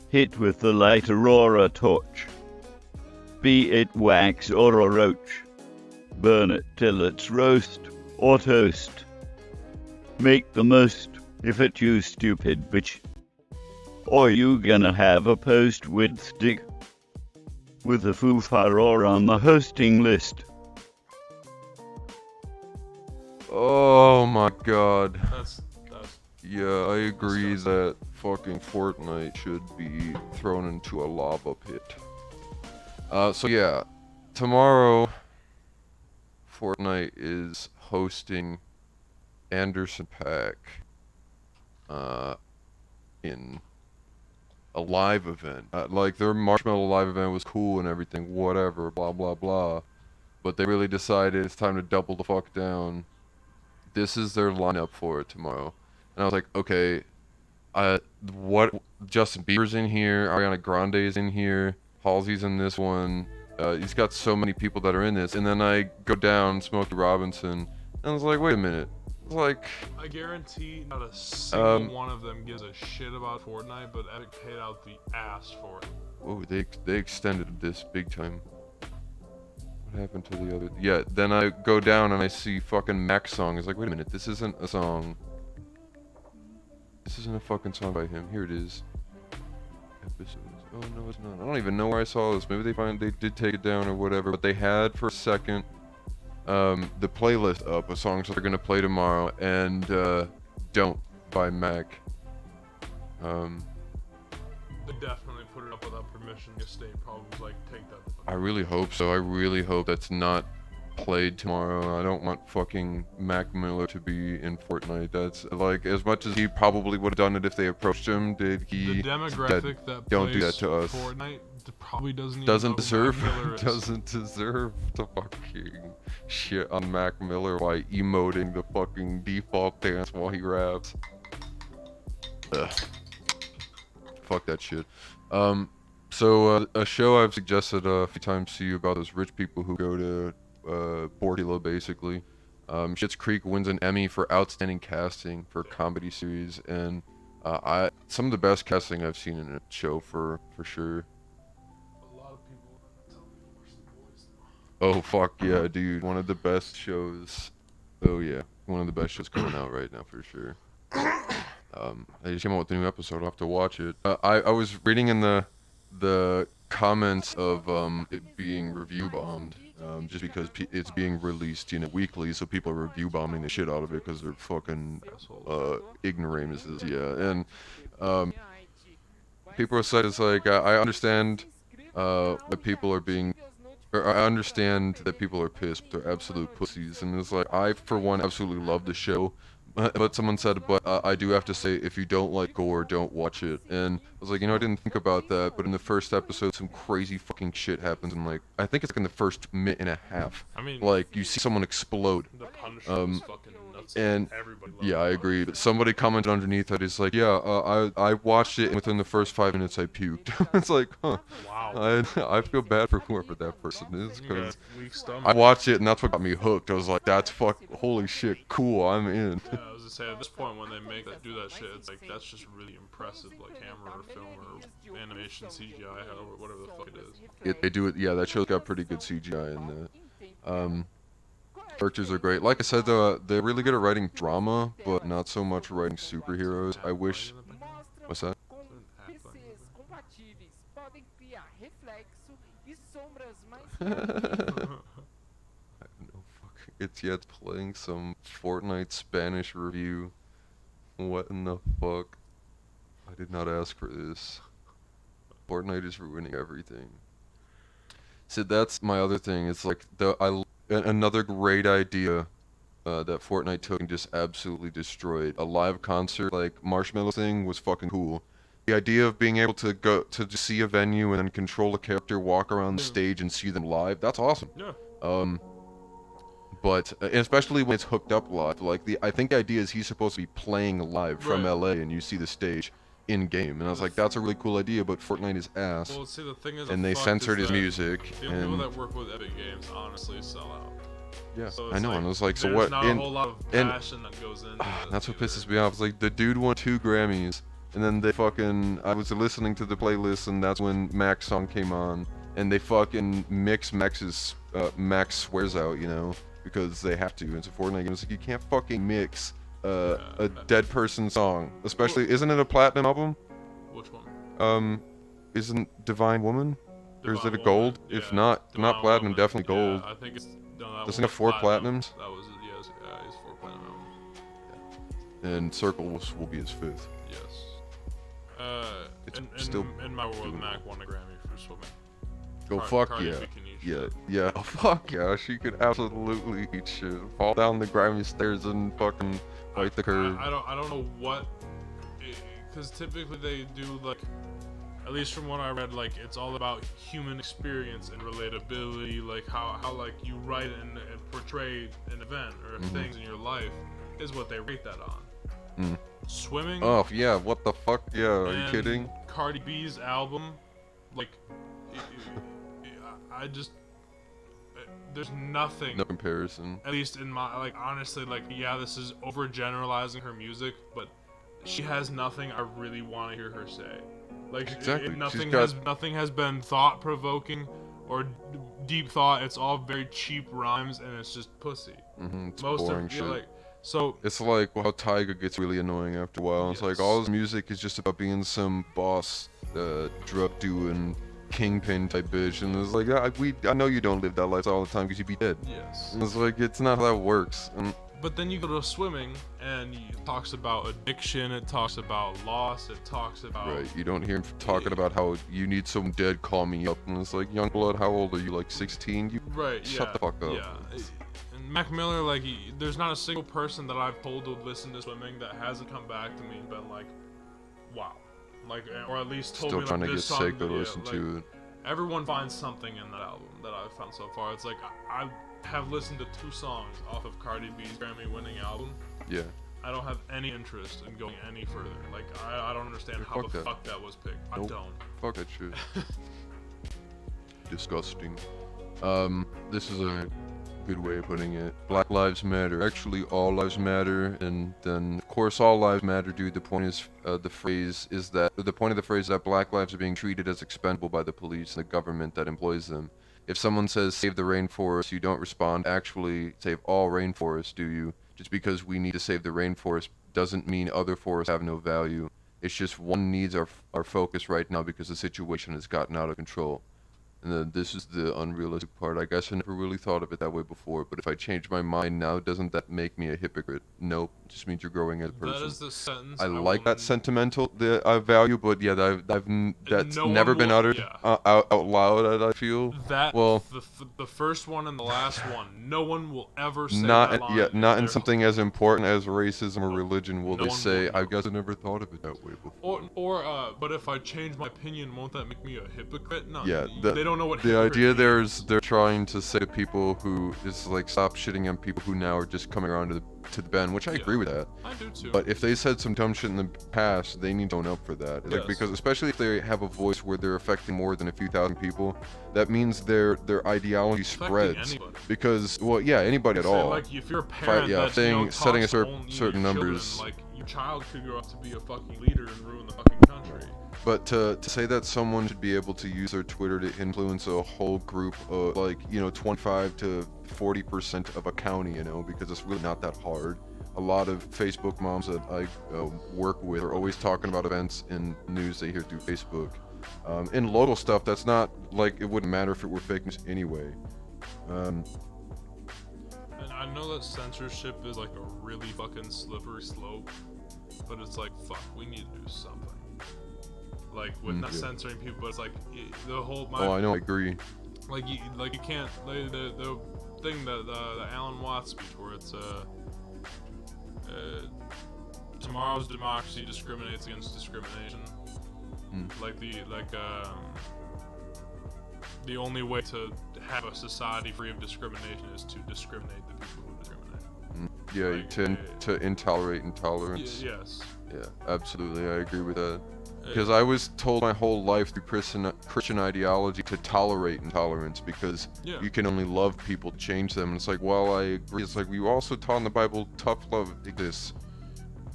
Hit with the lighter or a torch. Be it wax or a roach. Burn it till it's roast or toast. Make the most if it you stupid bitch. Or you gonna have a post-width dick. With the Foofaraw on the hosting list. Oh my god. That's Yeah, I agree that fucking Fortnite should be thrown into a lava pit. So yeah, tomorrow Fortnite is hosting Anderson Paak in a live event. Like their Marshmallow live event was cool and everything, whatever, blah blah blah. But they really decided it's time to double the fuck down. This is their lineup for it tomorrow. And I was like, okay, what? Justin Bieber's in here, Ariana Grande's in here, Halsey's in this one. He's got so many people that are in this. And then I go down, Smokey Robinson, and I was like, wait a minute. Like, I guarantee not a single one of them gives a shit about Fortnite, but Epic paid out the ass for it. whoa, they extended this big time. What happened to the other? Yeah, then I go down and I see fucking Mac's song. It's like, wait a minute, this isn't a song. This isn't a fucking song by him. Here it is. Episodes. Oh no, it's not. I don't even know where I saw this. Maybe they did take it down or whatever. But they had for a second the playlist up of songs that they're gonna play tomorrow, and Don't by Mac. They definitely put it up without permission. The state probably was like, take that. I really hope so. I really hope that's not played tomorrow. I don't want fucking Mac Miller to be in Fortnite. That's like, as much as he probably would have done it if they approached him, did he? The demographic that don't do plays that to us. Fortnite probably doesn't Deserve know who Mac Miller is. doesn't deserve to fucking shit on Mac Miller by emoting the fucking default dance while he raps. Ugh. Fuck that shit. So a show I've suggested a few times to you about those rich people who go to Borgula, basically. Schitt's Creek wins an Emmy for outstanding casting for a comedy series, and some of the best casting I've seen in a show for sure. A lot of people tell me to watch The Boys. Oh fuck yeah, dude! One of the best shows. Oh yeah, one of the best shows coming out right now for sure. They just came out with a new episode. I'll have to watch it. I was reading in the comments of it being review bombed, just because it's being released, weekly, so people are review bombing the shit out of it because they're fucking ignoramuses, yeah. And people are saying, it's like, I understand that people are being, or I understand that people are pissed, but they're absolute pussies. And it's like, I for one absolutely love the show. But someone said, but I do have to say, if you don't like gore, don't watch it. And I was like, I didn't think about that, but in the first episode, some crazy fucking shit happens, and like, I think it's like in the first minute and a half. I mean, like, you see someone explode. The Punisher was fucking nuts. And everybody yeah, I loved agree. But somebody commented underneath that, it's like, yeah, I watched it, and within the first 5 minutes, I puked. It's like, huh. Wow. I feel bad for whoever that person is, because Weak stomach. I watched it, and that's what got me hooked. I was like, that's holy shit, cool, I'm in. Yeah, I was gonna say, at this point, when they do that shit, it's like, that's just really impressive, like camera or film or animation, CGI, or whatever the fuck it is. They do it, yeah, that show's got pretty good CGI in that. Characters are great. Like I said, they're really good at writing drama, but not so much writing superheroes. I wish... What's that? I have no fuck. It's playing some Fortnite Spanish review. What in the fuck? I did not ask for this. Fortnite is ruining everything. So that's my other thing. It's like another great idea that Fortnite took and just absolutely destroyed. A live concert like Marshmallow thing was fucking cool. The idea of being able to go to just see a venue and then control a character, walk around the stage and see them live, that's awesome. Yeah. But especially when it's hooked up live, like I think the idea is he's supposed to be playing live from LA and you see the stage in game, and I was like, that's a really cool idea, but Fortnite is ass. Well, see, the thing is, and they censored his music. The people that work with Epic Games honestly sell out. Yeah, so I know, like, and I was like, so there's what? Not a whole lot of passion that goes into that's what pisses me off. It's like the dude won 2 Grammys And then I was listening to the playlist, and that's when Mac's song came on, and they fucking mix Max swears out, you know, because they have to. It's a Fortnite game. It's like, you can't fucking mix a dead person song, especially. Isn't it a platinum album? Which one? Isn't Divine Woman? Or is it a Divine gold? Woman, If yeah. not Divine platinum, Woman, definitely gold. Yeah, I think it's. No, that Doesn't it one have 4 was platinum. platinums? That was it. Yes, it's 4 platinum. And Circle will be his 5th. Yes. It's in still in my world, doing Mac won a Grammy for swimming. Go fuck Cardi yeah. B can eat Yeah, shit. yeah, oh, fuck yeah, she could absolutely eat shit. Fall down the grimy stairs and fucking fight the curve. I don't know what, because typically they do, like, at least from what I read, like, it's all about human experience and relatability, like how like you write and portray an event or things in your life is what they rate that on. Swimming. Oh yeah, what the fuck? Yeah, are you and kidding? Cardi B's album, like, I just, there's nothing. No comparison. At least in my, like, honestly, like, yeah, this is overgeneralizing her music, but she has nothing I really want to hear her say. Like, Exactly. nothing has been thought provoking or deep thought. It's all very cheap rhymes, and it's just pussy. It's boring shit. Like, so it's like how Tyga gets really annoying after a while. It's like all his music is just about being some boss, drug doing kingpin type bitch, and it's like, I know you don't live that life all the time because you'd be dead. yes. And it's like, it's not how that works. And But then you go to swimming, and it talks about addiction, it talks about loss, it talks about... right, you don't hear him talking about how you need someone dead, call me up. And it's like, Youngblood, how old are you? Like 16? You Right, shut the fuck up. Yeah. And Mac Miller, like, there's not a single person that I've told to listen to swimming that hasn't come back to me and been like, wow. Like, or at least told Still me, trying like, to get this song, sick to listen like, to it. Everyone finds something in that album that I've found so far. It's like, I have listened to 2 songs off of Cardi B's Grammy-winning album. Yeah. I don't have any interest in going any further. Like, I don't understand how the fuck that was picked. I don't. Fuck that shit. Disgusting. This is a good way of putting it. Black lives matter. Actually, all lives matter, and then of course all lives matter, dude. The point is, the point of the phrase is that black lives are being treated as expendable by the police and the government that employs them. If someone says save the rainforest, you don't respond, actually save all rainforests, do you? Just because we need to save the rainforest doesn't mean other forests have no value. It's just one needs our focus right now because the situation has gotten out of control. And then this is the unrealistic part. I guess I never really thought of it that way before, but if I change my mind now, doesn't that make me a hypocrite? Nope. It just means you're growing as a person. That is the sentence I like that sentimental value, but yeah, that's never been uttered out loud, I feel. Well, the first one and the last one, no one will ever say not that line not in something as important as racism or religion will no they one say, will. I guess I never thought of it that way before. But if I change my opinion, won't that make me a hypocrite? No. Yeah, they don't know what the hypocrite idea there means. is they're trying to say to people who is like, stop shitting on people who now are just coming around to the bend, which I agree with that. I do too. But if they said some dumb shit in the past, they need to own up for that. Like, Yes. because especially if they have a voice where they're affecting more than a few thousand people, that means their ideology spreads. Anybody. Because, well, yeah, anybody at Say, all. like, if you're a parent yeah, that, setting talks a only certain your numbers. children, like, your child could grow up to be a fucking leader and ruin the fucking country. But to say that someone should be able to use their Twitter to influence a whole group of, like, 25 to 40% of a county, because it's really not that hard. A lot of Facebook moms that I work with are always talking about events and news they hear through Facebook. In local stuff, that's not, like, it wouldn't matter if it were fake news anyway. And I know that censorship is, like, a really fucking slippery slope, but it's like, fuck, we need to do something. Like, with not censoring people, but it's like, the whole... I know, I agree. Like, you can't... The thing that the Alan Watts speech, where it's, tomorrow's democracy discriminates against discrimination. The only way to have a society free of discrimination is to discriminate the people who discriminate. To intolerate intolerance. Yes. Yeah, absolutely, I agree with that. Because I was told my whole life through Christian ideology to tolerate intolerance because you can only love people to change them. And it's like, well, I agree. It's like, we also taught in the Bible tough love exists.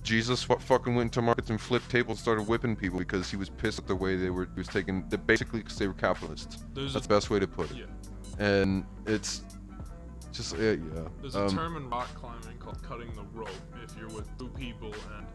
Jesus fucking went to markets and flipped tables and started whipping people because he was pissed at the way he was taking, basically because they were capitalists. That's the best way to put it. Yeah. And it's just, yeah. There's a term in rock climbing called cutting the rope. If you're with two people and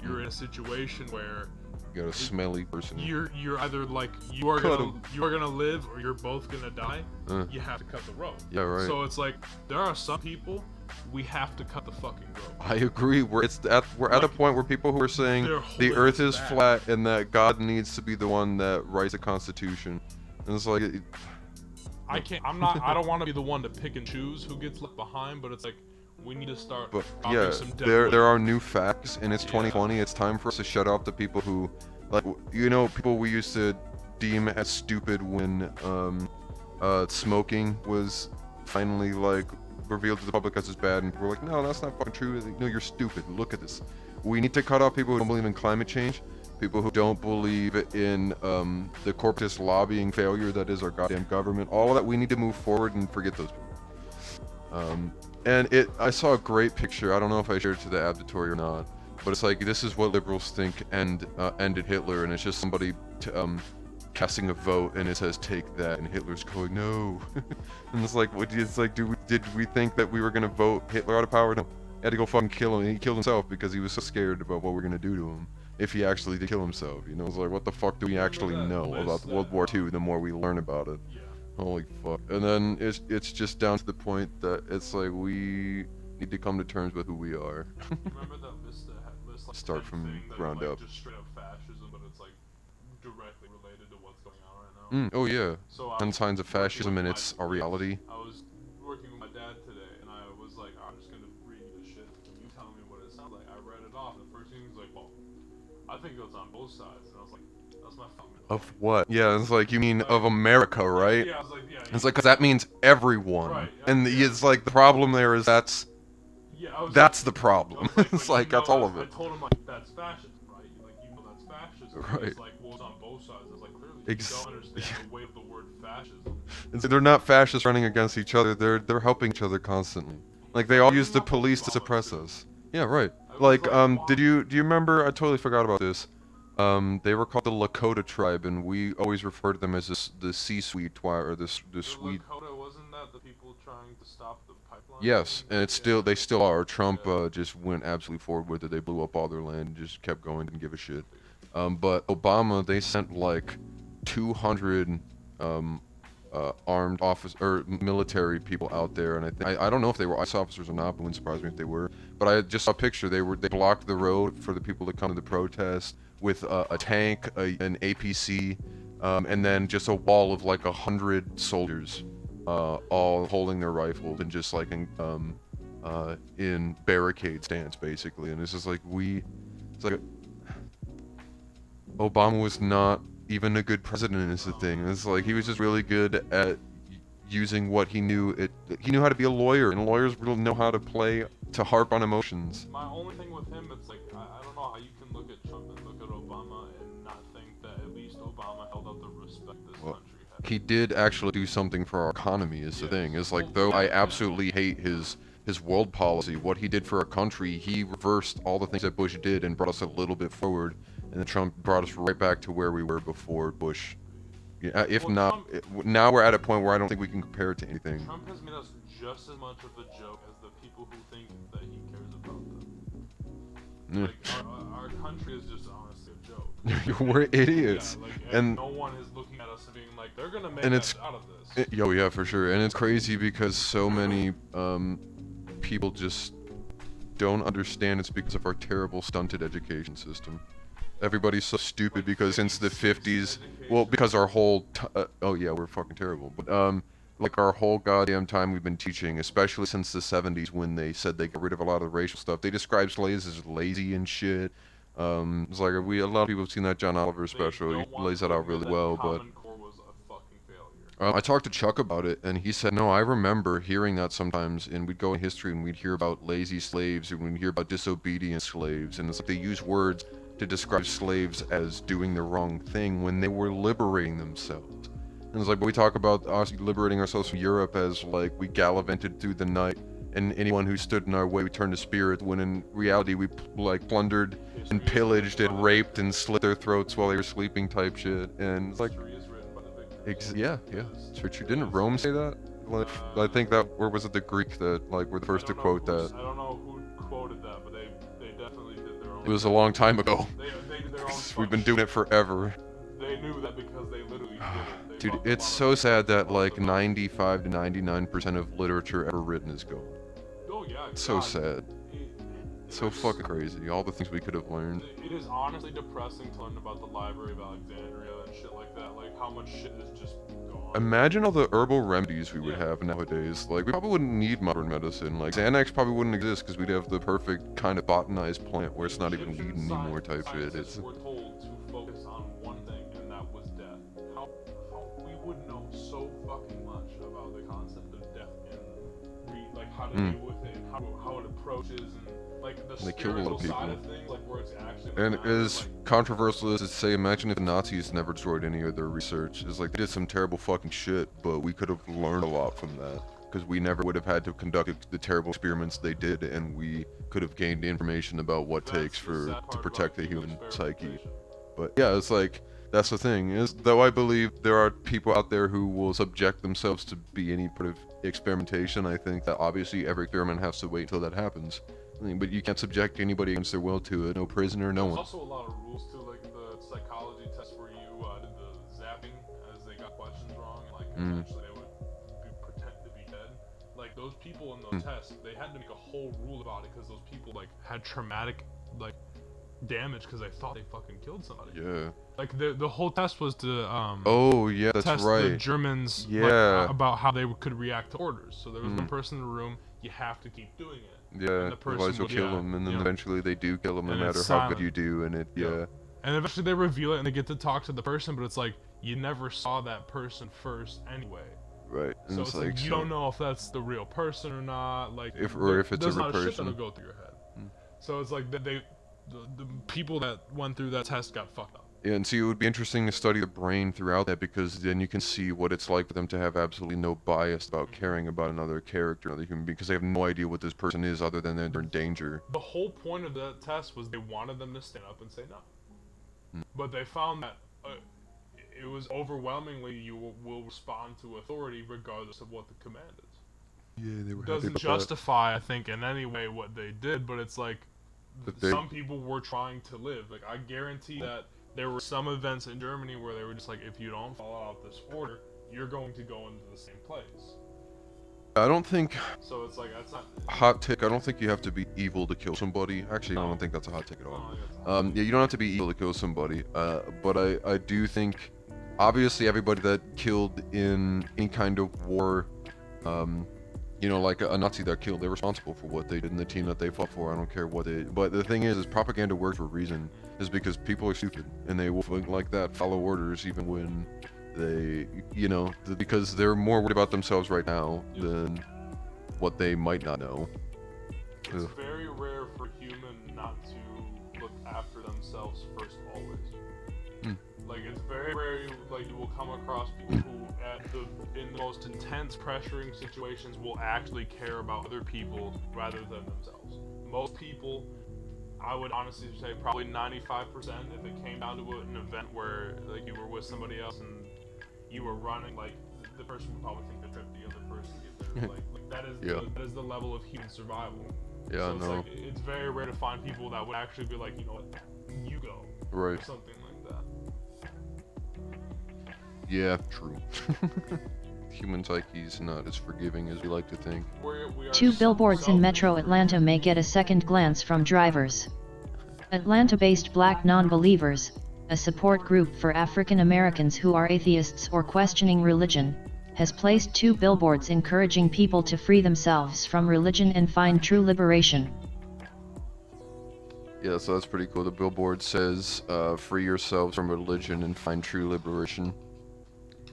you're in a situation where you got a smelly person. You're either like you are gonna live or you're both gonna die. You have to cut the rope. Yeah, right. So it's like there are some people we have to cut the fucking rope. I agree. We're at a point where people who are saying the Earth is flat and that God needs to be the one that writes the Constitution, and it's like I don't want to be the one to pick and choose who gets left behind, but it's like we need to start. But yeah, there are new facts, and it's 2020. It's time for us to shut off the people who, like, people we used to deem as stupid when smoking was finally like revealed to the public as it's bad, and we're like, no, that's not fucking true. No, you're stupid. Look at this. We need to cut off people who don't believe in climate change, people who don't believe in the corporatist lobbying failure that is our goddamn government. All of that, we need to move forward and forget those people. And I saw a great picture. I don't know if I shared it to the Abditory or not, but it's like, this is what liberals think ended Hitler, and it's just somebody casting a vote, and it says take that, and Hitler's going no. And it's like, did we think that we were gonna vote Hitler out of power? No, he had to go fucking kill him, and he killed himself because he was so scared about what we're gonna do to him if he actually did kill himself. It's like, what the fuck do we actually know about World War II the more we learn about it? Holy fuck. And then it's just down to the point that it's like, we need to come to terms with who we are. Remember that list like start from ground up. Just straight up fascism, but it's like directly related to what's going on right now. Oh yeah. So 10 signs of fascism, and it's our reality. I was working with my dad today, and I was like, I'm just gonna read you the shit, and you tell me what it sounds like. I read it off, and the first thing was like, well, I think it was on both sides, and I was like, that's my fucking. Of what? Yeah, it's like, you mean of America, right? Yeah, I was like, yeah. It's like, because that means everyone. Right, and it's like, the problem there is that's the problem. It's like, that's all of it. I told him, like, that's fascism, right? Like, that's fascism. Right. It's like, well, it's on both sides. It's like, clearly, you don't understand the weight of the word fascism. They're not fascists running against each other. They're helping each other constantly. Like, they all use the police to suppress us. Yeah, right. Like, do you remember? I totally forgot about this. They were called the Lakota tribe, and we always refer to them as the C-suite, or the Swede. Lakota, wasn't that the people trying to stop the pipeline? Yes, and they still are. Trump just went absolutely forward with it. They blew up all their land and just kept going, didn't give a shit. But Obama, they sent like 200 armed military people out there, and I don't know if they were ICE officers or not, but it wouldn't surprise me if they were. But I just saw a picture. They blocked the road for the people to come to the protest with a tank, an APC, and then just a wall of like 100 soldiers, all holding their rifles and just like in barricade stance basically. And it's just like, Obama was not even a good president, is the thing. It's like, he was just really good at using what he knew. He knew how to be a lawyer, and lawyers really know how to harp on emotions. My only thing with him, it's like, I don't know how you can look at Trump and look at Obama and not think that at least Obama held out the respect this country had. He did actually do something for our economy, is the thing. It's like, though I absolutely hate his world policy, what he did for our country, he reversed all the things that Bush did and brought us a little bit forward. And then Trump brought us right back to where we were before Bush. Yeah, now we're at a point where I don't think we can compare it to anything. Trump has made us just as much of a joke as the people who think that he cares about them. Like, our country is just honestly a joke. We're idiots. Yeah, like, and no one is looking at us and being like, they're gonna make us out of this. Yeah, for sure. And it's crazy because so many people just don't understand it's because of our terrible stunted education system. Everybody's so stupid because since the 50s, well, because our whole, oh yeah, we're fucking terrible. But like our whole goddamn time we've been teaching, especially since the 70s when they said they got rid of a lot of the racial stuff, they described slaves as lazy and shit. It's like a lot of people have seen that John Oliver special. He lays that out really well, but. I talked to Chuck about it, and he said, no, I remember hearing that sometimes, and we'd go in history and we'd hear about lazy slaves, and we'd hear about disobedient slaves, and it's like they use words to describe slaves as doing the wrong thing when they were liberating themselves. And it's like, we talk about us liberating ourselves from Europe as like we gallivanted through the night and anyone who stood in our way we turned to spirit, when in reality we like plundered and pillaged and raped and slit their throats while they were sleeping type shit. And it's like, History is written by the victors. yeah, Church, didn't Rome say that? Like, I think that, or was it the Greek that like were the first to quote that? I don't know who quoted that, but they definitely did their own. It was a long time ago. They did their own. We've been doing it forever. They knew that because they literally did it. Dude, it's so sad that like 95 to 99% of literature ever written is gone. Oh yeah. It's so sad. So fucking crazy. All the things we could have learned. It is honestly depressing to learn about the Library of Alexandria and shit like that. Like how much shit is just gone. Imagine all the herbal remedies we would have nowadays. Like, we probably wouldn't need modern medicine. Like, Xanax probably wouldn't exist because we'd have the perfect kind of botanized plant where it's not even weed anymore type shit. It's... We're told to focus on one thing, and that was death. How we would know so fucking much about the concept of death and like how to deal with it, and how it approaches, and like the spiritual side of things, like where it's actually. And as controversial as it say, imagine if the Nazis never destroyed any of their research. It's like they did some terrible fucking shit, but we could have learned a lot from that because we never would have had to conduct the terrible experiments they did, and we could have gained information about what takes to protect the human psyche. But yeah, it's like that's the thing is, though I believe there are people out there who will subject themselves to be any part of experimentation, I think that obviously every experiment has to wait until that happens. I mean, but you can't subject anybody against their will to it. No prisoner, no one. There's also a lot of rules to like the psychology test where you did the zapping as they got questions wrong, and like eventually they would pretend to be dead. Like those people in those tests, they had to make a whole rule about it because those people like had traumatic like damage because they thought they fucking killed somebody. Yeah. Like the whole test was to oh yeah, that's test right. the Germans about how they could react to orders. So there was one person in the room. You have to keep doing it. Yeah, otherwise you'll kill them, and then eventually they do kill them no matter how good you do, and it, And eventually they reveal it, and they get to talk to the person, but it's like, you never saw that person first anyway. Right. And so it's like, you don't know if that's the real person or not, like, if it's a real person. There's not a shit that'll go through your head. So it's like, the people that went through that test got fucked up. Yeah, and see, it would be interesting to study the brain throughout that, because then you can see what it's like for them to have absolutely no bias about caring about another character, another human being, because they have no idea what this person is other than they're in danger. The whole point of that test was they wanted them to stand up and say no. But they found that it was overwhelmingly you will respond to authority regardless of what the command is. Yeah, they were doesn't justify, I think, in any way what they did, but it's like some people were trying to live. Like, I guarantee that there were some events in Germany where they were just like, if you don't follow out this order, you're going to go into the same place. I don't think... So it's like, that's not... Hot take, I don't think you have to be evil to kill somebody. Actually, I don't think that's a hot take at all. Yeah, you don't have to be evil to kill somebody. But I do think, obviously, everybody that killed in any kind of war, you know, like a Nazi that killed, they're responsible for what they did in the team that they fought for. I don't care what they... But the thing is propaganda works for a reason. Is because people are stupid, and they will think like that, follow orders even when they, you know, because they're more worried about themselves right now than what they might not know. It's very rare for a human not to look after themselves first always. Like, it's very rare, like, you will come across people who, in the most intense, pressuring situations, will actually care about other people rather than themselves. Most people, I would honestly say probably 95%, if it came down to an event where, like, you were with somebody else and you were running, like, the person would probably think to trip the other person to get there. Like that is the level of human survival. Yeah, so it's no. like, it's very rare to find people that would actually be like, you know what, you go. Right. Or something like that. Yeah, true. Human psyche's not as forgiving as we like to think. Two billboards in Metro Atlanta may get a second glance from drivers. Atlanta-based Black Non-Believers, a support group for African Americans who are atheists or questioning religion, has placed two billboards encouraging people to free themselves from religion and find true liberation. Yeah, so that's pretty cool. The billboard says, free yourselves from religion and find true liberation.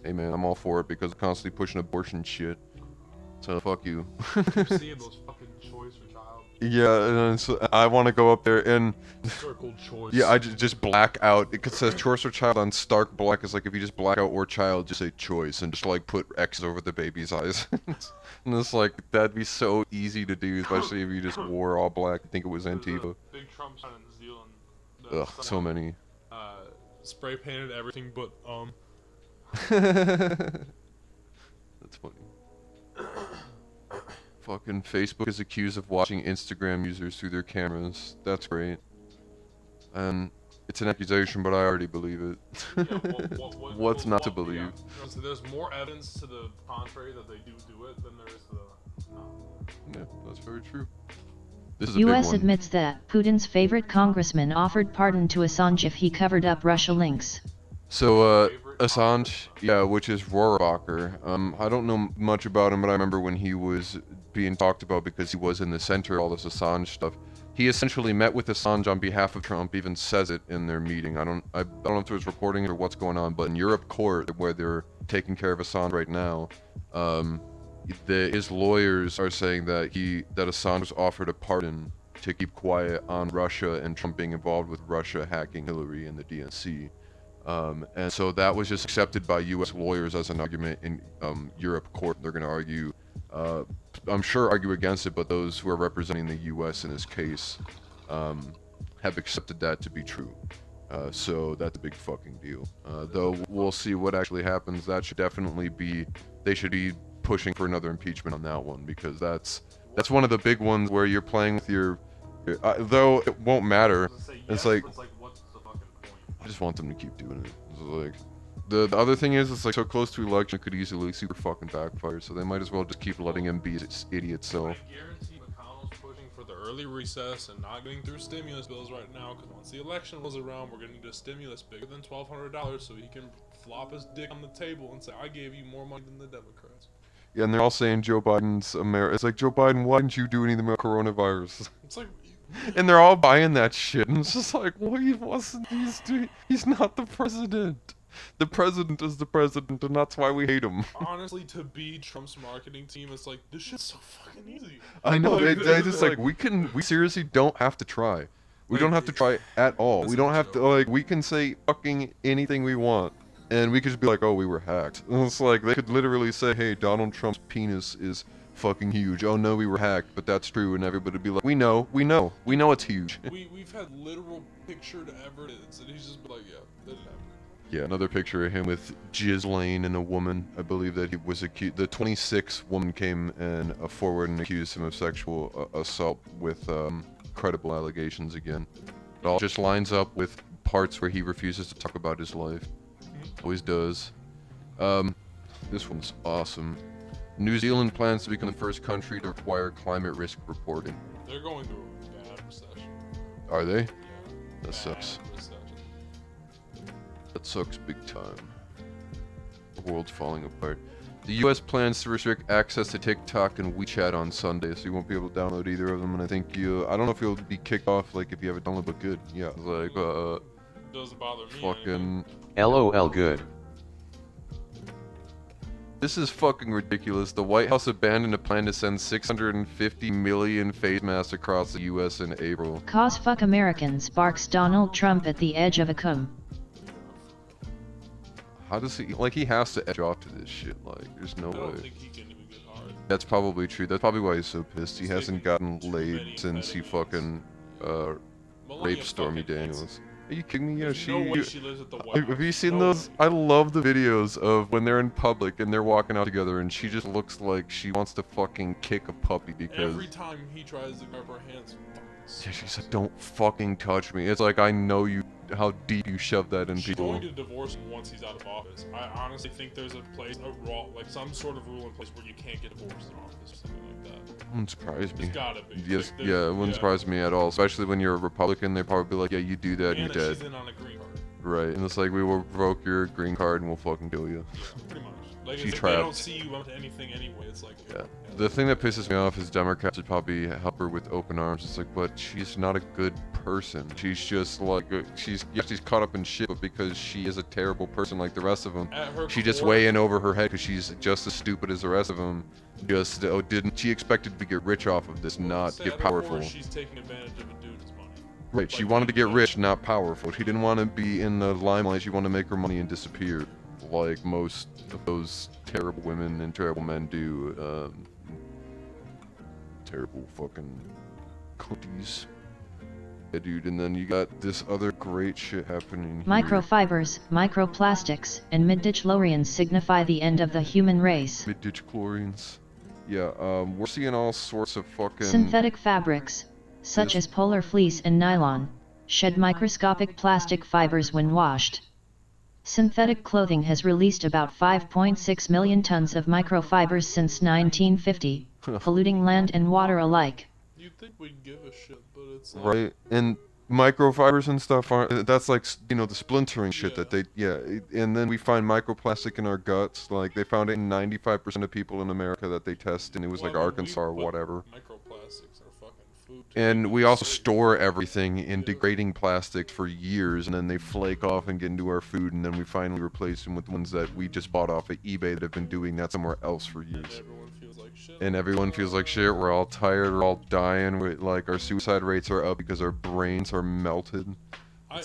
Hey man, I'm all for it because I'm constantly pushing abortion shit. So fuck you. You see those fucking choice for child Yeah, and so I want to go up there and Circle choice. yeah, I just black out. It says choice or child on stark black. It's like if you just black out or child, just say choice and just like put X's over the baby's eyes. And it's like that'd be so easy to do, especially if you just wore all black. I think it was Antifa. Big Trump sign in New Zealand. Ugh, so many. Spray painted everything but That's funny. Fucking Facebook is accused of watching Instagram users through their cameras. That's great. And it's an accusation, but I already believe it. What's not to believe? Yeah. So there's more evidence to the contrary that they do it than there is to the no. Yeah, that's very true. This is a big US one. admits that Putin's favorite congressman offered pardon to Assange if he covered up Russia links. So, Assange, yeah, which is Rohrabacher. I don't know much about him, but I remember when he was being talked about because he was in the center of all this Assange stuff. He essentially met with Assange on behalf of Trump, even says it in their meeting. I don't know if it was recording or what's going on, but in Europe court, where they're taking care of Assange right now, his lawyers are saying that Assange was offered a pardon to keep quiet on Russia and Trump being involved with Russia hacking Hillary and the DNC. And so that was just accepted by U.S. lawyers as an argument in Europe court. They're going to argue, I'm sure argue against it, but those who are representing the U.S. in this case have accepted that to be true. So that's a big fucking deal. Though we'll see what actually happens. That should definitely be, they should be pushing for another impeachment on that one, because that's one of the big ones where you're playing with your though it won't matter. It's like, what's the fucking point? I just want them to keep doing it. It's like, the other thing is, it's like so close to election, it could easily super fucking backfire, so they might as well just keep letting him be his idiot self. I guarantee McConnell's pushing for the early recess and not getting through stimulus bills right now, because once the election rolls around, we're going to need a stimulus bigger than $1,200 so he can flop his dick on the table and say, I gave you more money than the Democrats. Yeah, and they're all saying Joe Biden's America. It's like, Joe Biden, why didn't you do anything about coronavirus? It's like, and they're all buying that shit, and it's just like, well, he's not the president. The president is the president, and that's why we hate him. honestly, to be Trump's marketing team, it's like, this shit's so fucking easy. I know, Like, they just like, we seriously don't have to try. We don't have to try at all. We don't have to, like, we can say fucking anything we want. And we could just be like, oh, we were hacked. And it's like, they could literally say, hey, Donald Trump's penis is fucking huge. Oh no, we were hacked, but that's true. And everybody would be like, we know it's huge. We've had literal pictured evidence, and he's just been like, yeah, that didn't happen. Yeah, another picture of him with Ghislaine and a woman. I believe that he was accused. The 26th woman came and forward and accused him of sexual assault with credible allegations again. It all just lines up with parts where he refuses to talk about his life. Always does. This one's awesome. New Zealand plans to become the first country to require climate risk reporting. They're going through a bad recession. Are they? Yeah. That sucks. Recession. That sucks big time. The world's falling apart. The US plans to restrict access to TikTok and WeChat on Sunday, so you won't be able to download either of them, and I think I don't know if you'll be kicked off, like, if you have it downloaded, but good. Yeah, like, Doesn't bother me. fucking... LOL good. This is fucking ridiculous. The White House abandoned a plan to send 650 million face masks across the US in April. Cause fuck Americans, barks Donald Trump at the edge of a cum. How does he, like, he has to edge off to this shit, like, there's no I don't way. think he can even get hard. That's probably true. That's probably why he's so pissed. He He's hasn't taking gotten too laid many since he vitamins. fucking, Melania raped Stormy fucking hates Daniels. Are you kidding me? Yeah, There's no way she lives at the White House. Have you seen No those? way. I love the videos of when they're in public and they're walking out together and she just looks like she wants to fucking kick a puppy because... Every time he tries to grab her hands, Yeah, she's like, don't fucking touch me. It's like, I know you, how deep you shove that in she's people. going to divorce him once he's out of office. I honestly think there's a place, like some sort of rule in place where you can't get divorced in office or something like that. Wouldn't surprise me. There's gotta be. Yes, Like, yeah, it wouldn't surprise me at all. Especially when you're a Republican, they'd probably be like, yeah, you do that, And you're that dead. she's in on a green card. Right, and it's like, we will revoke your green card and we'll fucking kill you. Yeah, pretty much. Like, She it's like they don't trapped. see you up to anything anyway. It's like, Yeah. The thing that pisses me off is Democrats would probably help her with open arms. It's like, but she's not a good person. She's just like, she's caught up in shit, but because she is a terrible person like the rest of them, at her she just core- way in over her head because she's just as stupid as the rest of them. Just didn't she expected to get rich off of this, not say get at her core, powerful. She's taking advantage of a dude's money. Right, she Like, wanted to get like- rich, not powerful. She didn't want to be in the limelight. She wanted to make her money and disappear, like most of those terrible women and terrible men do. Terrible fucking cookies. Yeah, dude, and then you got this other great shit happening here. Microfibers, microplastics, and mid-ditchlorians signify the end of the human race. Mid-ditch chlorines. Yeah, we're seeing all sorts of fucking... Synthetic fabrics, such as polar fleece and nylon, shed microscopic plastic fibers when washed. Synthetic clothing has released about 5.6 million tons of microfibers since 1950, polluting land and water alike. You'd think we'd give a shit, but it's like... Right, and microfibers and stuff aren't, that's like, you know, the splintering shit that they, and then we find microplastic in our guts. Like, they found it in 95% of people in America that they test, and it was like Well, I mean, Arkansas or we put whatever. Microplastics are fucking food. And we also store everything in degrading plastic for years, and then they flake off and get into our food, and then we finally replace them with ones that we just bought off of eBay that have been doing that somewhere else for years. And everyone feels like shit. We're all tired. We're all dying. Like, our suicide rates are up because our brains are melted.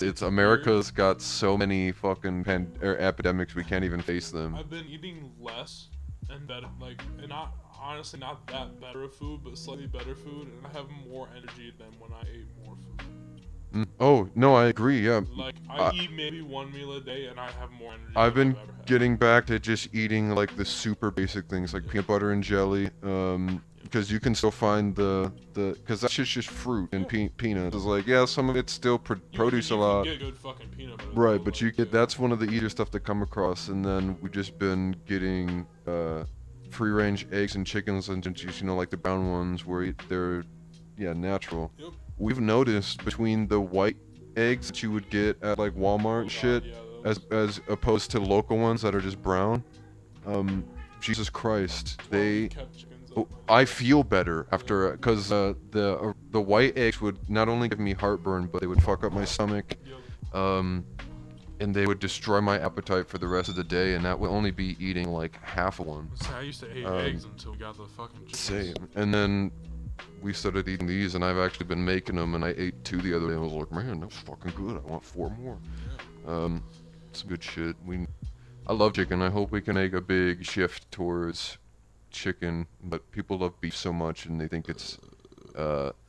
It's America's got so many fucking epidemics we can't even face them. I've been eating less and better, like, and not honestly not that better food, but slightly better food, and I have more energy than when I ate more food. Oh no, I agree. Yeah. Like, I eat maybe one meal a day, and I have more energy. I've than been I've ever had. getting back to just eating like the super basic things like peanut butter and jelly. Because you can still find because that's just fruit and peanuts. It's like, yeah, some of it's still produce a lot. You can get good fucking peanut butter. Right, though, but like, you get that's one of the easier stuff to come across. And then we've just been getting free-range eggs and chickens and just, you know, like the brown ones where they're natural. Yep. We've noticed between the white eggs that you would get at like Walmart and shit, as opposed to local ones that are just brown. Jesus Christ, I feel better after, because the white eggs would not only give me heartburn, but they would fuck up my stomach, and they would destroy my appetite for the rest of the day, and that would only be eating like half of one. So I used to eat eggs until we got the fucking chickens. Same. And then we started eating these, and I've actually been making them, and I ate 2 the other day, and I was like, man, that's fucking good. I want 4 more. Some good shit. I love chicken. I hope we can make a big shift towards chicken, but people love beef so much, and they think it's,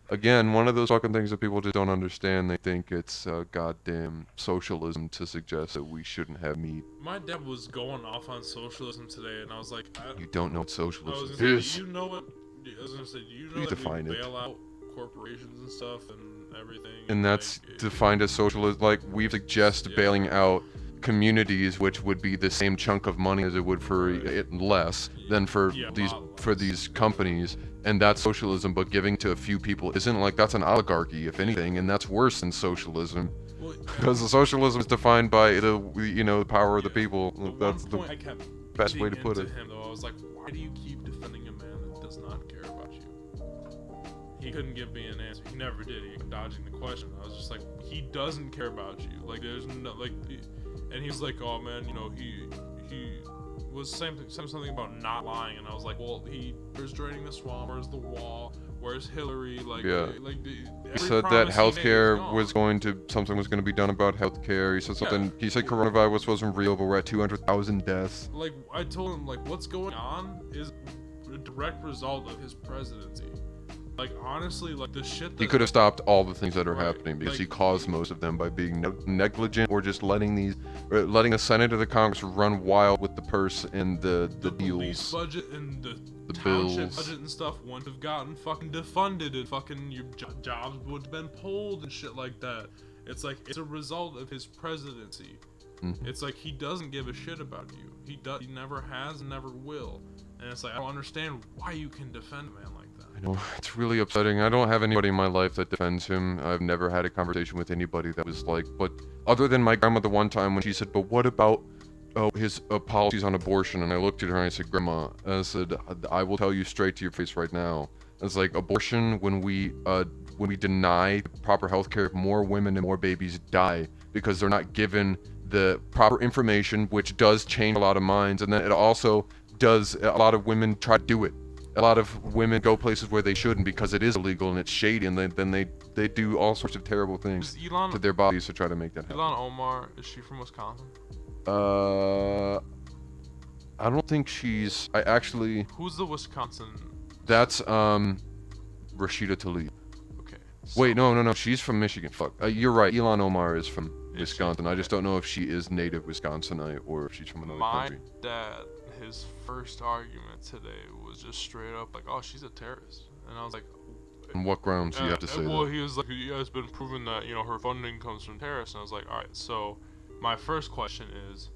again, one of those fucking things that people just don't understand. They think it's goddamn socialism to suggest that we shouldn't have meat. My dad was going off on socialism today, and I was like, You don't know what socialism I was is. gonna say, you know what? I was gonna say, do you know You that define we it. bail out corporations and stuff and everything? And that's like, defined as socialism. Like, we suggest bailing out communities, which would be the same chunk of money as it would for it less than for these companies, and that's socialism. But giving to a few people isn't. Like, that's an oligarchy, if anything, and that's worse than socialism, because the socialism is defined by the power of the people. That's the best way to put it. Him, though, I was like, why do you keep defending a man that does not care about you? He couldn't give me an answer. He never did. He kept dodging the question. I was just like, he doesn't care about you. Like, there's no and he was like, oh man, he was saying something about not lying, and I was like, well, where's draining the swamp? Where's the wall? Where's Hillary? Like, he said that healthcare something was going to be done about healthcare. He said something. He said coronavirus wasn't real, but we're at 200,000 deaths. Like, I told him, like, what's going on is a direct result of his presidency. Like, honestly, like, the shit that... He could have stopped all the things that are happening, because he caused most of them by being negligent, or just letting the Senate or the Congress run wild with the purse and the deals. Police budget and the township bills. budget and stuff wouldn't have gotten fucking defunded, and fucking your jobs would have been pulled and shit like that. It's like, it's a result of his presidency. Mm-hmm. It's like, he doesn't give a shit about you. He never has and never will. And it's like, I don't understand why you can defend a man like that. I know, it's really upsetting. I don't have anybody in my life that defends him. I've never had a conversation with anybody that was like, but other than my grandmother one time when she said, but what about his policies on abortion, and I looked at her and I said, Grandma, and I said, I will tell you straight to your face right now. It's like abortion, when we deny proper health care, more women and more babies die because they're not given the proper information, which does change a lot of minds, and then it also does, a lot of women try to do it. A lot of women go places where they shouldn't because it is illegal and it's shady, and then they do all sorts of terrible things to their bodies to try to make that happen. Ilhan Omar, is she from Wisconsin? I don't think she's. I actually. Who's the Wisconsin? That's Rashida Tlaib. Okay. Wait, no. She's from Michigan. Fuck. You're right. Ilhan Omar is from Wisconsin. I just don't know if she is native Wisconsinite or if she's from another country. My dad, his first argument today was just straight up like, "Oh, she's a terrorist," and I was like, On what grounds do you have to say well, that? he was like, "You guys been proving that her funding comes from terrorists," and I was like, "All right, so my first question is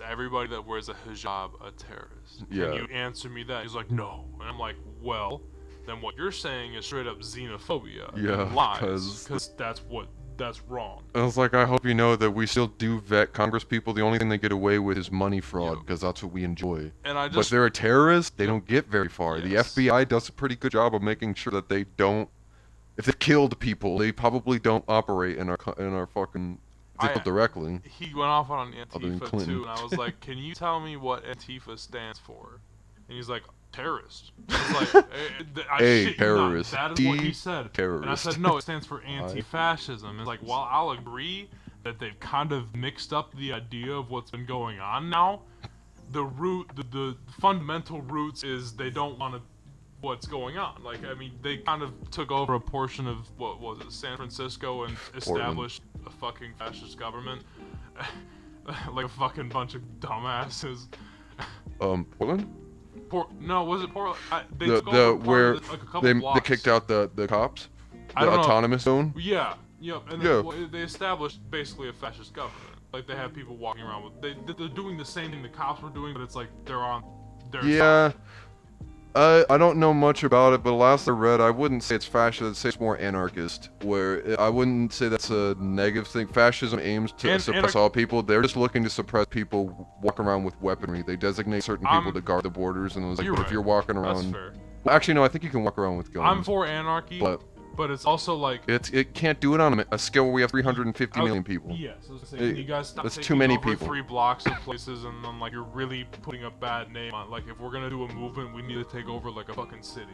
everybody that wears a hijab a terrorist? Yeah. Can you answer me that?" He's like, "No," and I'm like, "Well, then what you're saying is straight up xenophobia and lies, because that's wrong." I was like, I hope you know that we still do vet Congress people. The only thing they get away with is money fraud, because that's what we enjoy. And I But just, they're a terrorist, they don't get very far. Yes. The FBI does a pretty good job of making sure that they don't. If they've killed people, they probably don't operate in our fucking. They kill directly. he went off on Other than Antifa Clinton. too, and I was like, "Can you tell me what Antifa stands for?" And he's like, "Terrorist." I was like, I A shit you terrorist. not, that is what he said. And I Terrorist. said, "No, it stands for anti-fascism." It's like, while I'll agree that they've kind of mixed up the idea of what's been going on now, the fundamental roots is they don't want to what's going on. Like, I mean, they kind of took over a portion of, what was it, San Francisco, and established a fucking fascist government. Like a fucking bunch of dumbasses. Portland? No, was it Portland? They The took over part where of it, like a couple they blocks. kicked out the cops? I The don't know. autonomous zone? Yeah, yep. And Yeah. they established basically a fascist government. Like, they have people walking around with, they're doing the same thing the cops were doing, but it's like they're on their Yeah. side. I don't know much about it, but last I read, I wouldn't say it's fascist. I'd say it's more anarchist. Where I wouldn't say that's a negative thing. Fascism aims to suppress all people. They're just looking to suppress people walking around with weaponry. They designate certain people to guard the borders, and it was like, You're but if right. you're walking That's around, fair. actually no, I think you can walk around with guns. I'm for anarchy, but it's also like, It can't do it on a scale where we have 350 million people. yes, I was gonna say, you guys stop That's taking too many over people. 3 blocks of places, and then like you're really putting a bad name on. Like, if we're gonna do a movement, we need to take over like a fucking city.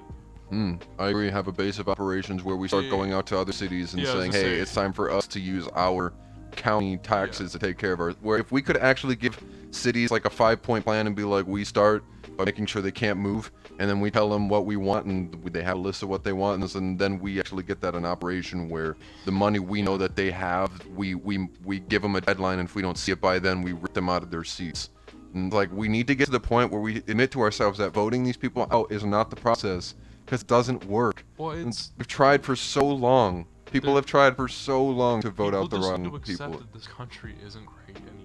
I agree. Have a base of operations where we start Yeah. going out to other cities and Yeah, I was saying, gonna hey, say- it's time for us to use our county taxes to take care of our. Where if we could actually give cities like a 5-point plan and be like, we start by making sure they can't move, and then we tell them what we want, and they have a list of what they want, and then we actually get that in operation where the money we know that they have, we give them a deadline, and if we don't see it by then, we rip them out of their seats. And like, we need to get to the point where we admit to ourselves that voting these people out is not the process, because it doesn't work. Well, And it's we've tried for so long. People have tried for so long to vote out the just wrong need to accept people. that this country isn't great anymore.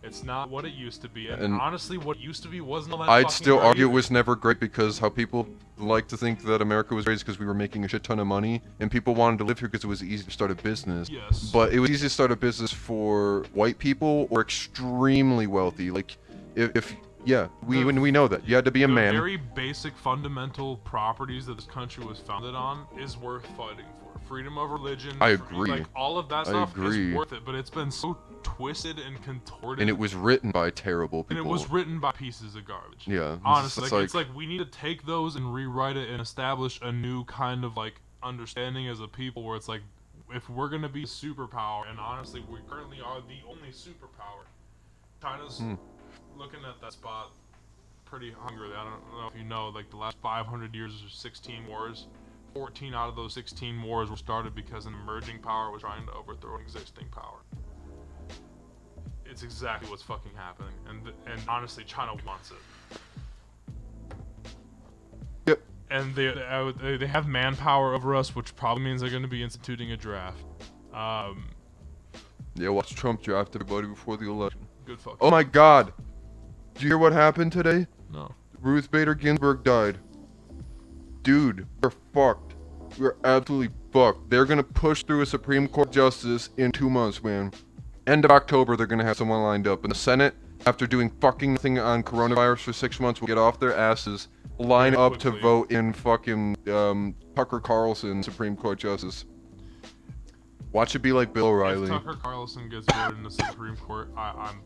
It's not what it used to be, and, And honestly, what it used to be wasn't all that I'd fucking still great argue it either. was never great because how people like to think that America was raised because we were making a shit ton of money and people wanted to live here because it was easy to start a business. Yes. But it was easy to start a business for white people or extremely wealthy. Like, we know that. You had to be a the man. very basic fundamental properties that this country was founded on is worth fighting for. Freedom of religion. I agree. Like, all of that I stuff agree. is worth it, but it's been so twisted and contorted. And it was written by terrible people. And it was written by pieces of garbage. Yeah. Honestly, it's it's like we need to take those and rewrite it and establish a new kind of like understanding as a people where it's like, if we're gonna be a superpower, and honestly we currently are the only superpower, China's looking at that spot pretty hungrily. I don't know if you know, like the last 500 years or 16 wars, 14 out of those 16 wars were started because an emerging power was trying to overthrow an existing power. It's exactly what's fucking happening, and honestly, China wants it. Yep. And they have manpower over us, which probably means they're going to be instituting a draft. Yeah, watch Trump draft everybody before the election. Good fuck. Oh my god! Did you hear what happened today? No. Ruth Bader Ginsburg died. Dude, we're fucked. We're absolutely fucked. They're gonna push through a Supreme Court justice in 2 months, man. End of October, they're gonna have someone lined up. In the Senate, after doing fucking nothing on coronavirus for 6 months, will get off their asses, line Very up to quickly. vote in fucking Tucker Carlson Supreme Court Justice. Watch it be like Bill If O'Reilly. Tucker Carlson gets voted in the Supreme Court, I'm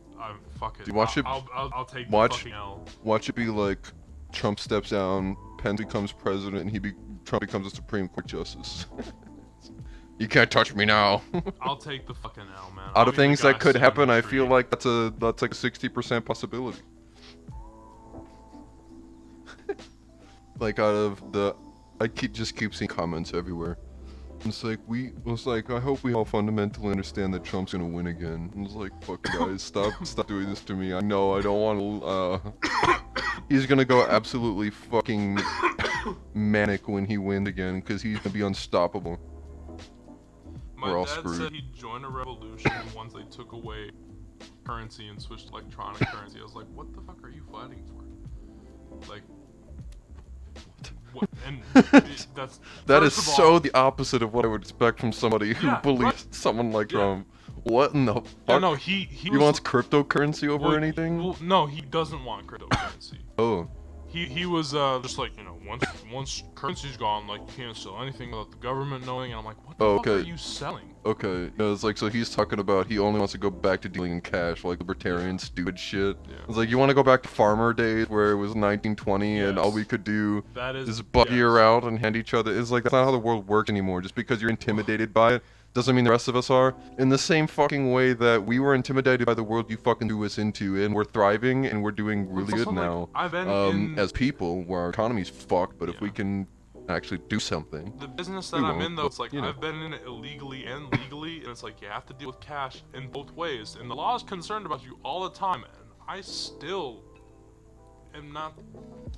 fuck it. Dude, watch it- I'll take the watch- fucking L. Watch it be like Trump steps down, Pence becomes president, and Trump becomes a Supreme Court Justice. You can't touch me now. I'll take the fucking L, man. Out I'll of be the things guy that could sitting in happen, the I tree. feel like that's like a 60% possibility. Like out of the, just keep seeing comments everywhere. It's like I hope we all fundamentally understand that Trump's gonna win again. And it's like, fuck guys, stop doing this to me. I know I don't want to. He's gonna go absolutely fucking manic when he wins again, because he's gonna be unstoppable. My We're all dad screwed. said he'd join a revolution once they took away currency and switched to electronic currency. I was like, what the fuck are you fighting for? Like, what? And that's That is first of so all- the opposite of what I would expect from somebody who Yeah, believes right. someone like Yeah. Trump. What in the fuck? Yeah, no, he He was, wants cryptocurrency over well, anything? Well, no, he doesn't want cryptocurrency. Oh, He was just like, you know, once currency's gone, like, you can't sell anything without the government knowing. And I'm like, what the Oh, fuck okay. are you selling? okay. Yeah, it's like, so he's talking about he only wants to go back to dealing in cash, like libertarian stupid shit. Yeah. It's like, you want to go back to farmer days where it was 1920 and all Yes. we could do That is is buggy yes. around and hand each other. It's like, that's not how the world works anymore. Just because you're intimidated by it doesn't mean the rest of us are. In the same fucking way that we were intimidated by the world you fucking threw us into, and we're thriving and we're doing Well, it's really good also like, now. I've been in As people, where our economy's fucked, but if we Yeah. can actually do something. the business that we I'm won't, in, though. but, It's like you know. I've been in it illegally and legally, and it's like you have to deal with cash in both ways. And the law is concerned about you all the time, and I still am not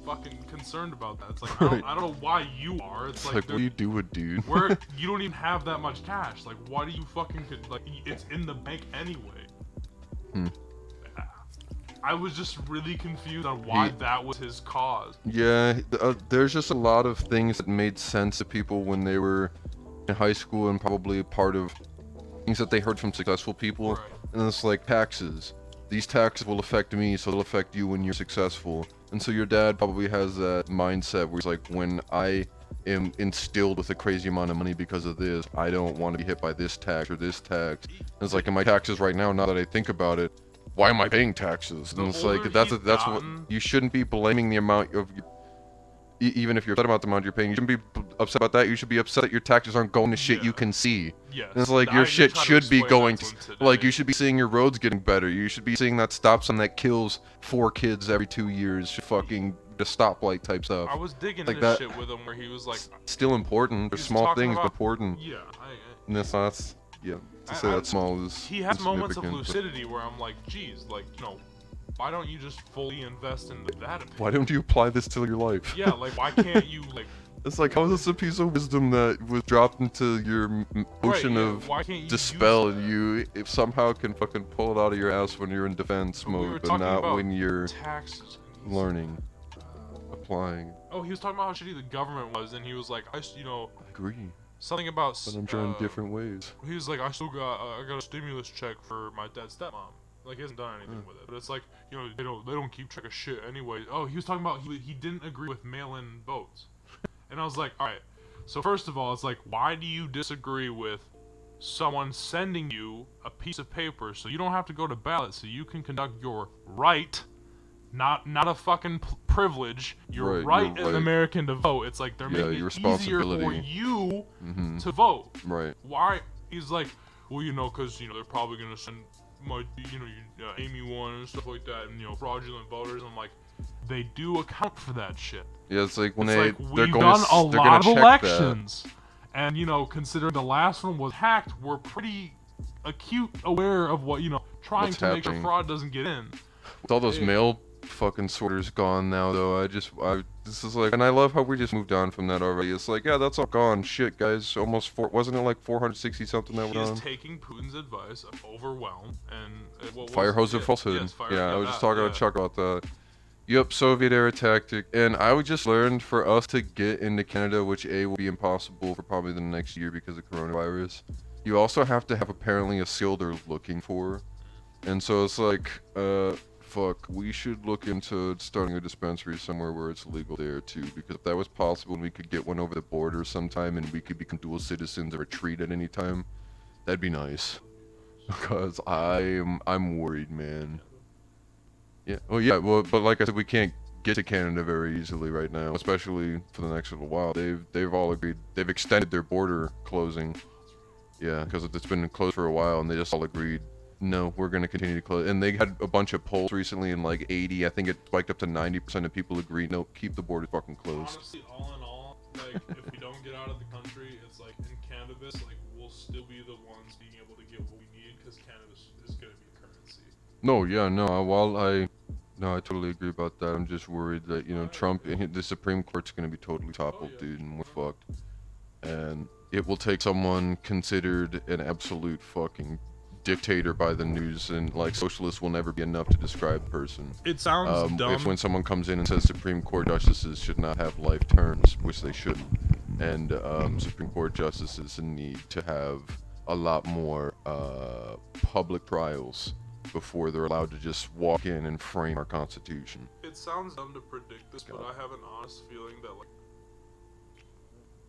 fucking concerned about that. It's like Right. I don't know why you are. It's It's like, like, what there- do you do with, dude? where you don't even have that much cash. Like, why do you fucking like? It's in the bank anyway. Hmm. I was just really confused on why He- that was his cause. Yeah, there's just a lot of things that made sense to people when they were in high school, and probably part of things that they heard from successful people. Right. And it's like taxes. These taxes will affect me, so they'll affect you when you're successful. And so your dad probably has that mindset where he's like, when I am instilled with a crazy amount of money because of this, I don't want to be hit by this tax or this tax. And it's like, in my taxes right now, now that I think about it, why am I paying taxes? And The it's like, older that's he's what gotten- you shouldn't be blaming the amount of, even if you're upset about the amount you're paying, you shouldn't be upset about that. You should be upset that your taxes aren't going to shit you Yeah. can see. Yes. And it's like, I your did shit try to should be explain going that to, to him today. like, you should be seeing your roads getting better. You should be seeing that stop sign that kills 4 kids every 2 years. Fucking the stoplight type stuff. I was digging like this that- shit with him where he was like, Still important. They're He's small talking things, but about- important. yeah, And that's yeah. To say I- that small is he has moments of insignificant, but lucidity where I'm like, geez, like, you know, why don't you just fully invest in that opinion? Why don't you apply this to your life? Yeah, like, why can't you, like, It's like, how is this a piece of wisdom that was dropped into your ocean yeah, of why can't you dispel, use and you if somehow can fucking pull it out of your ass when you're in defense But we were mode, but talking not about when you're taxes? learning, applying. Oh, he was talking about how shitty the government was, and he was like, you know, I agree, something about. but I'm trying different ways. He was like, I got a stimulus check for my dad's stepmom. Like, he hasn't done anything with it, but it's like, you know, they don't keep track of shit anyway. Oh, he was talking about he didn't agree with mail-in votes, and I was like, all right. So first of all, it's like, why do you disagree with someone sending you a piece of paper so you don't have to go to ballot, so you can conduct your right, not a fucking privilege, your Right, right your as an right. American to vote. It's like they're Yeah, making your it easier for responsibility. you Hmm. to vote. Right. Why? He's like, well, you know, because, you know, they're probably going to send my, you know, Amy one and stuff like that, and, you know, fraudulent voters. I'm like, they do account for that shit. Yeah, it's like when It's like, they're we've going done to a they're lot gonna of check that. elections. And, you know, considering the last one was hacked, we're pretty acute aware of what, you know, trying What's to make sure happening. fraud doesn't get in. With all those Yeah. mail fucking sorters gone now, though, this is like, and I love how we just moved on from that already. It's like, yeah, that's all gone. Shit, guys, wasn't it like 460 something that He went is on? taking Putin's advice of overwhelm and what was Fire it? hose of Yeah, falsehood. yes, fire- Yeah, I was that, just talking yeah. to Chuck about that. Yep, Soviet era tactic. And I would just learned for us to get into Canada, which will be impossible for probably the next year because of coronavirus. You also have to have apparently a skill they're looking for. And so it's like, fuck, we should look into starting a dispensary somewhere where it's legal there too, because if that was possible and we could get one over the border sometime and we could become dual citizens or retreat at any time, that'd be nice. Because I'm worried, man. Yeah. Oh yeah. Well, but like I said, we can't get to Canada very easily right now, especially for the next little while. They've all agreed. They've extended their border closing. Yeah, because it's been closed for a while, and they just all agreed, no, we're gonna continue to close. And they had a bunch of polls recently, and like 80, I think it spiked up to 90% of people agreed, no, keep the border fucking closed. Honestly, all in all, like, if we don't get out of the country, it's like in cannabis, like, we'll still be the ones being able to get what we need, because cannabis is gonna be currency. No, yeah, no. No, I totally agree about that. I'm just worried that, you know, Trump, the Supreme Court's gonna be totally toppled, dude, and we're fucked. And it will take someone considered an absolute fucking dictator by the news, and like socialist will never be enough to describe the person. It sounds dumb. If when someone comes in and says Supreme Court justices should not have life terms, which they shouldn't, and Supreme Court justices need to have a lot more public trials before they're allowed to just walk in and frame our Constitution. It sounds dumb to predict this, but I have an honest feeling that, like,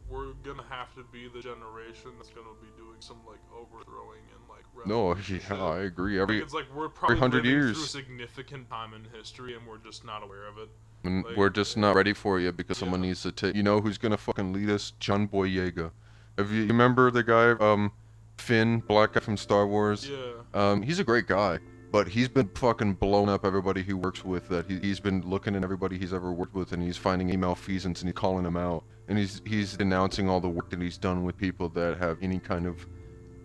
we're gonna have to be the generation that's gonna be doing some, like, overthrowing and, like, No, revolution shit. yeah, I agree. Like, it's like we're probably 100 living years. through a significant time in history, and we're just not aware of it. And Like, we're just not ready for it because someone yeah. needs to take. You know who's gonna fucking lead us? John Boyega. You remember the guy, Finn, black guy from Star Wars? Yeah. He's a great guy, but he's been fucking blowing up everybody he works with. That he's been looking at everybody he's ever worked with, and he's finding email malfeasance, and he's calling them out, and he's denouncing all the work that he's done with people that have any kind of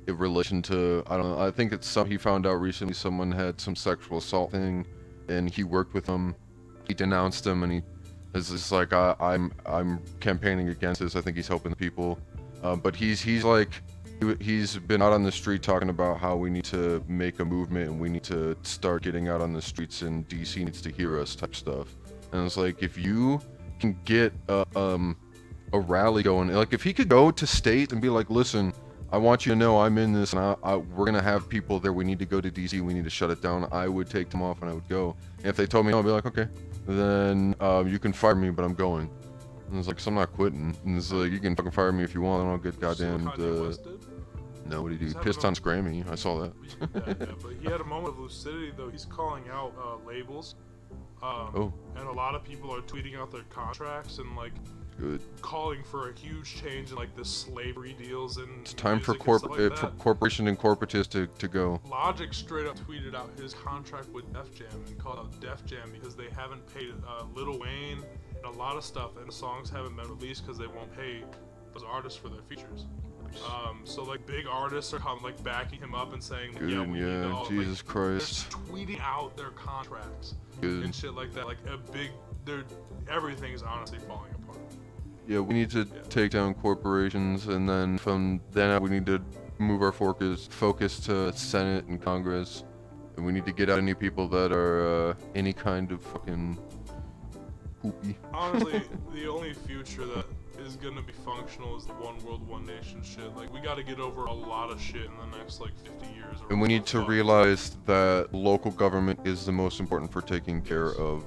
relation to, I don't know. I think it's he found out recently someone had some sexual assault thing, and he worked with them. He denounced them, and it's just like I'm campaigning against this. I think he's helping the people, but he's been out on the street talking about how we need to make a movement and we need to start getting out on the streets, and DC needs to hear us type stuff. And it's like, if you can get a rally going, like if he could go to state and be like, listen, I want you to know I'm in this, and we're gonna have people there. We need to go to DC. We need to shut it down. I would take them off and I would go. And if they told me no, I'd be like, okay, then you can fire me, but I'm going. And it's like, so I'm not quitting. And it's like, you can fucking fire me if you want. I don't get goddamn. No, what did he do? Pissed on Scrammy. I saw that. Yeah, but he had a moment of lucidity, though. He's calling out labels. And a lot of people are tweeting out their contracts and, like, good, calling for a huge change in, like, the slavery deals and it's time for like corporation and corporatists to go. Logic straight up tweeted out his contract with Def Jam and called out Def Jam because they haven't paid Lil Wayne and a lot of stuff, and the songs haven't been released because they won't pay those artists for their features. So like big artists are like backing him up and saying, good, yeah, we need to all, Jesus like, Christ. they're tweeting out their contracts Good. and shit like that. Like everything's honestly falling apart. Yeah, we need to take down corporations, and then from then on we need to move our focus to Senate and Congress, and we need to get out any people that are any kind of fucking poopy. Honestly, the only future that is gonna be functional is the one world, one nation shit. Like, we gotta get over a lot of shit in the next, like, 50 years. And we need to realize that local government is the most important for taking care of,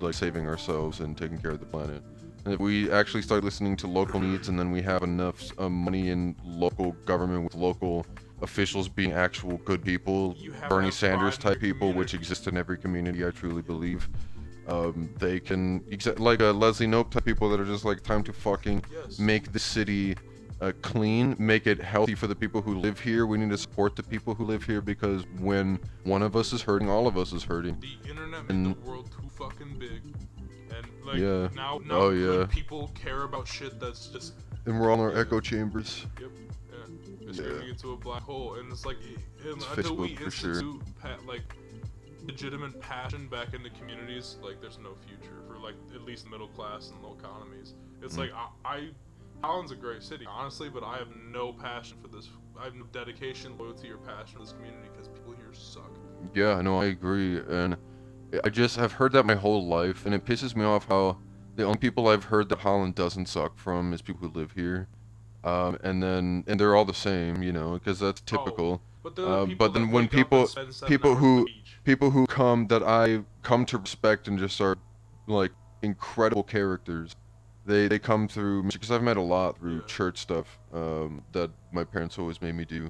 like, saving ourselves and taking care of the planet. And if we actually start listening to local needs, and then we have enough money in local government with local officials being actual good people, Bernie Sanders type people, which exist in every community, I truly believe. They can, like Leslie Knope type people that are just like, time to fucking make the city clean, make it healthy for the people who live here. We need to support the people who live here, because when one of us is hurting, all of us is hurting. The internet made the world too fucking big, and like now good people care about shit that's just. And we're all in our echo chambers. Yep. Yeah. It's turning into a black hole, and it's like until we institute like legitimate passion back into communities, like there's no future for like at least middle class and low economies. It's like Holland's a great city, honestly, but I have no passion for this. I have no dedication, loyalty, or passion for this community because people here suck. Yeah, no, I agree, and I've heard that my whole life, and it pisses me off how the only people I've heard that Holland doesn't suck from is people who live here, and they're all the same, you know, because that's typical. But there are But then that when wake up and spend 7 people hours who on the beach. people who come that I come to respect and just are like incredible characters, they come through because I've met a lot through church stuff that my parents always made me do.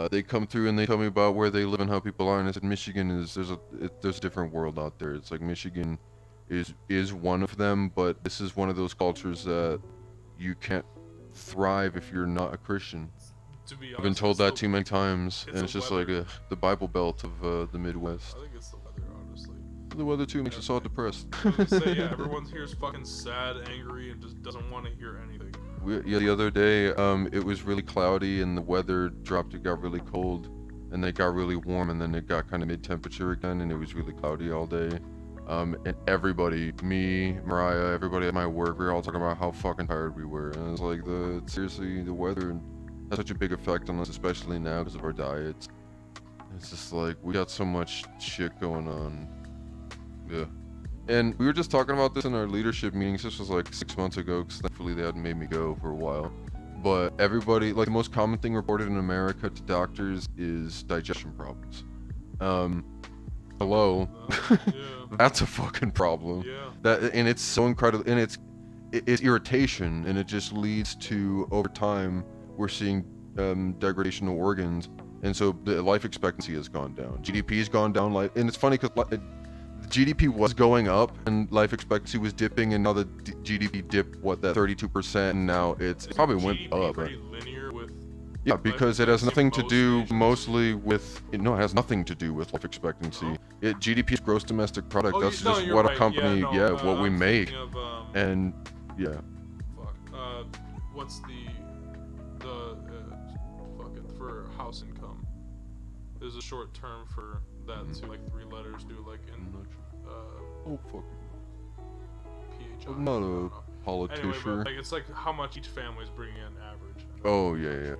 They come through and they tell me about where they live and how people are, and I said Michigan is there's a different world out there. It's like Michigan is one of them, but this is one of those cultures that you can't thrive if you're not a Christian. To be honest, I've been told that too many times, and the it's just weather. like the Bible Belt of the Midwest. I think it's the weather, honestly. The weather too makes us all depressed. I was gonna say, yeah, everyone here is fucking sad, angry, and just doesn't want to hear anything. Yeah, the other day, it was really cloudy and the weather dropped. It got really cold, and it got really warm, and then it got kind of mid-temperature again, and it was really cloudy all day. And everybody, me, Mariah, everybody at my work, we were all talking about how fucking tired we were, and it's like seriously, the weather has such a big effect on us, especially now because of our diets. It's just like we got so much shit going on. Yeah. And we were just talking about this in our leadership meetings. This was like 6 months ago, because thankfully they hadn't made me go for a while. But everybody, like the most common thing reported in America to doctors is digestion problems. Hello. Yeah. That's a fucking problem. Yeah. And it's so incredible, and it's irritation, and it just leads to, over time, we're seeing degradation of organs, and so the life expectancy has gone down. GDP has gone down, and it's funny because GDP was going up and life expectancy was dipping, and now the GDP dipped that 32%, and now it probably went GDP up. pretty linear with Yeah, because it has nothing to do mostly with it has nothing to do with life expectancy. GDP is gross domestic product. That's just what a company, what we make, and yeah. Fuck. What's the fucking for house income? There's a short term for that too, like 3 letters. Do like in Oh fuck. PHI. I'm not a politician. Anyway, but like it's like how much each family is bringing in average. Oh yeah.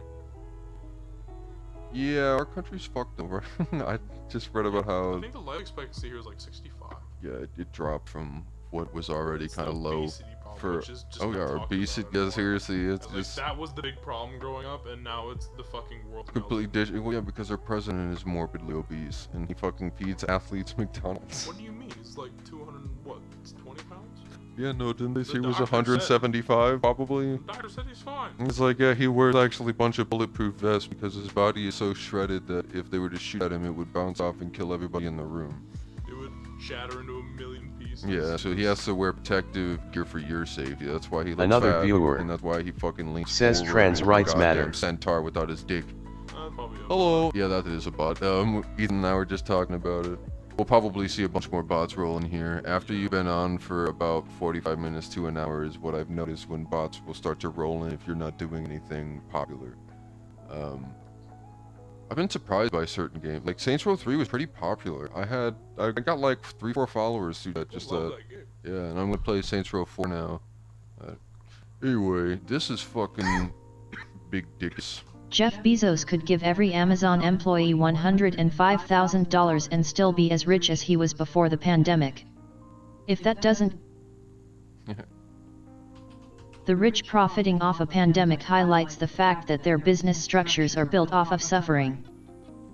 Yeah, our country's fucked over. I just read about how I think the life expectancy here is like 65. yeah, it dropped from what was already kind of low. For just obesity. Yeah, seriously, it's like, just that was the big problem growing up, and now it's the fucking world. completely well, yeah, because our president is morbidly obese and he fucking feeds athletes McDonald's. What do you mean? It's like 220 pounds? Yeah, no, didn't they say he was doctor 175 probably? The doctor said he's fine. It's like, yeah, he wears actually a bunch of bulletproof vests because his body is so shredded that if they were to shoot at him, it would bounce off and kill everybody in the room. It would shatter into a million pieces. Yeah, so he has to wear protective gear for your safety. That's why he looks Another fat, viewer and that's why he fucking leans says forward trans like a rights goddamn matter. centaur without his dick. Probably a Hello. Yeah, that is a bot. Ethan and I were just talking about it. We'll probably see a bunch more bots rolling here. After you've been on for about 45 minutes to an hour is what I've noticed when bots will start to roll in if you're not doing anything popular. I've been surprised by certain games. Like Saints Row 3 was pretty popular. I got like 3-4 followers through that. Just love that game. yeah, and I'm gonna play Saints Row 4 now. Anyway, this is fucking big dicks. Jeff Bezos could give every Amazon employee $105,000 and still be as rich as he was before the pandemic. If that doesn't... The rich profiting off a pandemic highlights the fact that their business structures are built off of suffering.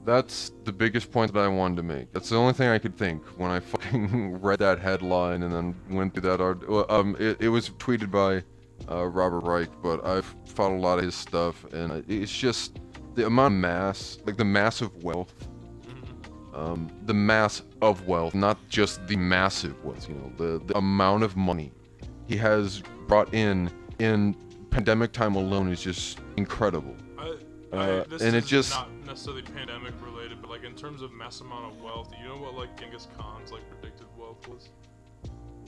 That's the biggest point that I wanted to make. That's the only thing I could think when I fucking read that headline and then went through that article. It was tweeted by Robert Reich, but I've followed a lot of his stuff, and it's just the amount of mass, like the massive wealth, the mass of wealth, not just the massive wealth, you know, the amount of money he has brought in pandemic time alone is just incredible. This and is it just not necessarily pandemic related, but like in terms of mass amount of wealth, you know what like Genghis Khan's like predicted wealth was?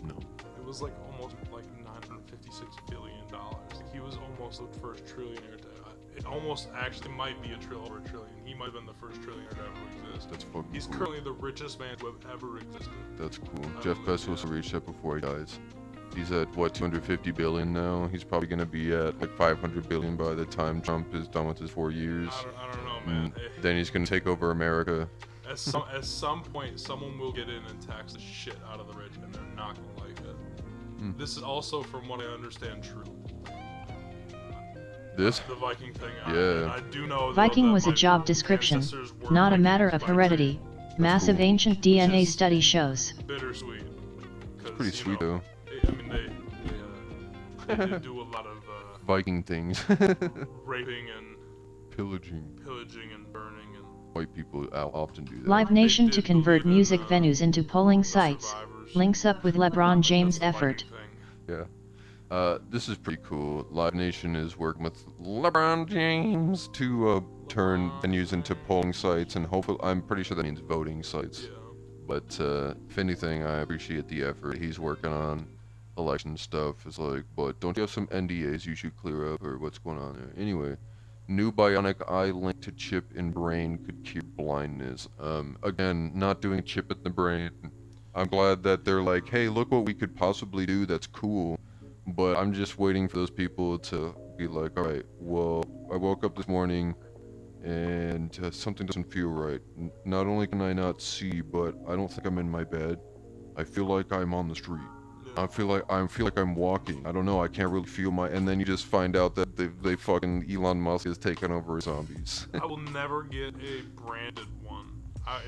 No. It was like almost like $956 billion. Like, he was almost the first trillionaire to. It almost actually might be over a trillion. He might have been the first trillionaire to ever exist. That's fucking He's cool. currently the richest man to have ever existed. That's cool. Jeff Bezos will reach that before he dies. He's at what, 250 billion now? He's probably gonna be at like 500 billion by the time Trump is done with his 4 years. I don't know, man. Then he's gonna take over America. At some point, someone will get in and tax the shit out of the rich, and they're not gonna like it. This is also, from what I understand, true. This? the Viking thing. Yeah. I do know Viking that was a my job description, ancestors were not a matter Vikings of by heredity. Massive cool. ancient DNA study shows. bittersweet. It's pretty sweet though. I mean, they did do a lot of Viking things. raping and Pillaging. and burning and White people often do that. Live Nation to did convert believe in, music venues into polling the sites. survivors. Links up with LeBron James' That's the Viking effort. thing. Yeah. This is pretty cool. Live Nation is working with LeBron James to turn venues into polling sites, and hopefully, I'm pretty sure that means voting sites. Yeah. But if anything, I appreciate the effort he's working on. Election stuff is like, but don't you have some NDAs you should clear up, or what's going on there? Anyway, new bionic eye linked to chip in brain could cure blindness. Again, not doing chip in the brain. I'm glad that they're like, hey, look what we could possibly do that's cool. But I'm just waiting for those people to be like, alright, well, I woke up this morning and something doesn't feel right. Not only can I not see, but I don't think I'm in my bed. I feel like I'm on the street. I feel like I'm walking. I don't know. I can't really feel my. And then you just find out that they fucking Elon Musk has taken over zombies. I will never get a branded one.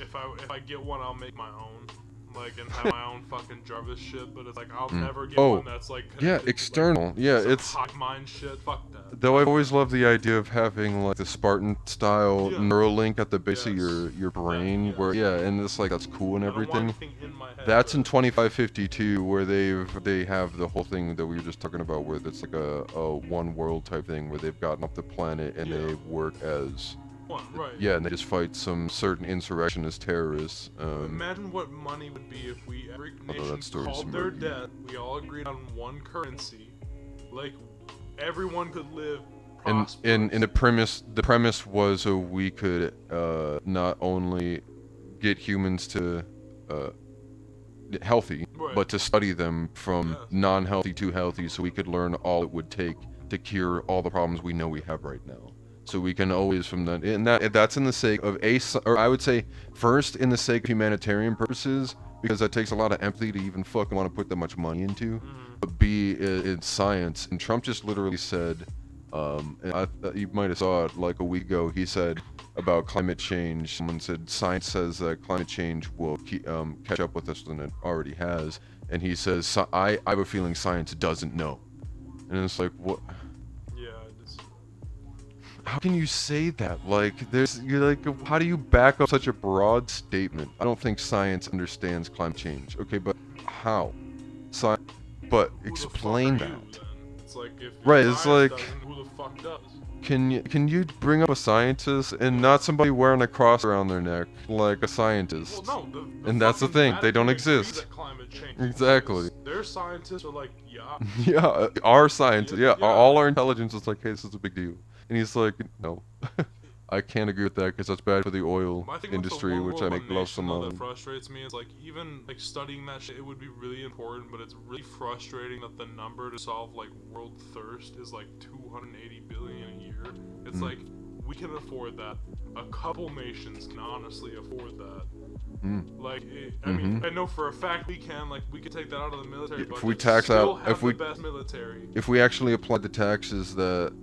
If I get one, I'll make my own. Like, and have my own fucking Jarvis shit, but it's like, I'll never get one that's like yeah, connected to, external. like, Yeah, some it's. hive mind shit. Fuck that. Though I've always loved the idea of having like the Spartan style Neuralink at the base of your brain, where and it's like that's cool and I don't want everything. anything in my head, That's but- in 2552, where they have the whole thing that we were just talking about, where it's like a one world type thing, where they've gotten off the planet and they work as right. yeah, and they just fight some certain insurrectionist terrorists. Imagine what money would be if every nation that story's called their murky. debt, we all agreed on one currency, like everyone could live And prosperous. the premise was we could not only get humans to healthy, Right. but to study them from Yes. non-healthy to healthy, so we could learn all it would take to cure all the problems we know we have right now. So we can always from that, and that's in the sake of or I would say first in the sake of humanitarian purposes, because that takes a lot of empathy to even fucking want to put that much money into. But B, in science, and Trump just literally said, and you might have saw it like a week ago. He said about climate change. Someone said science says that climate change will catch up with us than it already has, and he says I have a feeling science doesn't know, and it's like what? Yeah, it's, How can you say that? Like, you're like, how do you back up such a broad statement? I don't think science understands climate change. Okay, but how? But who the explain fuck are you, that. then? It's like if Right, it's science like- doesn't, who the fuck does? Can you bring up a scientist and not somebody wearing a cross around their neck like a scientist? Well, no, And that's the fucking thing, they don't Vatican agrees exist. that climate change Exactly. exists. Their scientists are like, yeah. Yeah, our science. Yeah, Yeah. all our intelligence is like, hey, this is a big deal. And he's like, no, I can't agree with that because that's bad for the oil My thing with the industry, one which I world, make one lots of nation, though, money. that frustrates me is like even like studying that shit, it would be really important, but it's really frustrating that the number to solve like world thirst is like 280 billion a year. It's like we can afford that. A couple nations can honestly afford that. Like, I mean, I know for a fact we can. Like, we could take that out of the military. If budget, we tax still out- have if we- the best military. If we actually applied the taxes that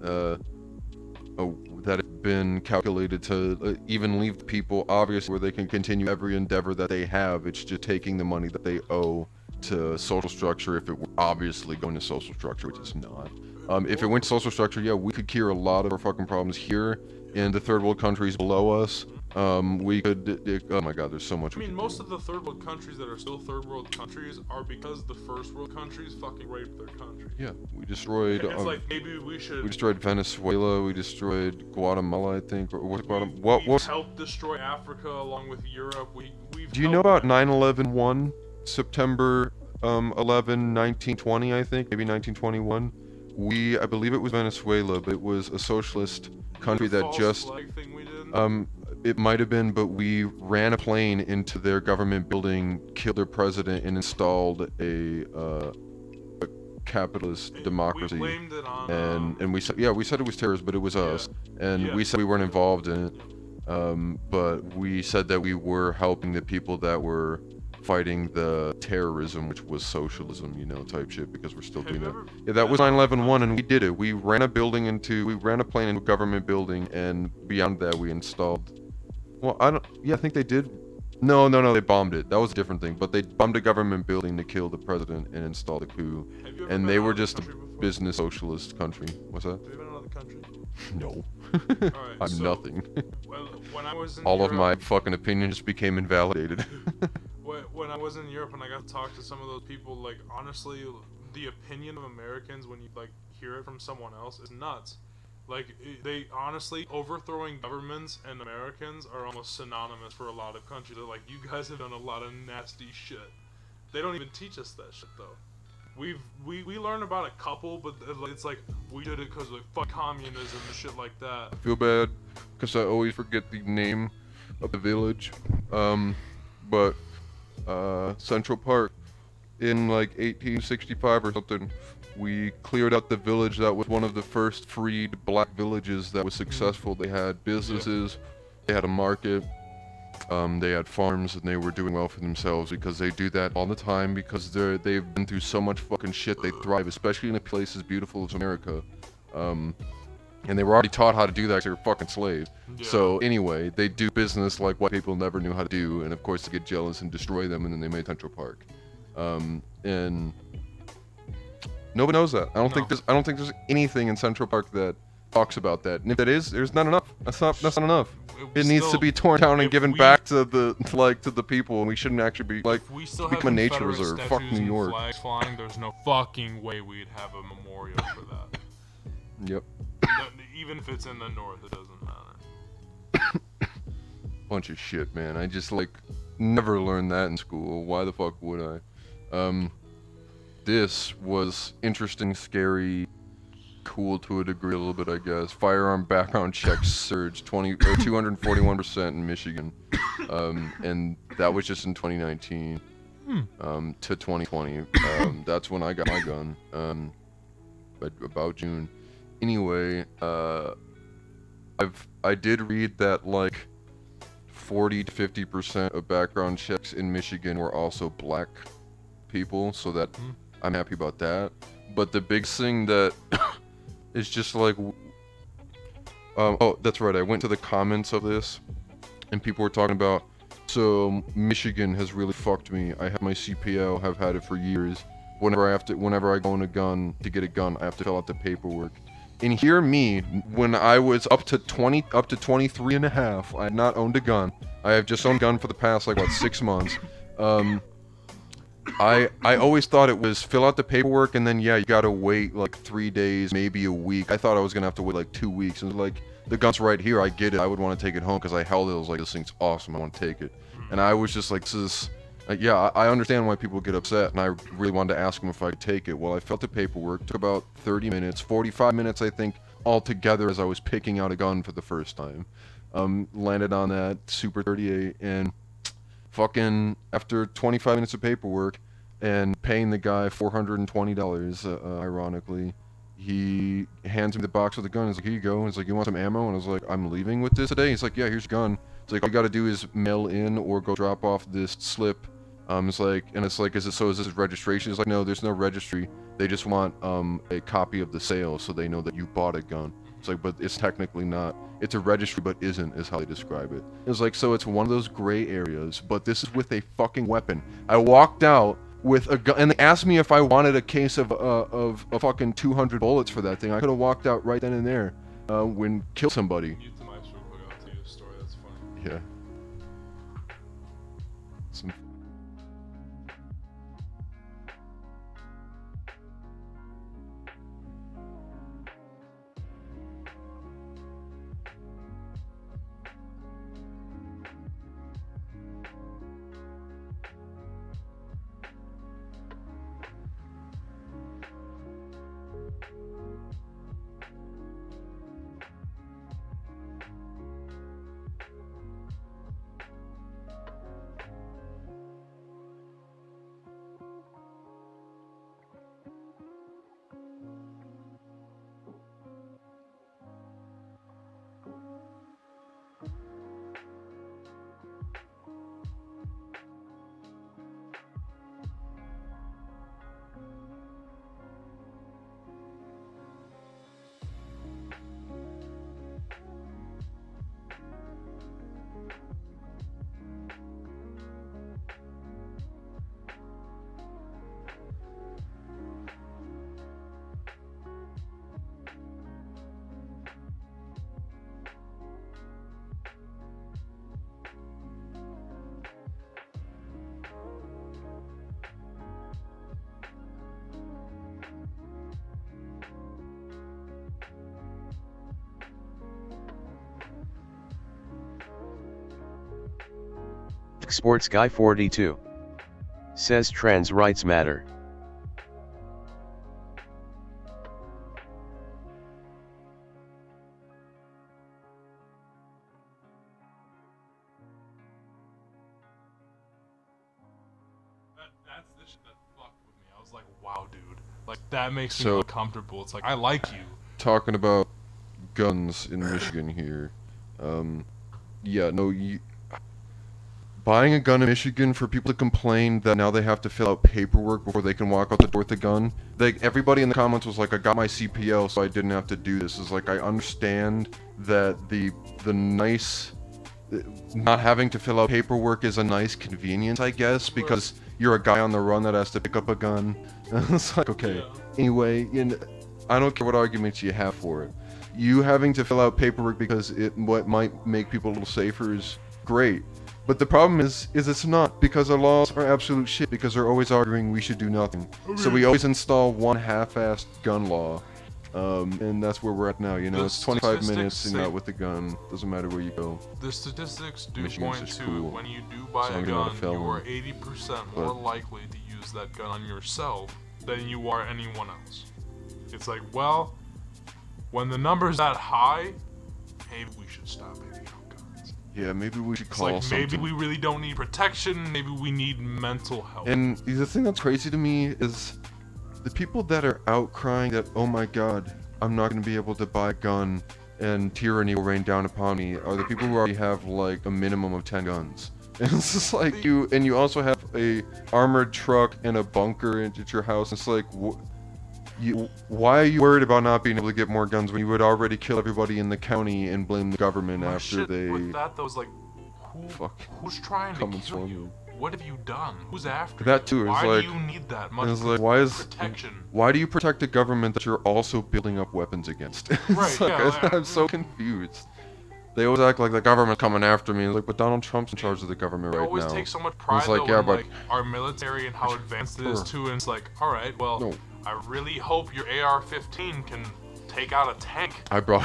that have been calculated to even leave the people obviously where they can continue every endeavor that they have, it's just taking the money that they owe to social structure if it were obviously going to social structure, which is not. If it went to social structure, yeah, we could cure a lot of our fucking problems here in the third world countries below us. We could, oh my god, there's so much I we mean, could most do. of the third world countries that are still third world countries are because the first world countries fucking raped their country. Yeah, we destroyed, And it's like maybe we should. we destroyed Venezuela, we destroyed Guatemala, I think, or was Guatemala, We've what, helped destroy Africa along with Europe. We've do you know about 9/11/1, September 11, 1920, I think, maybe 1921? I believe it was Venezuela, but it was a socialist country that just, thing we did? it might have been, but we ran a plane into their government building, killed their president, and installed a capitalist democracy. We blamed it on. And we said, yeah, we said it was terrorist, but it was us, and Yeah. we said we weren't involved in it. But we said that we were helping the people that were fighting the terrorism, which was socialism, you know, type shit, because we're still Have doing you that. ever Yeah, that been was on a 9/11/1, and we country? did it. We ran a plane into a government building, and beyond that, we installed. Well, I think they did. No, they bombed it. That was a different thing. But they bombed a government building to kill the president and install the coup. Have you ever And been they out were of the just a country before? business socialist country. What's that? Have you been in another country? No. Alright, I'm so nothing. well, when I was in All Europe, of my fucking opinions became invalidated. when I was in Europe and I got to talk to some of those people, like honestly, the opinion of Americans when you like hear it from someone else is nuts. Like they honestly overthrowing governments and Americans are almost synonymous for a lot of countries. They're like, you guys have done a lot of nasty shit. They don't even teach us that shit though. We learn about a couple, but it's like we did it because like fuck communism and shit like that. I feel bad because I always forget the name of the village. But Central Park in like 1865 or something, we cleared out the village that was one of the first freed black villages that was successful. They had businesses, they had a market, they had farms, and they were doing well for themselves because they do that all the time because they've been through so much fucking shit. They thrive, especially in a place as beautiful as America. And they were already taught how to do that because they were fucking slaves. Yeah. So anyway, they do business like white people never knew how to do, and of course they get jealous and destroy them, and then they made Central Park. And nobody knows that. I don't think there's anything in Central Park that talks about that. And if that is, there's not enough. That's not enough. It needs to be torn down and given back to the people, and we shouldn't actually be like If we still become have a nature Confederate reserve. statues Fuck New and York. flags flying, there's no fucking way we'd have a memorial for that. Yep. Even if it's in the north, it doesn't matter. Bunch of shit, man. I just like never learned that in school. Why the fuck would I? This was interesting, scary, cool to a degree, a little bit, I guess. Firearm background checks surged 241% in Michigan, and that was just in 2019 to 2020. That's when I got my gun, about June. Anyway, I did read that like 40 to 50% of background checks in Michigan were also black people, so that I'm happy about that. But the big thing that is just like, oh, that's right. I went to the comments of this, and people were talking about, so Michigan has really fucked me. I have my CPL, have had it for years. Whenever I go in to get a gun, I have to fill out the paperwork. And hear me, when I was up to 23 and a half, I had not owned a gun. I have just owned a gun for the past, 6 months. I always thought it was fill out the paperwork and then, yeah, you gotta wait 3 days, maybe a week. I thought I was gonna have to wait 2 weeks. And it was like, the gun's right here, I get it. I would want to take it home because I held it. I was like, this thing's awesome, I want to take it. And I was just like, this is... yeah, I understand why people get upset, and I really wanted to ask them if I could take it. Well, I filled the paperwork, took about 30 minutes, 45 minutes, I think, altogether as I was picking out a gun for the first time. Landed on that Super 38, and fucking after 25 minutes of paperwork and paying the guy $420, ironically, he hands me the box with the gun. He's like, here you go. He's like, you want some ammo? And I was like, I'm leaving with this today. He's like, yeah, here's your gun. It's like, all you gotta do is mail in or go drop off this slip. Is this registration? It's like, no, there's no registry. They just want a copy of the sale so they know that you bought a gun. It's like, but it's technically not. It's a registry, but isn't, is how they describe it. It was like, so it's one of those gray areas, but this is with a fucking weapon. I walked out with a gun, and they asked me if I wanted a case of fucking 200 bullets for that thing. I could have walked out right then and there, killed somebody. I'll tell you a story that's funny. Yeah. Some Sports Guy 42 says trans rights matter. That's the shit that fucked with me. I was like, wow, dude. Like, that makes me So- uncomfortable. It's like, I like you. Talking about guns in Michigan here. Yeah, no, buying a gun in Michigan for people to complain that now they have to fill out paperwork before they can walk out the door with a gun. Everybody in the comments was like, I got my CPL so I didn't have to do this. It's like, I understand that the nice, not having to fill out paperwork is a nice convenience, I guess, because you're a guy on the run that has to pick up a gun. It's like, okay. Yeah. Anyway, I don't care what arguments you have for it. You having to fill out paperwork because what might make people a little safer is great. But the problem is it's not, because our laws are absolute shit, because they're always arguing we should do nothing. So we always install one half-assed gun law. And that's where we're at now, you know, The it's 25 minutes statistics and say- out with the gun. Doesn't matter where you go. The statistics do Michigan's point just to cool. when you do buy So a I'm gonna know how gun, to fill you are them. 80% more But- likely to use that gun on yourself than you are anyone else. It's like, well, when the number's that high, maybe we should stop handing out guns. Yeah, maybe we should It's call like, something. maybe we really don't need protection, maybe we need mental health. And the thing that's crazy to me is the people that are outcrying that, oh my god, I'm not going to be able to buy a gun and tyranny will rain down upon me, are the people who already have like a minimum of 10 guns. And it's just like you also have a armored truck and a bunker at your house. It's like, why are you worried about not being able to get more guns when you would already kill everybody in the county and blame the government My after shit they with that though is like, fuck who's trying to come and kill swarm you? you? What have you done? Who's after That you? too, it's Why like- do you need that And much it's like, protection? why do you protect a government that you're also building up weapons against? It's Right, like, yeah, I'm so confused. They always act like the government's coming after me. It's like, but Donald Trump's in charge of the government They right always now. take so much pride like, though yeah, in but- like our military and how advanced it is Sure. too, and it's like, all right, well, No. I really hope your AR-15 can take out a tank. I brought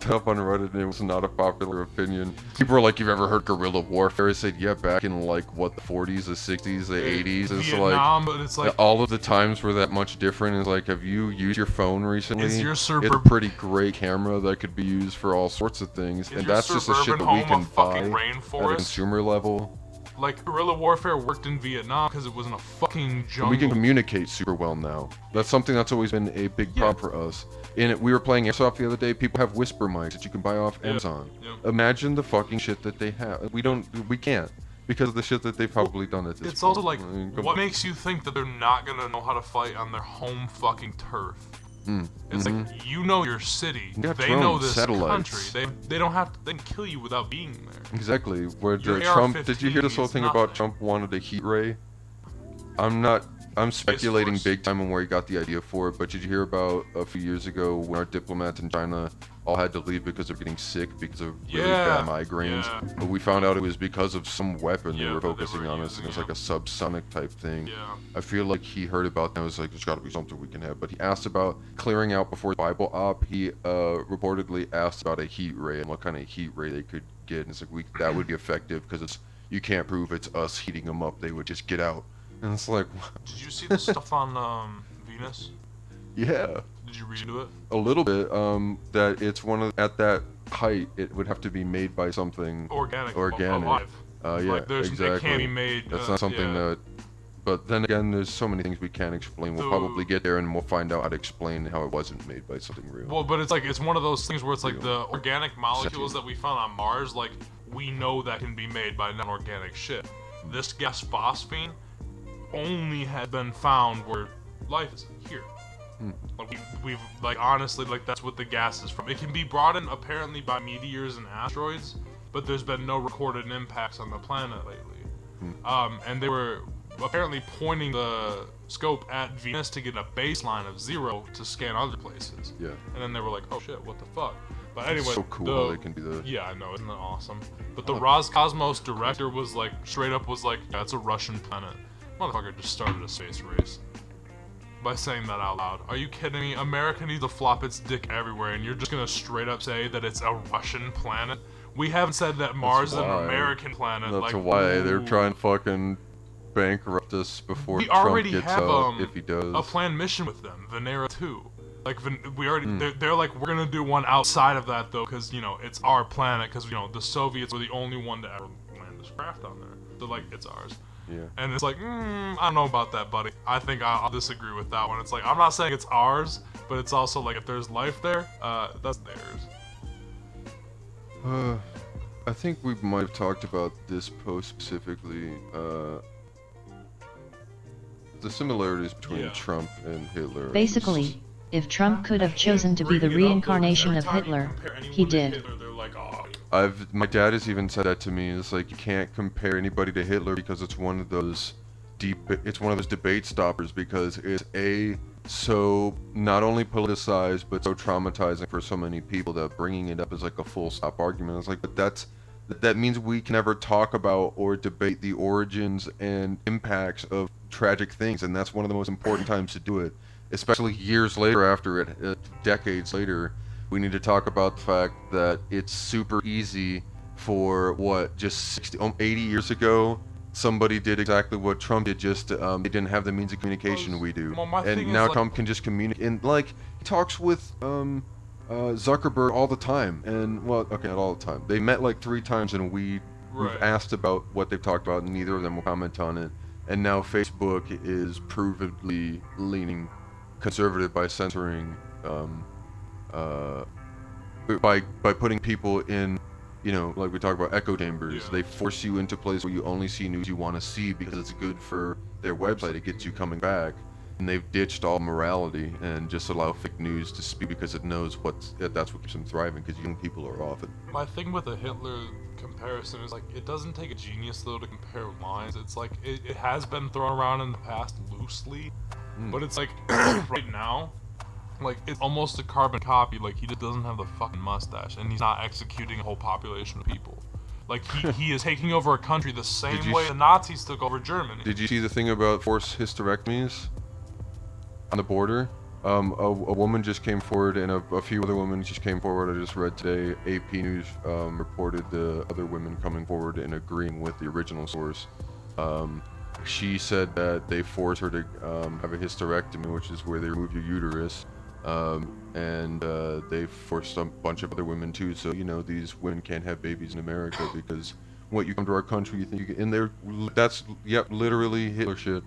that up on Reddit and it was not a popular opinion. People were like, you've ever heard guerrilla warfare? I said, yeah, back in like, what, the 40s, the 60s, the 80s. It's Vietnam, but it's like, all of the times were that much different. It's like, have you used your phone recently? Is your It's a suburb- pretty great camera that could be used for all sorts of things. is And your that's just the shit suburban that we home can a buy fucking at a rainforest? consumer level. Like, guerrilla warfare worked in Vietnam because it was in a fucking jungle. We can communicate super well now. That's something that's always been a big problem for us. We were playing Airsoft the other day. People have whisper mics that you can buy off Amazon. Yeah. Imagine the fucking shit that they have. We can't. Because of the shit that they've probably done at this It's point. also like, I mean, come what on. makes you think that they're not gonna know how to fight on their home fucking turf? It's like, you know your city. You got They know drones, this satellites. country. They don't have to. They can kill you without being there. Exactly. Where Your Trump, did you hear this AR-15 whole thing means about nothing. Trump wanted a heat ray? I'm speculating force. big time on where he got the idea for it, but did you hear about a few years ago when our diplomats in China all had to leave because they're getting sick because of really Yeah, bad migraines? yeah. But we found out it was because of some weapon Yeah, they were that they focusing were on us, and using, it's like yeah. a subsonic type thing. Yeah. I feel like he heard about that and was like, there's got to be something we can have. But he asked about clearing out before Bible op. He reportedly asked about a heat ray and what kind of heat ray they could get. And it's like, that would be effective because you can't prove it's us heating them up. They would just get out. And it's like, Did you see the stuff on Venus? yeah, Did you read into it? a little bit. That it's at that height, it would have to be made by something Organic. organic. Alive. Yeah, Like, there's, exactly. It can't be made. That's not something yeah. that. But then again, there's so many things we can't explain. We'll So- probably get there and we'll find out how to explain how it wasn't made by something real. Well, but it's like it's one of those things where it's like Real. the organic molecules that we found on Mars, like we know that can be made by non-organic shit. This gas phosphine only had been found where life is here. Like we've like honestly like that's what the gas is from. It can be brought in apparently by meteors and asteroids, but there's been no recorded impacts on the planet lately. And they were apparently pointing the scope at Venus to get a baseline of 0 to scan other places. Yeah. And then they were like, oh shit, what the fuck? But It's anyway, so cool the, how they can do that. Yeah, I know, isn't that awesome? But the Roscosmos director was like, straight up was like, yeah, it's a Russian planet. Motherfucker just started a space race. By saying that out loud. Are you kidding me? America needs to flop its dick everywhere, and you're just gonna straight up say that it's a Russian planet We haven't said that Mars is an why. American planet. That's like, why they're ooh. trying to fucking bankrupt us before We Trump already gets have out, if he does. a planned mission with them, Venera 2. Like, we already, Hmm. they're like, we're gonna do one outside of that though, because you know it's our planet, because you know the Soviets were the only one to ever land this craft on there, so like it's ours. Yeah. And it's like, I don't know about that, buddy. I think I'll disagree with that one. It's like, I'm not saying it's ours, but it's also like if there's life there, that's theirs. I think we might have talked about this post specifically. The similarities between Trump and Hitler. Basically, if Trump could have chosen to be the reincarnation of Hitler, he did. My dad has even said that to me. It's like you can't compare anybody to Hitler because it's one of those debate stoppers, because it's so not only politicized but so traumatizing for so many people that bringing it up is like a full stop argument. It's like, but that means we can never talk about or debate the origins and impacts of tragic things, and that's one of the most important times to do it, especially years later after it, decades later. We need to talk about the fact that it's super easy for just 80 years ago, somebody did exactly what Trump did, just they didn't have the means of communication we do. Well, And now Trump can just communicate, and like he talks with Zuckerberg all the time, and well, okay, not all the time. They met like 3 times, and we've asked about what they've talked about, and neither of them will comment on it. And now Facebook is provably leaning conservative by censoring, by putting people in, you know, like we talk about echo chambers. Yeah. They force you into places where you only see news you want to see because it's good for their website. It gets you coming back. And they've ditched all morality and just allow fake news to speak because it knows that's what keeps them thriving, because young people are off it. My thing with the Hitler comparison is like, it doesn't take a genius though to compare lines. It's like it has been thrown around in the past loosely, but it's like right now, like it's almost a carbon copy. Like he just doesn't have the fucking mustache, and he's not executing a whole population of people. Like he is taking over a country the same way the Nazis took over Germany. Did you see the thing about forced hysterectomies on the border? A woman just came forward, and a few other women just came forward. I just read today, AP News reported the other women coming forward and agreeing with the original source. She said that they forced her to have a hysterectomy, which is where they remove your uterus, and they forced a bunch of other women too. So, you know, these women can't have babies in America because you come to our country, you think you can, and that's literally Hitler shit.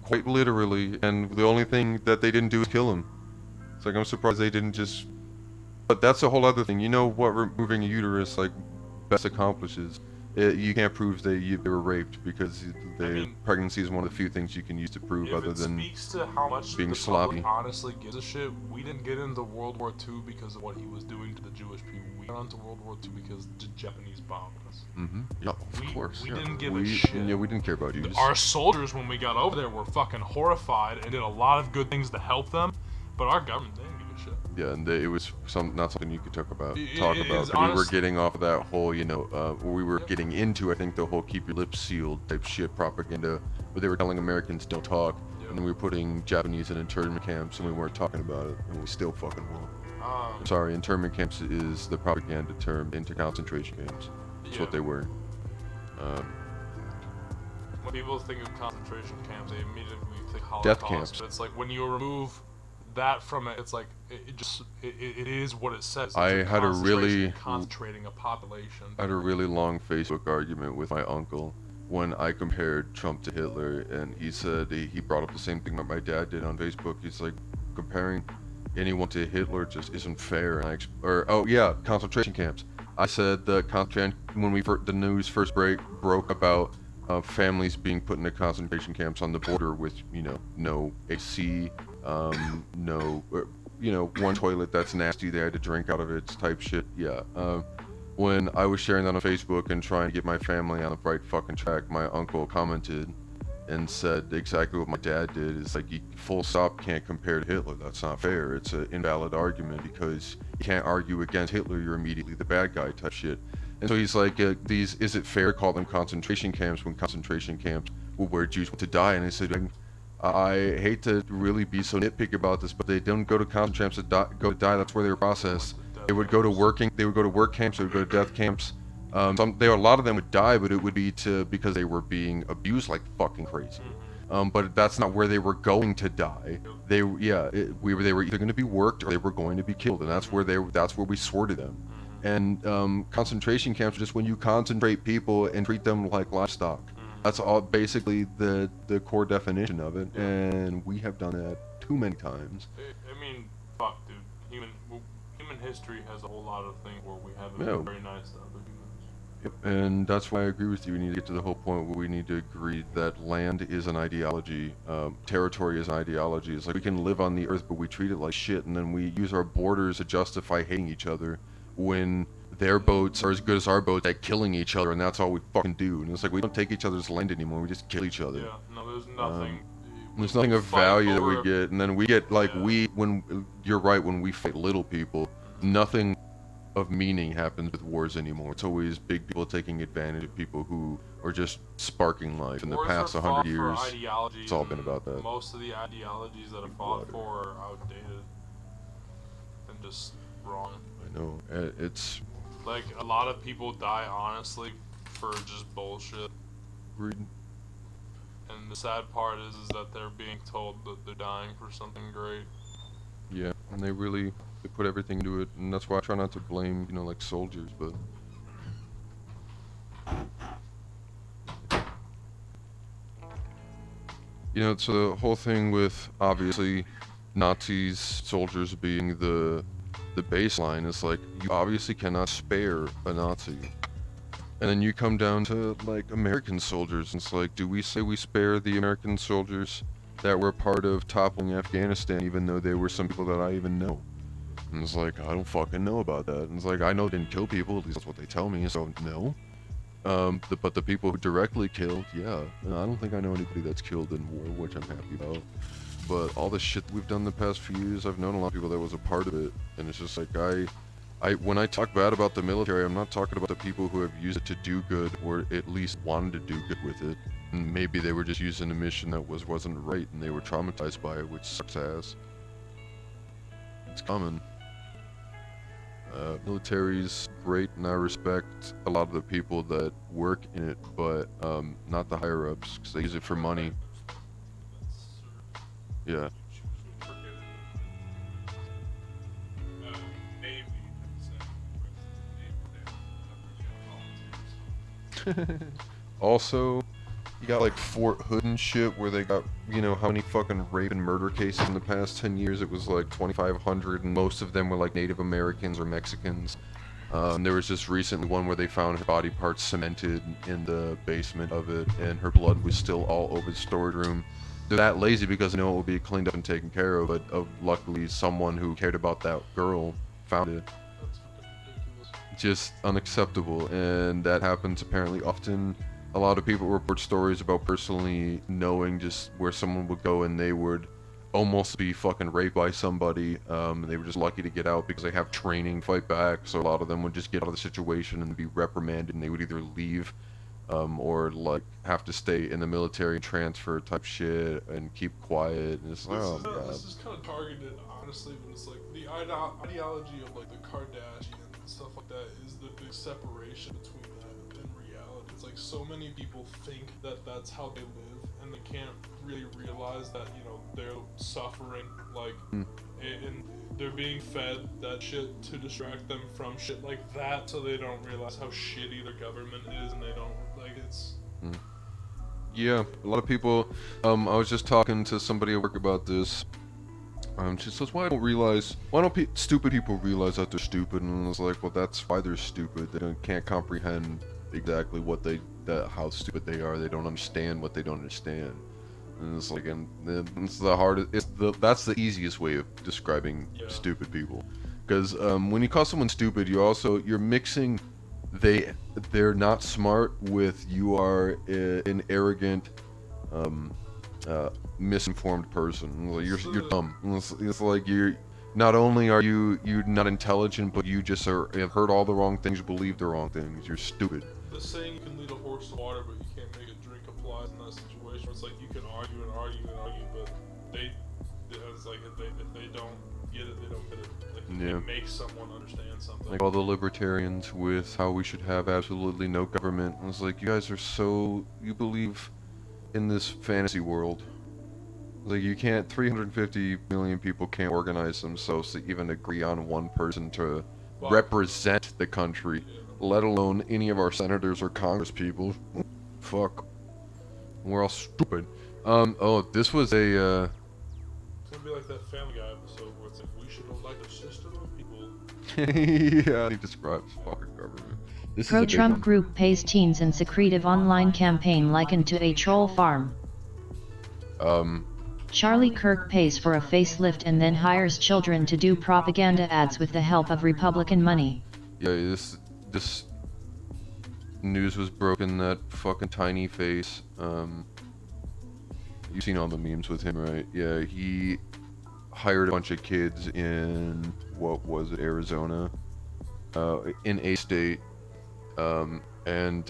Quite literally, and the only thing that they didn't do is kill him. It's like, I'm surprised they didn't just... But that's a whole other thing. You know what removing a uterus like best accomplishes? You can't prove they were raped, because pregnancy is one of the few things you can use to prove, other than speaks to how much being the sloppy. public honestly gives a shit. We didn't get into World War II because of what he was doing to the Jewish people. We got into World War II because the Japanese bombed us. Yeah, of course. We Yeah. didn't give a shit. Yeah, we didn't care about you. Our soldiers, when we got over there, were fucking horrified and did a lot of good things to help them, but our government didn't give a shit. Yeah, and it was not something you could talk about. It But we were honest- getting off of that whole, we were getting into, I think, the whole keep your lips sealed type shit propaganda, where they were telling Americans don't talk, and then we were putting Japanese in internment camps, and we weren't talking about it, and we still fucking won't. Sorry, internment camps is the propaganda term into concentration camps. That's what they were. When people think of concentration camps, they immediately think Holocaust. Death camps. But it's like when you remove that from it, it's like it is what it says. It's I a had a really- concentrating a population. I had a really long Facebook argument with my uncle when I compared Trump to Hitler, and he said he brought up the same thing that my dad did on Facebook. He's like, comparing anyone to Hitler just isn't fair. And concentration camps. I said the when the news first broke about families being put into concentration camps on the border with no AC, one toilet that's nasty, they had to drink out of it type shit. Yeah. When I was sharing that on Facebook and trying to get my family on the right fucking track, my uncle commented and said exactly what my dad did. It's like, you full stop can't compare to Hitler. That's not fair. It's an invalid argument, because you can't argue against Hitler, you're immediately the bad guy type shit. And so he's like, is it fair to call them concentration camps when concentration camps were where Jews went to die? And I said, I hate to really be so nitpicky about this, but they don't go to concentration camps to die. That's where they were processed. They would go to work camps, they would go to death camps. A lot of them would die, but it would be because they were being abused like fucking crazy. But that's not where they were going to die. They were either going to be worked or they were going to be killed, and that's where we sorted them. And concentration camps are just when you concentrate people and treat them like livestock. That's all basically the core definition of it, and we have done that too many times. I mean, fuck, dude. Human history has a whole lot of things where we haven't been very nice to other humans. Yep. And that's why I agree with you. We need to get to the whole point where we need to agree that land is an ideology, territory is an ideology. It's like we can live on the earth, but we treat it like shit, and then we use our borders to justify hating each other when their boats are as good as our boats at killing each other, and that's all we fucking do. And it's like we don't take each other's land anymore, we just kill each other. Yeah, no, there's nothing. There's nothing of value that we get, and then we get like when you're right, when we fight little people, nothing of meaning happens with wars anymore. It's always big people taking advantage of people who are just sparking life. In the past 100 years, it's all been about that. Most of the ideologies that are fought for are outdated and just wrong. I know. It's like a lot of people die honestly for just bullshit. Agreed. And the sad part is that they're being told that they're dying for something great. Yeah, and they put everything into it, and that's why I try not to blame, like soldiers, but it's the whole thing with obviously Nazis, soldiers being the baseline. Is like you obviously cannot spare a Nazi. And then you come down to like American soldiers, and it's like, do we say we spare the American soldiers that were part of toppling Afghanistan, even though they were some people that I even know? And it's like, I don't fucking know about that. And it's like, I know they didn't kill people, at least that's what they tell me, so no. But the people who directly killed, yeah. And I don't think I know anybody that's killed in war, which I'm happy about. But all the shit that we've done the past few years, I've known a lot of people that was a part of it, and it's just like, when I talk bad about the military, I'm not talking about the people who have used it to do good, or at least wanted to do good with it. And maybe they were just using a mission that wasn't right, and they were traumatized by it, which sucks ass. It's common. Military's great, and I respect a lot of the people that work in it, but not the higher ups, because they use it for money. Yeah. Also, you got like Fort Hood and shit where they got, how many fucking rape and murder cases in the past 10 years? It was like 2,500, and most of them were like Native Americans or Mexicans. There was just recently one where they found her body parts cemented in the basement of it, and her blood was still all over the storage room. They're that lazy because they know it will be cleaned up and taken care of, but luckily someone who cared about that girl found it. Just unacceptable, and that happens apparently often. A lot of people report stories about personally knowing just where someone would go and they would almost be fucking raped by somebody, and they were just lucky to get out because they have training to fight back. So a lot of them would just get out of the situation and be reprimanded, and they would either leave or like have to stay in the military and transfer type shit and keep quiet. And it's like, oh my god. This is kind of targeted, honestly, but it's like the ideology of like the Kardashians and stuff like that is the big separation between that and reality. It's like so many people think that that's how they live, and they can't really realize that they're suffering like and they're being fed that shit to distract them from shit like that, so they don't realize how shitty their government is, and they don't it's. Yeah, a lot of people. I was just talking to somebody at work about this. She says, why don't stupid people realize that they're stupid? And I was like, well, that's why they're stupid. They can't comprehend exactly how stupid they are. They don't understand what they don't understand. And it's like, it's the hardest. That's the easiest way of describing stupid people. Because when you call someone stupid, you're mixing they're not smart with you are an arrogant, misinformed person. You're dumb. It's like not only are you not intelligent, but you just have heard all the wrong things, believe the wrong things. You're stupid. The saying you can lead a horse to water, but you can't make it drink applies in that situation. It's like you can argue and argue and argue, but it's like if they don't get it, they don't get it. Like, Yeah. it makes someone understand something. Like all the libertarians with how we should have absolutely no government. And it's like, you guys are so, you believe in this fantasy world. Like, you can't, 350 million people can't organize themselves to even agree on one person to represent the country, let alone any of our senators or congress people. Fuck. We're all stupid. Oh, this was a, It's gonna be like that Family Guy episode where it's like, we should elect a system of people. yeah, he describes fucking government. This is a big Pro-Trump one. group pays teens in secretive online campaign likened to a troll farm. Charlie Kirk pays for a facelift and then hires children to do propaganda ads with the help of Republican money. Yeah, this news was broken, that fucking tiny face. You've seen all the memes with him, right? Yeah, he hired a bunch of kids in, what was it, Arizona? In a state, and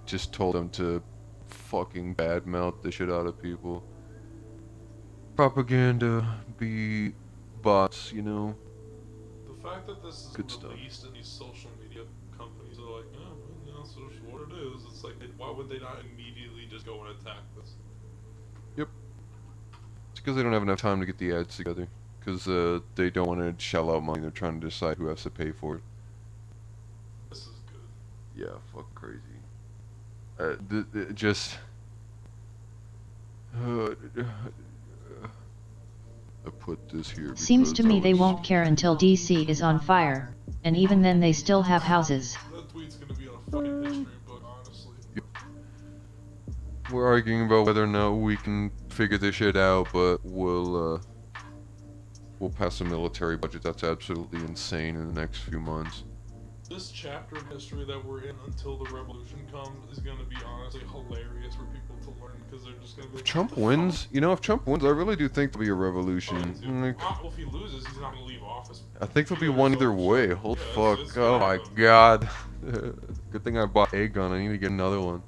just told them to fucking badmouth the shit out of people. Propaganda, be bots, you know. The fact that this is Good stuff. released in these social media companies are like, yeah, well, you know, so it's what it is. It's like, why would they not immediately just go and attack this? Yep. It's because they don't have enough time to get the ads together. Because they don't want to shell out money. They're trying to decide who has to pay for it. This is good. Yeah, fuck crazy. Just... I put this here Seems to because me I they was- won't care until DC is on fire, and even then they still have houses. That tweet's gonna be on a fucking history book, honestly. We're arguing about whether or not we can figure this shit out, but we'll pass a military budget that's absolutely insane in the next few months. This chapter of history that we're in until the revolution comes is gonna be honestly hilarious for people to learn, because they're just gonna be like, If Trump "What the wins, fuck?" you know, if Trump wins, I really do think there'll be a Oh, revolution. dude. Like, Well, if he loses, he's not gonna leave office. I think there'll be Yeah, one so- either way. so- Holy yeah, fuck. it's Oh gonna my happen. god. Good thing I bought a gun. I need to get another one.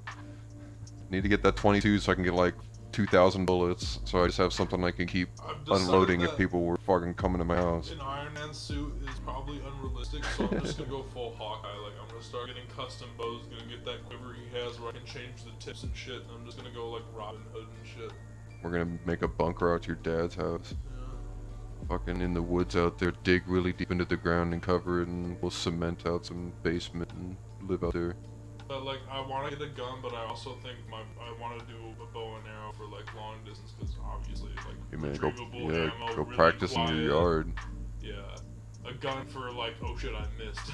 Need to get that 22 so I can get like 2,000 bullets. So I just have something I can keep I've decided unloading if that people were fucking coming to my house. An Iron Man suit is probably unrealistic, so I'm just gonna go full Hawkeye. Like, I'm gonna start getting custom bows, gonna get that quiver he has where I can change the tips and shit, and I'm just gonna go like Robin Hood and shit. We're gonna make a bunker out to your dad's house. Yeah. Fucking in the woods out there, dig really deep into the ground and cover it, and we'll cement out some basement and live out there. But like, I want to get a gun, but I also think I want to do a bow and arrow for like long distance, because obviously like Hey man, retrievable ammo, go really practice in your quiet. yard. Yeah, a gun for like, oh shit, I missed.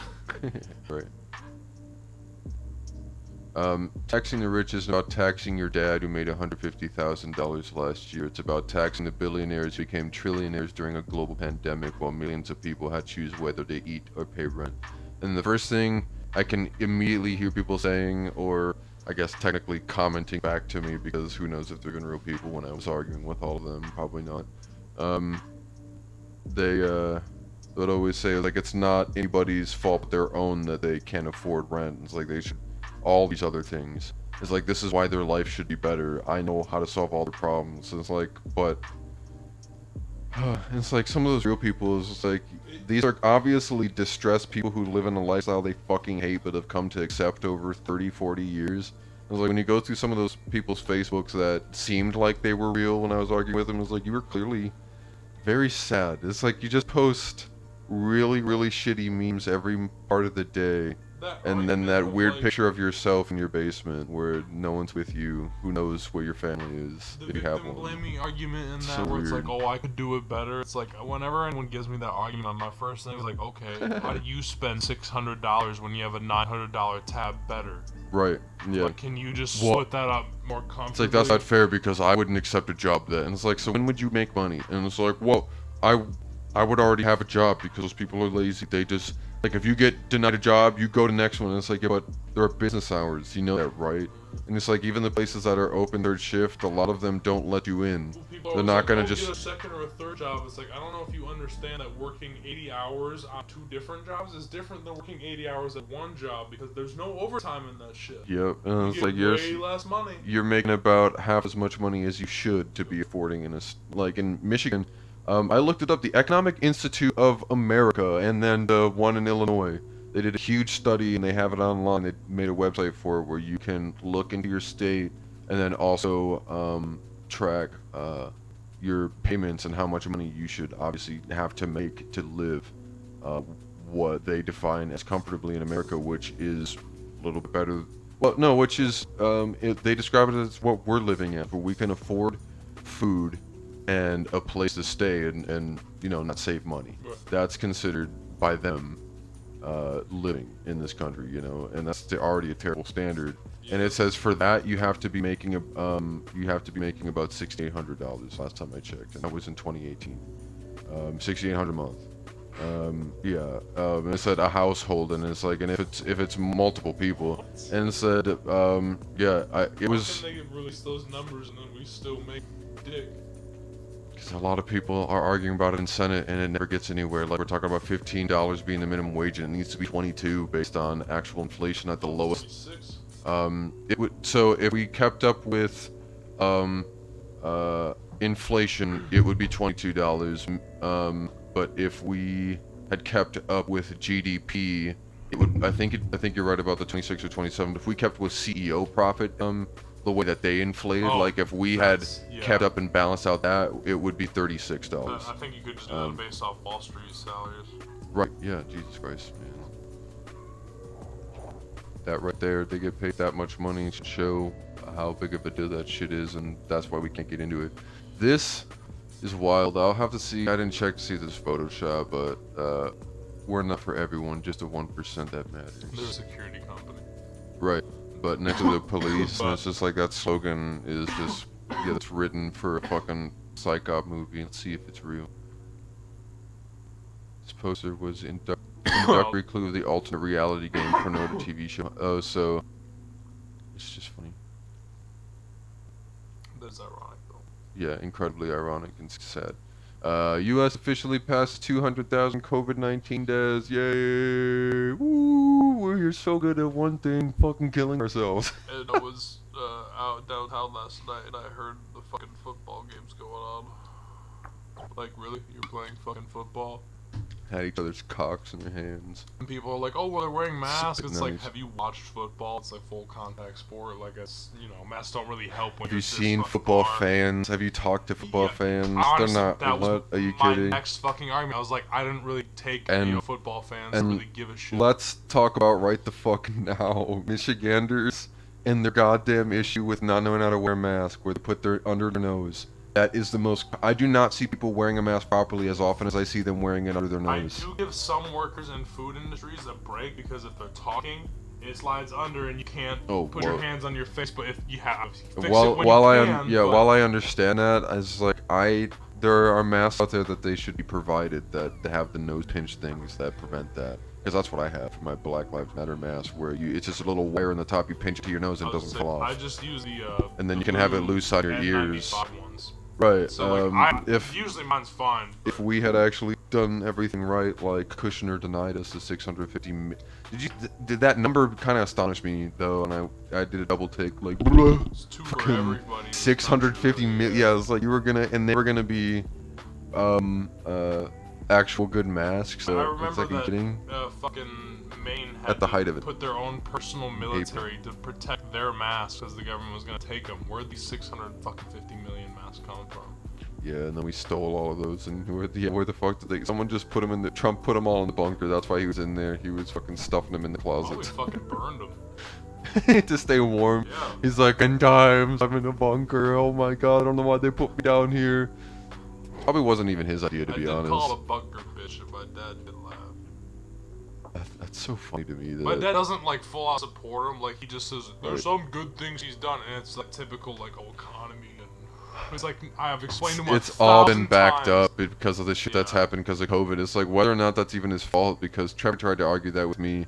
Right. Taxing the rich isn't about taxing your dad who made $150,000 last year. It's about taxing the billionaires who became trillionaires during a global pandemic while millions of people had to choose whether to eat or pay rent. And the first thing I can immediately hear people saying, or I guess technically commenting back to me, because who knows if they're even real people when I was arguing with all of them, probably not. They would always say, like, it's not anybody's fault but their own that they can't afford rent. It's like they should, all these other things. It's like, this is why their life should be better. I know how to solve all their problems. It's like, but it's like some of those real people is just like, these are obviously distressed people who live in a lifestyle they fucking hate but have come to accept over 30, 40 years. It's like when you go through some of those people's Facebooks that seemed like they were real when I was arguing with them, it's like you were clearly very sad. It's like you just post really, really shitty memes every part of the day. And then that weird picture of yourself in your basement where no one's with you, who knows where your family is, The if you have victim one. blaming argument in that, So where it's like, weird. oh, I could do it better. It's like, whenever anyone gives me that argument, on my first thing is like, okay, why do you spend $600 when you have a $900 tab better? Right, yeah. Like, can you just Well, split that up more comfortably? It's like, that's not fair because I wouldn't accept a job then. And it's like, so when would you make money? And it's like, well, I would already have a job because those people are lazy. They just, like, if you get denied a job, you go to the next one. And it's like, yeah, but there are business hours. You know that, right? And it's like, even the places that are open third shift, a lot of them don't let you in. People are They're always not like, gonna oh, just... get a second or a third job. It's like, I don't know if you understand that working 80 hours on 2 different jobs is different than working 80 hours at one job, because there's no overtime in that shit. Yep, and You it's get like, way less money. you're making about half as much money as you should to be affording in a... Like, in Michigan, I looked it up. The Economic Institute of America, and then the one in Illinois. They did a huge study, and they have it online. They made a website for it where you can look into your state, and then also track your payments and how much money you should obviously have to make to live what they define as comfortably in America, which is a little bit better. Well, no, which is they describe it as what we're living at, where we can afford food and a place to stay and you know, not save money. That's considered by them living in this country, you know, and that's already a terrible standard. And it says for that you have to be making about $6,800 last time I checked, and that was in 2018. $6,800 a month. And it said a household, and it's like, and if it's multiple people, and it said it was. How can they release those numbers and then we still make dick? Because a lot of people are arguing about it in Senate, and it never gets anywhere. Like, we're talking about $15 being the minimum wage, and it needs to be 22 based on actual inflation at the lowest. 26? It would, so if we kept up with inflation, it would be $22. But if we had kept up with GDP, it would. I think you're right about the 26 or 27. But if we kept with CEO profit, the way that they inflated, like if we had kept up and balanced out that, it would be $36. I think you could just do that based off Wall Street salaries. Right? Yeah. Jesus Christ, man. That right there, they get paid that much money to show how big of a deal that shit is, and that's why we can't get into it. This is wild. I'll have to see. I didn't check to see this Photoshop, but we're not for everyone, just the 1% that matters. They're a security company. Right, but next to the police, and it's just like that slogan is just, yeah, it's written for a fucking psyop movie. Let's see if it's real. This poster was introductory clue of the alternate reality game Pronoda TV show. Oh, so it's just funny. That's ironic, though. Yeah, incredibly ironic and sad. U.S. officially passed 200,000 COVID-19 deaths. Yay! Woo! We're so good at one thing, fucking killing ourselves. And I was out downtown last night, and I heard the fucking football games going on. Like, really? You're playing fucking football? Had each other's cocks in their hands. And people are like, oh, well, they're wearing masks. It's like, Nice. have you watched football? It's like full contact sport. Like, it's, you know, masks don't really help when Have you you're seen this football far. fans? Have you talked to football fans? Honestly, They're not. that was What? Are you my kidding? next fucking argument. I was like, I didn't really take football fans to and really give a shit. Let's talk about right the fuck now. Michiganders and their goddamn issue with not knowing how to wear a mask, where they put their under their nose. That is the most. I do not see people wearing a mask properly as often as I see them wearing it under their nose. I do give some workers in food industries a break because if they're talking, it slides under and you can't put your hands on your face. But if you have, fix it when you can, while I understand that, I was like, there are masks out there that they should be provided that have the nose pinch things that prevent that. Because that's what I have for my Black Lives Matter mask, where it's just a little wire in the top, you pinch it to your nose and it doesn't fall off. I just use the and then you can have it loose on your ears. Ones. Right. So like, usually mine's fine. If we had actually done everything right, like Kushner denied us the 650. Did that number kind of astonish me though? And I did a double take, like, It's two for everybody. 650 million. Yeah, it's like they were gonna be actual good masks. So I remember it's like, are you kidding? fucking Maine had At the height of it. put their own personal military to protect their masks because the government was gonna take them. Where'd these 650 million masks come from? Yeah, and then we stole all of those, and where the fuck did they? Someone just put them in the. Trump put them all in the bunker. That's why he was in there. He was fucking stuffing them in the Oh, we closet fucking burned them. to stay warm. Yeah. He's like, 10 times I'm in a bunker. Oh my god, I don't know why they put me down here. Probably wasn't even his idea, to be honest. I did call it a bunker bitch, and my dad did laugh. That's so funny to me. That My dad doesn't like full out support him. Like he just says there's some good things he's done, and it's like typical like economy. And it's like I've explained to him. It's all been 1,000 backed times. up because of the shit that's happened because of COVID. It's like whether or not that's even his fault, because Trevor tried to argue that with me.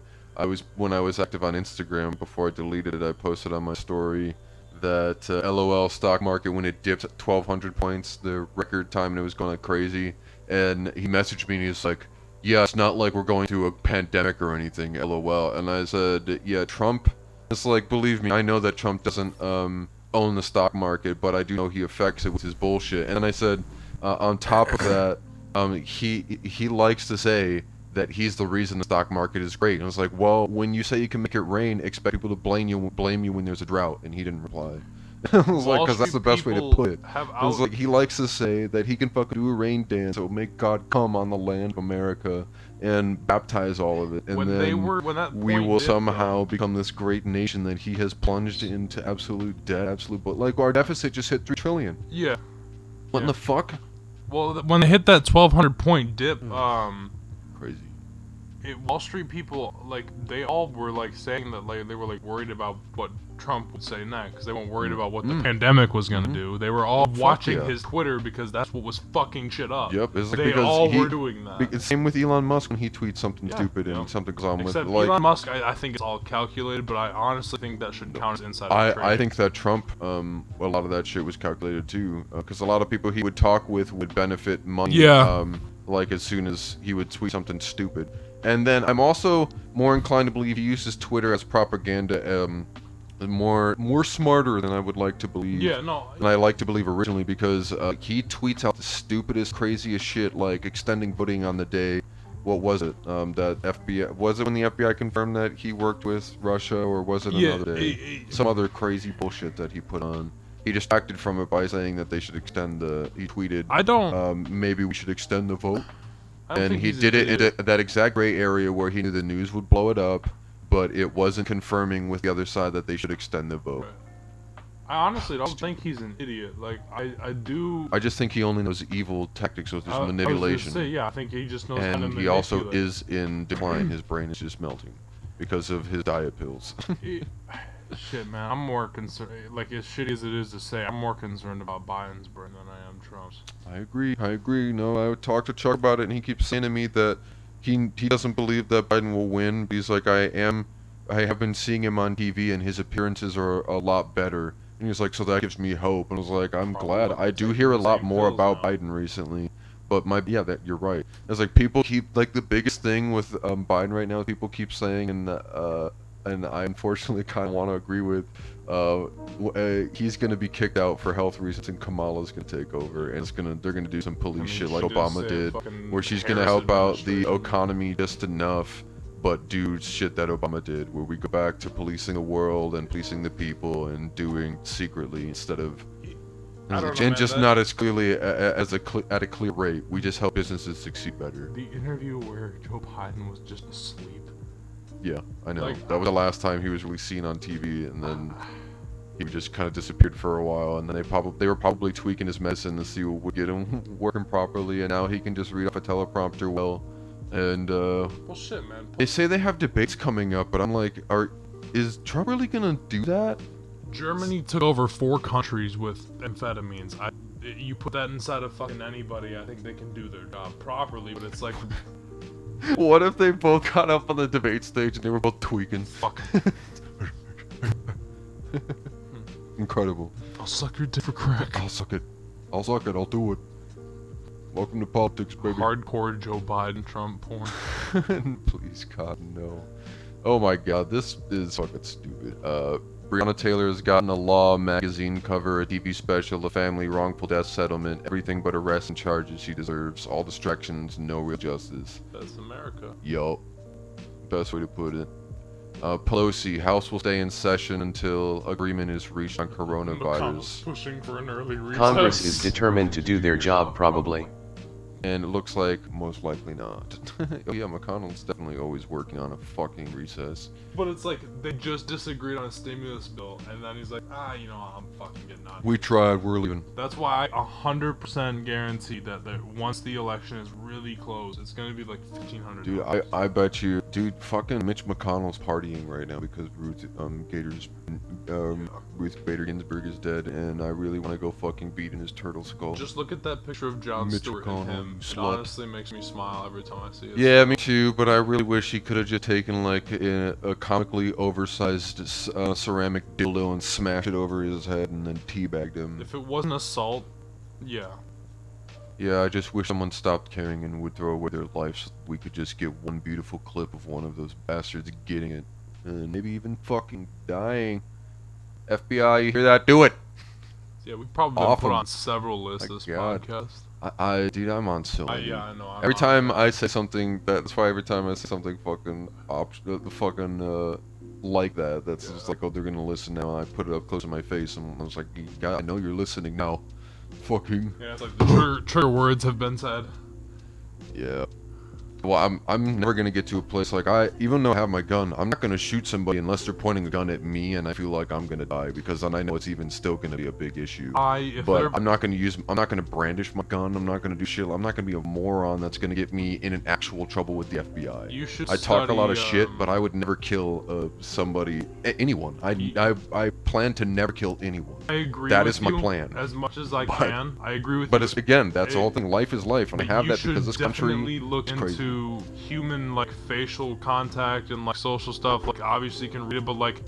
When I was active on Instagram before I deleted it, I posted on my story that LOL stock market, when it dipped 1,200 points, the record time, and it was going like crazy. And he messaged me and he's like, yeah, it's not like we're going through a pandemic or anything, LOL. And I said, yeah, Trump. It's like, believe me, I know that Trump doesn't own the stock market, but I do know he affects it with his bullshit. And then I said, On top of that, he likes to say that he's the reason the stock market is great. And it's like, well, when you say you can make it rain, expect people to blame you when there's a drought. And he didn't reply. I was like, because that's the best way to put it. It was like, he likes to say that he can fucking do a rain dance that will make God come on the land of America and baptize all of it, and we will somehow become this great nation that he has plunged into absolute debt, but like our deficit just hit $3 trillion. Yeah. What in the fuck? Well, when they hit that 1,200 point dip, crazy. Wall Street people, like, they all were like saying that, like, they were like worried about what Trump would say next, because they weren't worried about what the pandemic was gonna do. They were all watching his Twitter because that's what was fucking shit up. Yep, it's like they all were doing that. Same with Elon Musk when he tweets something stupid and something goes on Except with like Elon Musk. I think it's all calculated, but I honestly think that should count as insider trading. I think that Trump, a lot of that shit was calculated too, because a lot of people he would talk with would benefit money. Yeah. Like as soon as he would tweet something stupid. And then I'm also more inclined to believe he uses Twitter as propaganda, more smarter than I would like to believe. Yeah, no. And I like to believe originally because he tweets out the stupidest, craziest shit, like extending voting on the day. What was it? That FBI was it when the FBI confirmed that he worked with Russia, or was it another day? Some other crazy bullshit that he put on. He distracted from it by saying that they should extend the. He tweeted, I don't. Maybe we should extend the vote. And he did it in that exact gray area where he knew the news would blow it up, but it wasn't confirming with the other side that they should extend the vote. Right. I honestly don't think he's an idiot. Like, I do. I just think he only knows evil tactics with his manipulation. I was gonna say, yeah, I think he just knows how to manipulate. And he also is in decline. His brain is just melting because of his diet pills. Shit, man, I'm more concerned. Like, as shitty as it is to say, I'm more concerned about Biden's brain than I am Trump's. I agree. No, I would talk to Chuck about it, and he keeps saying to me that he doesn't believe that Biden will win. He's like, I have been seeing him on TV, and his appearances are a lot better. And he's like, so that gives me hope. And I was like, I'm glad. I do hear a lot more about Biden recently. But that you're right. It's like people keep, like, the biggest thing with Biden right now, people keep saying, and I unfortunately kind of want to agree with, he's going to be kicked out for health reasons, and Kamala's going to take over, and they're going to do some police shit like Obama did, where she's going to help out the economy just enough, but do shit that Obama did, where we go back to policing the world and policing the people and doing secretly instead of, not as clearly at a clear rate. We just help businesses succeed better. The interview where Joe Biden was just asleep. Yeah, I know. Like, that was the last time he was really seen on TV, and then he just kind of disappeared for a while, and then they were probably tweaking his medicine to see what would get him working properly, and now he can just read off a teleprompter well, and well, shit, man. They say they have debates coming up, but I'm like, is Trump really gonna do that? Germany took over 4 countries with amphetamines. You put that inside of fucking anybody, I think they can do their job properly, but it's like... What if they both got up on the debate stage and they were both tweaking? Fuck. Incredible. I'll suck your dick for crack. I'll suck it. I'll do it. Welcome to politics, baby. Hardcore Joe Biden Trump porn. Please, God, no. Oh my God, this is fucking stupid. Breonna Taylor has gotten a Law magazine cover, a TV special, a family wrongful death settlement, everything but arrest and charges she deserves, all distractions, no real justice. That's America. Yo. Best way to put it. Pelosi, House will stay in session until agreement is reached on coronavirus. Pushing for an early recess. Congress is determined to do their job probably. And it looks like most likely not. Oh yeah, McConnell's definitely always working on a fucking recess. But it's like, they just disagreed on a stimulus bill, and then he's like, I'm fucking getting out. We tried, we're leaving. That's why I 100% guarantee that once the election is really close, it's gonna be like $1,500. Dude, I bet you, fucking Mitch McConnell's partying right now because Ruth Bader Ginsburg is dead, and I really want to go fucking beat in his turtle skull. Just look at that picture of Jon Stewart and him. It honestly makes me smile every time I see it. Yeah, me too, but I really wish he could have just taken like a comically oversized ceramic dildo and smashed it over his head and then teabagged him. If it wasn't assault, yeah. Yeah, I just wish someone stopped caring and would throw away their life so we could just get one beautiful clip of one of those bastards getting it. And maybe even fucking dying. FBI, you hear that? Do it! Yeah, we've probably been put on several lists this podcast. Dude, I'm on so many. Yeah, I know. I'm Every on time that. I say something, that's why every time I say something fucking like that, that's just like, oh, they're gonna listen now. I put it up close to my face, and I was like, God, I know you're listening now. Fucking. Yeah, it's like the trigger words have been said. Yeah. Well, I'm never gonna get to a place like even though I have my gun, I'm not gonna shoot somebody unless they're pointing a gun at me and I feel like I'm gonna die, because then I know it's even still gonna be a big issue. But I'm not gonna brandish my gun. I'm not gonna do shit. I'm not gonna be a moron that's gonna get me in an actual trouble with the FBI. You should I talk a lot of study, shit, but I would never kill somebody, anyone. I plan to never kill anyone. I agree. That with is my you plan. As much as I can, I agree with you. But it's, again, that's the whole thing. Life is life, and I have that because this country look is crazy. into human like facial contact and like social stuff. Like obviously you can read it, but like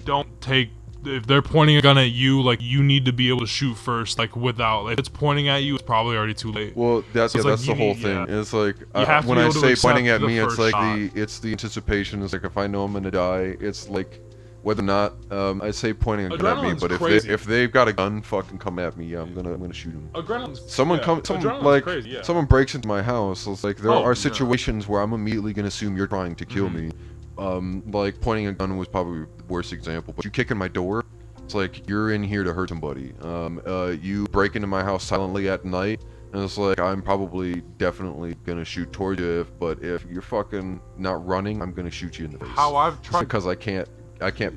don't take, if they're pointing a gun at you, like you need to be able to shoot first, like without, like if it's pointing at you, it's probably already too late. Well, that's So it's that's like the you whole need- thing. yeah. It's like have to when be I able to say accept pointing at the me, it's first like shot. it's the anticipation. It's like if I know I'm gonna die, it's like whether or not I say pointing a gun at me, Adrenaline's but crazy. if they've got a gun, fucking come at me. Yeah, I'm gonna shoot them. Adrenaline's Like crazy, yeah. someone breaks into my house. It's like there Oh, are yeah. situations where I'm immediately gonna assume you're trying to kill me. Like pointing a gun was probably the worst example. But you kick in my door, it's like you're in here to hurt somebody. You break into my house silently at night, and it's like I'm probably definitely gonna shoot towards you. But if you're fucking not running, I'm gonna shoot you in the face. How I've tried, because I can't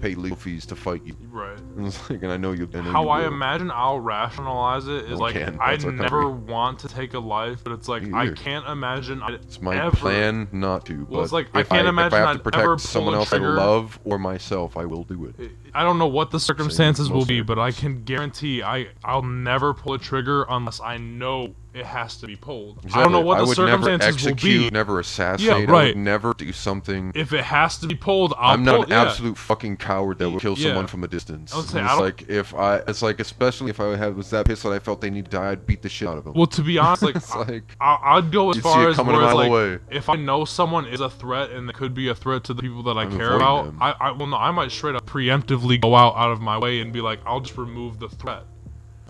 pay legal fees to fight you. right. And it's like, and I know you. How I imagine I'll rationalize it is No like one can. I That's our never country. want to take a life, but it's like Me I either. can't imagine I'd It's my ever. plan not to. Well, it's but like, I if can't if imagine I have I'd to protect ever pull someone a else trigger. I love or myself, I will do it. I don't know what the circumstances will most be, but I circumstances. can guarantee I'll never pull a trigger unless I know it has to be pulled. Exactly. I don't know what the would never circumstances will execute, be. never assassinate. I right. would never do something. If it has to be pulled, I'm not an yeah. absolute fucking coward that would kill Yeah. someone from a distance. I would say, And I don't- it's like especially if I was that pissed that I felt they need to die, I'd beat the shit out of them. Well, to be honest, like, It's like I'd go as you'd see far it as coming a where it's mile like, away. if I know someone is a threat and it could be a threat to the people that I I'm care avoiding about, them. I might straight up preemptively go out of my way and be like, I'll just remove the threat.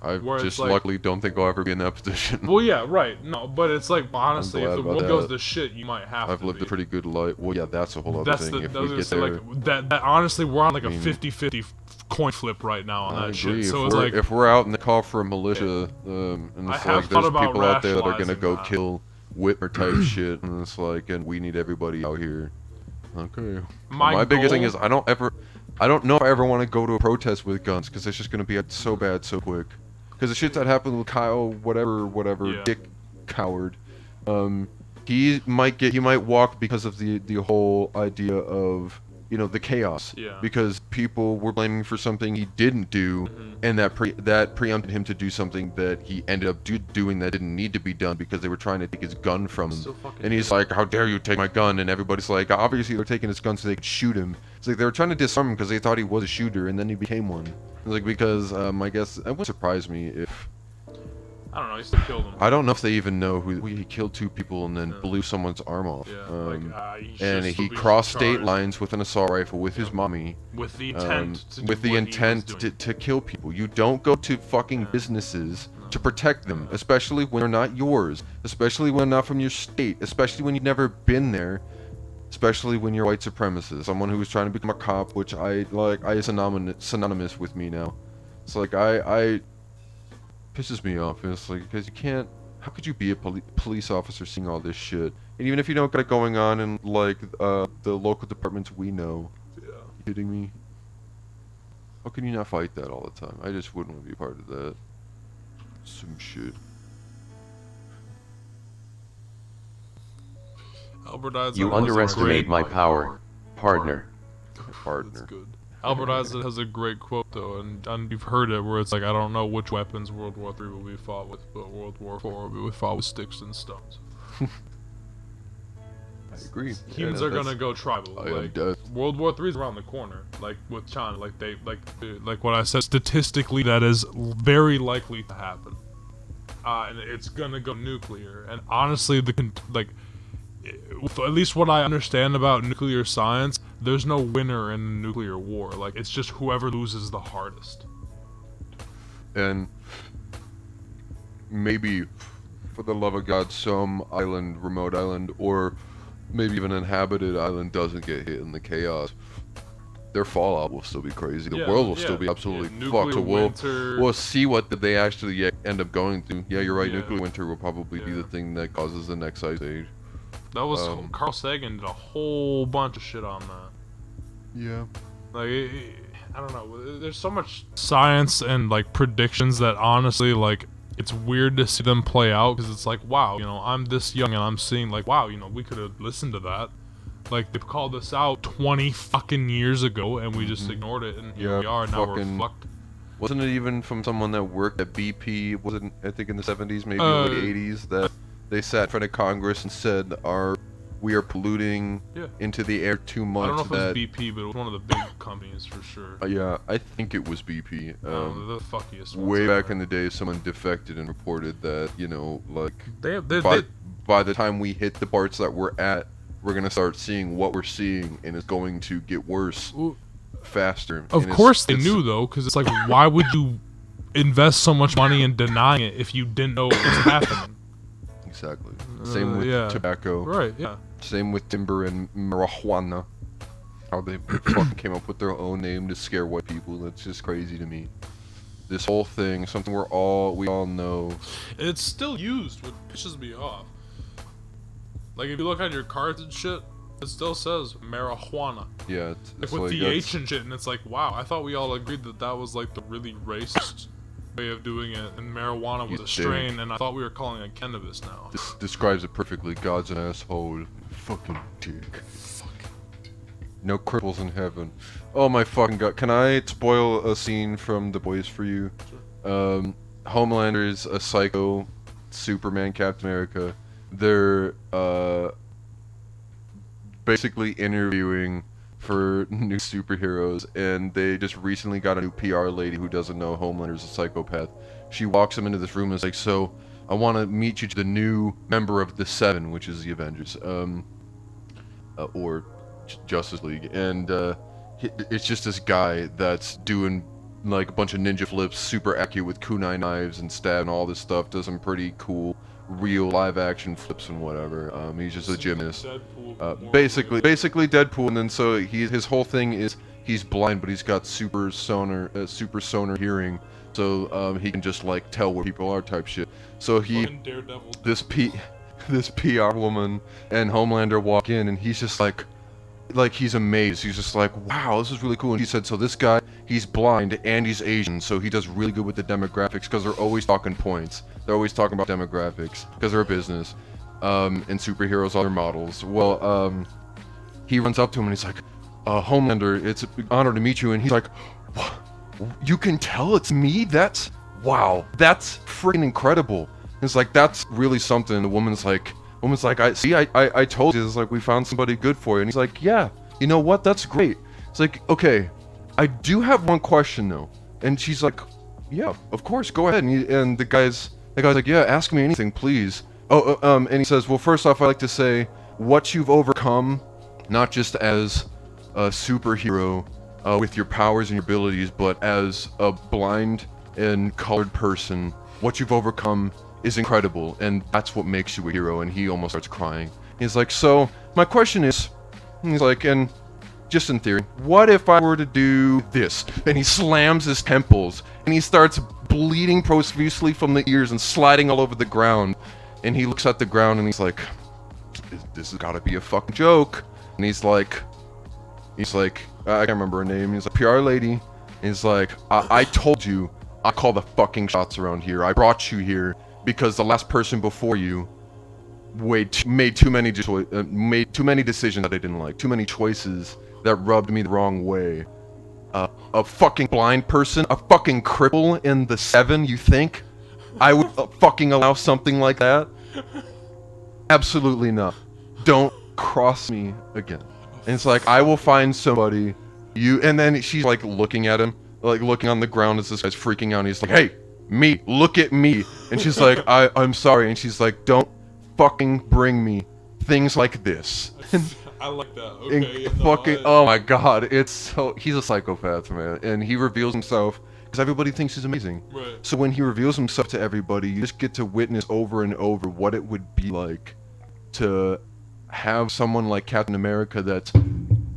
I where it's just like- luckily don't think I'll ever be in that position. Well, yeah, right. No, but it's like, honestly, if glad the about world goes that. to shit, you might have I've to lived be. a pretty good life. Well, yeah, that's a whole other That's thing. the, If I was we gonna get say, there, like, that honestly, we're on like a I mean- 50-50 coin flip right now on I that agree. shit. So if, it's we're, like, if we're out in the call for a militia, and I it's have like thought there's about people out there that are gonna rationalizing go that. kill Whitmer type shit, and it's like, and we need everybody out here. Okay. My biggest thing goal- is I don't know if I ever want to go to a protest with guns, because it's just gonna be so bad so quick. Because the shit that happened with Kyle, whatever, Yeah. Dick Coward, he might walk because of the whole idea of, you know, the chaos. Yeah. Because people were blaming for something he didn't do, and that preempted him to do something that he ended up doing that didn't need to be done because they were trying to take his gun from him. So fucking And he's like, "How dare you take my gun?" And everybody's like, "Obviously they're taking his gun so they could shoot him." It's like they were trying to disarm him because they thought he was a shooter, and then he became one. It's like because I guess it wouldn't surprise me if I don't know, he still killed him. I don't know if they even know who he killed 2 people and then blew someone's arm off. Yeah, he should And still he be crossed state charged lines with an assault rifle with his mommy. with the intent to do with the what he intent was doing. to kill people. You don't go to fucking businesses to protect them, especially when they're not yours, especially when they're not from your state, especially when you've never been there, especially when you're a white supremacist, someone who was trying to become a cop, which I is synonymous with me now. It's like I pisses me off. It's like, because you can't. How could you be a police officer seeing all this shit? And even if you don't got it going on in like the local departments we know, Yeah. you kidding me? How can you not fight that all the time? I just wouldn't want to be part of that. Some shit. Albert Einstein You has a underestimate great- my power, partner. Partner. That's good. Albert Einstein has a great quote though, and you've heard it, where it's like, I don't know which weapons World War III will be fought with, but World War IV will be fought with sticks and stones. I agree. Humans are gonna go tribal. I am Like, dead. World War III is around the corner. Like with China, like what I said. Statistically, that is very likely to happen, and it's gonna go nuclear. And honestly, at least what I understand about nuclear science, there's no winner in a nuclear war. Like, it's just whoever loses the hardest. And maybe, for the love of God, some island, remote island, or maybe even inhabited island doesn't get hit in the chaos, their fallout will still be crazy. The world will still be absolutely fucked. So we'll see what they actually end up going through. Yeah, you're right. Nuclear winter will probably be the thing that causes the next ice age. That was Carl Sagan did a whole bunch of shit on that. Yeah. Like, I don't know. There's so much science and like predictions that honestly, like, it's weird to see them play out because it's like, wow, you know, I'm this young and I'm seeing like, wow, you know, we could have listened to that. Like, they called this out 20 fucking years ago and we just ignored it, and here we are, now we're fucked. Wasn't it even from someone that worked at BP, wasn't, I think in the 70s, maybe early 80s, that they sat in front of Congress and said, we are polluting into the air too much. I don't know if it was BP, but it was one of the big companies for sure. Yeah, I think it was BP. The fuckiest way back in the day, someone defected and reported that, you know, like, by the time we hit the parts that we're at, we're going to start seeing what we're seeing, and it's going to get worse faster. Of course they knew, though, because it's like, why would you invest so much money in denying it if you didn't know what was happening? Exactly. Same with tobacco. Right, yeah. Same with timber and marijuana. How they fucking came up with their own name to scare white people. That's just crazy to me. This whole thing, something we all know. It's still used, which pisses me off. Like, if you look on your cards and shit, it still says marijuana. Yeah, it's like with the H and shit, and it's like, wow, I thought we all agreed that that was like the really racist way of doing it, and marijuana was a strain, and I thought we were calling it cannabis now. This describes it perfectly. God's an asshole. Fucking dick. No cripples in heaven. Oh my fucking god. Can I spoil a scene from The Boys for you? Sure. Homelander's a psycho, Superman, Captain America. They're basically interviewing for new superheroes, and they just recently got a new PR lady who doesn't know Homelander's a psychopath. She walks him into this room and is like, so I want to meet you to the new member of the Seven, which is the Avengers, or Justice League, and it's just this guy that's doing like a bunch of ninja flips, super accurate with kunai knives and stab and all this stuff, does some pretty cool real live action flips and whatever. He's just a gymnast. Basically Deadpool, and then so his whole thing is he's blind, but he's got super sonar hearing, so he can just like tell where people are type shit. So this PR woman and Homelander walk in, and he's just like he's amazed. He's just like, wow, this is really cool. And he said, so this guy, he's blind and he's Asian, so he does really good with the demographics, because they're always talking points. They're always talking about demographics because they're a business. And superheroes are their models. Well, he runs up to him and he's like, Homelander, it's an honor to meet you. And he's like, what? You can tell it's me? Wow, that's freaking incredible. It's like, that's really something. The woman's like, I told you, it's like, we found somebody good for you. And he's like, yeah, you know what? That's great. It's like, okay, I do have one question though. And she's like, yeah, of course, go ahead. And the guy's like, yeah, ask me anything, please. And he says, well, first off, I'd like to say what you've overcome, not just as a superhero with your powers and your abilities, but as a blind and colored person, what you've overcome is incredible, and that's what makes you a hero. And he almost starts crying. He's like, so my question is, he's like, and just in theory, what if I were to do this? And he slams his temples, and he starts bleeding profusely from the ears and sliding all over the ground. And he looks at the ground and he's like, this has got to be a fucking joke. And he's like, I can't remember her name. He's like, PR lady. And he's like, I told you, I call the fucking shots around here. I brought you here because the last person before you made too many decisions that I didn't like. Too many choices that rubbed me the wrong way. A fucking blind person, a fucking cripple in the Seven, you think I would fucking allow something like that? Absolutely not. Don't cross me again. And it's like, I will find somebody, and then she's like looking at him, like looking on the ground as this guy's freaking out, and he's like, hey, me, look at me. And she's like, I'm sorry. And she's like, don't fucking bring me things like this. I like that. Okay. Oh my god, it's so he's a psychopath, man, and he reveals himself because everybody thinks he's amazing. Right. So when he reveals himself to everybody, you just get to witness over and over what it would be like to have someone like Captain America that's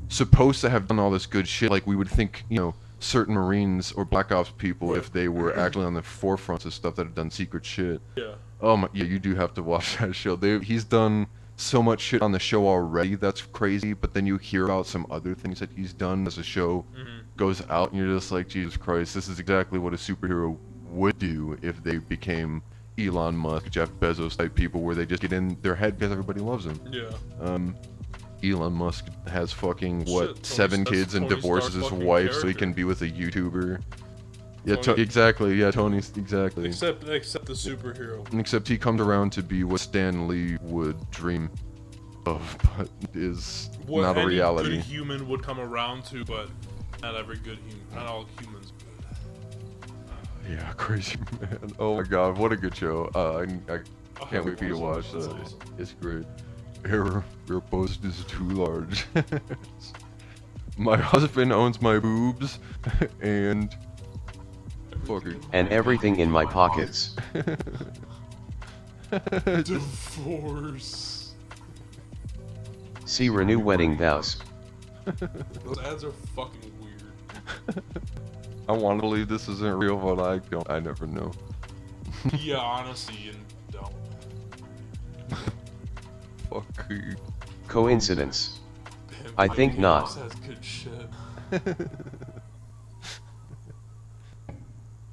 supposed to have done all this good shit. Like we would think, you know, certain Marines or Black Ops people, Right. if they were actually on the forefronts of stuff that have done secret shit. Yeah. Oh my, yeah, you do have to watch that show. He's done so much shit on the show already that's crazy, but then you hear about some other things that he's done as the show goes out, and you're just like, Jesus Christ, this is exactly what a superhero would do if they became Elon Musk, Jeff Bezos type people, where they just get in their head because everybody loves him. Yeah. Elon Musk has fucking, Shit, what, Tony 7 Stark's kids and Tony divorces Stark's his fucking wife so he character. can be with a YouTuber. Yeah, Tony- exactly. Yeah, Tony's exactly. Except the superhero. Except he comes around to be what Stan Lee would dream of, but is What not a any reality. good human would come around to, but not every good human. Not all humans good. Yeah, crazy man. Oh my god, what a good show. I can't wait for you to watch that. Awesome. It's great. Your post is too large. My husband owns my boobs, and fucking And everything in my pockets. Divorce. See renew wedding vows. Those ads are fucking weird. I want to believe this isn't real, but I don't. I never know. Yeah, honestly, you don't. Fuck you. Coincidence. Pimp I think My not. House has good shit.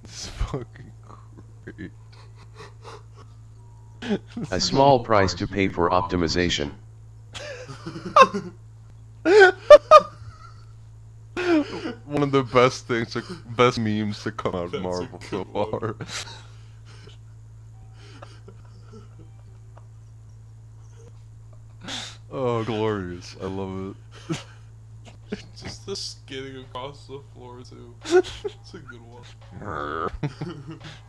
It's fucking great. A small price to pay for optimization. One of the best things, best memes to come out of That's a Marvel so good one. far. Oh, glorious. I love it. Just the skidding across the floor, too. It's a good one.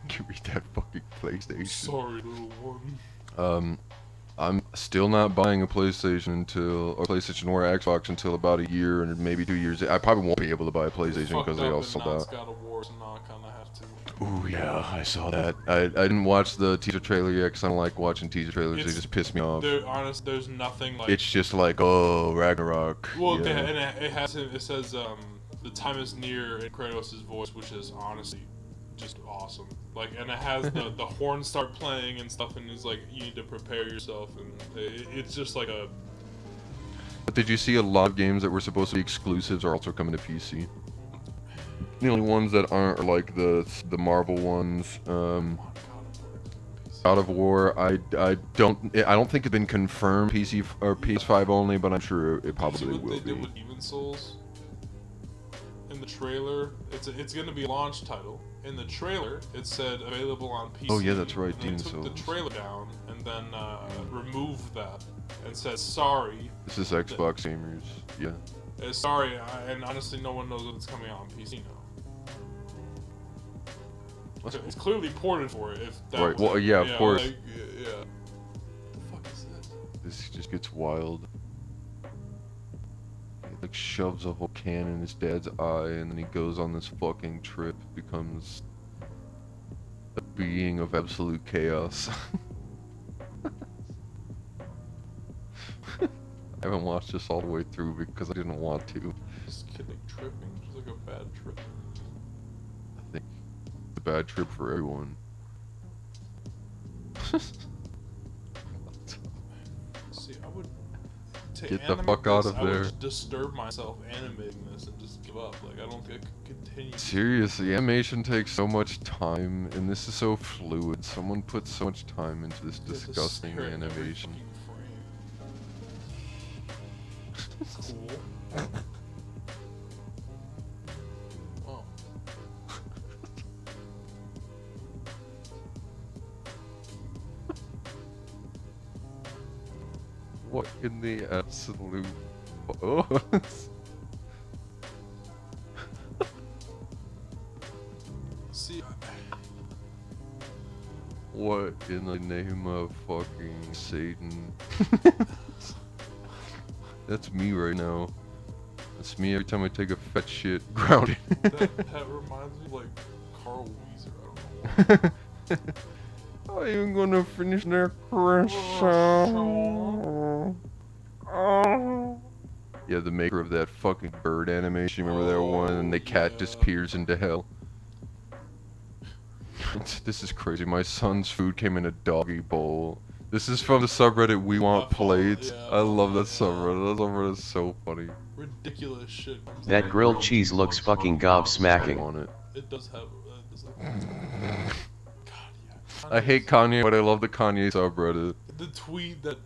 Give me that fucking PlayStation. Sorry, little one. I'm still not buying a PlayStation or Xbox until about a year and maybe 2 years. I probably won't be able to buy a PlayStation because they all sold out. God of War, so now I kind of have to. Ooh, yeah, I saw that. I didn't watch the teaser trailer yet because I don't like watching teaser trailers. They It's- just piss me off. There's nothing like. It's just like, oh, Ragnarok. Well, yeah. and it has him. It says the time is near in Kratos' voice, which is honestly just awesome. Like, and it has the horns start playing and stuff, and it's like you need to prepare yourself, and it's just like a. But did you see a lot of games that were supposed to be exclusives are also coming to PC? The only ones that aren't are like the Marvel ones. God of War, I don't think it's been confirmed PC or PS5 only, but I'm sure it probably See what will they be. did with Demon Souls? In the trailer, it's gonna be a launch title. In the trailer, it said available on PC. Oh, yeah, that's right, And they Demon took Souls. the trailer down and then removed that and said sorry. This is Xbox gamers, yeah. Sorry, and honestly, no one knows if it's coming out on PC now. That's It's clearly ported for it. If that Right, was well, it. yeah, of course. Like, yeah. The fuck is this? This just gets wild. He like shoves a whole can in his dad's eye, and then he goes on this fucking trip, becomes a being of absolute chaos. I haven't watched this all the way through because I didn't want to. Just kidding, tripping. Just like a bad trip. I think it's a bad trip for everyone. See, I would to Get the animate fuck out this, of I would there. just disturb myself animating this and just give up. Like I don't think I could continue. Seriously, animation takes so much time, and this is so fluid. Someone put so much time into this You have to disgusting stare at every animation. fucking frame. Cool. Oh. What in the absolute... Oh. See, What in the name of fucking Satan? That's me right now. That's me every time I take a fat shit grounded. that reminds me of like Carl Weezer. I don't know. Are you gonna finish that croissant? Yeah, the maker of that fucking bird animation. Remember that one? And the cat disappears into hell. This is crazy. My son's food came in a doggy bowl. This is from the subreddit We Want Plates. I love that subreddit. That subreddit is so funny. Ridiculous shit. That grilled cheese looks fucking gobsmacking. On it. It does have. God, yeah. I hate Kanye, but I love the Kanye subreddit. The tweet that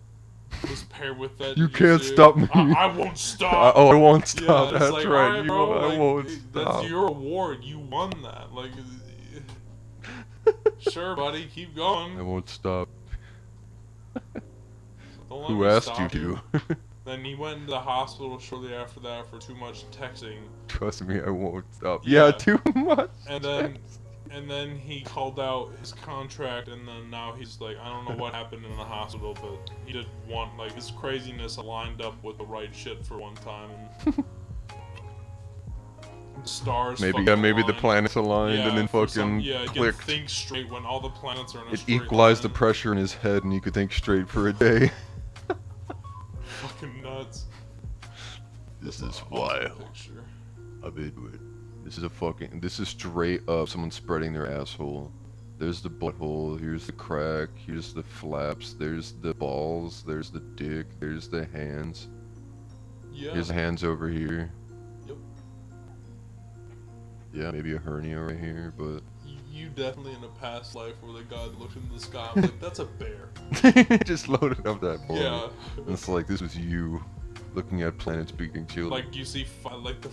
was paired with that. You did can't see it? stop me. I won't stop. I won't stop. Yeah, That's like, right. alright, bro, I won't stop. That's your award. You won that. Like, sure, buddy, keep going. I won't stop. Don't let Who me asked you stop to? Then he went into the hospital shortly after that for too much texting. Trust me, I won't stop. Yeah. Yeah, too much. And then he called out his contract, and then now he's like, I don't know what happened in the hospital, but he did want, like, his craziness lined up with the right shit for one time. And stars. Maybe fucking maybe the aligned. planets aligned Yeah, and then for fucking he can clicked. think straight when all the planets are in a It straight equalized the line. pressure in his head, and he could think straight for a day. Fucking nuts. This That's is an awesome wild. picture. I'm into it. This is straight up someone spreading their asshole. There's the butthole, here's the crack, here's the flaps, there's the balls, there's the dick, there's the hands. Yeah. Here's the hands over here. Yep. Yeah, maybe a hernia right here, but... You definitely in a past life where the guy looked into the sky and was like, that's a bear. Just loaded up that board. Yeah. And it's like, this was you looking at planets beating children. Like you see, like the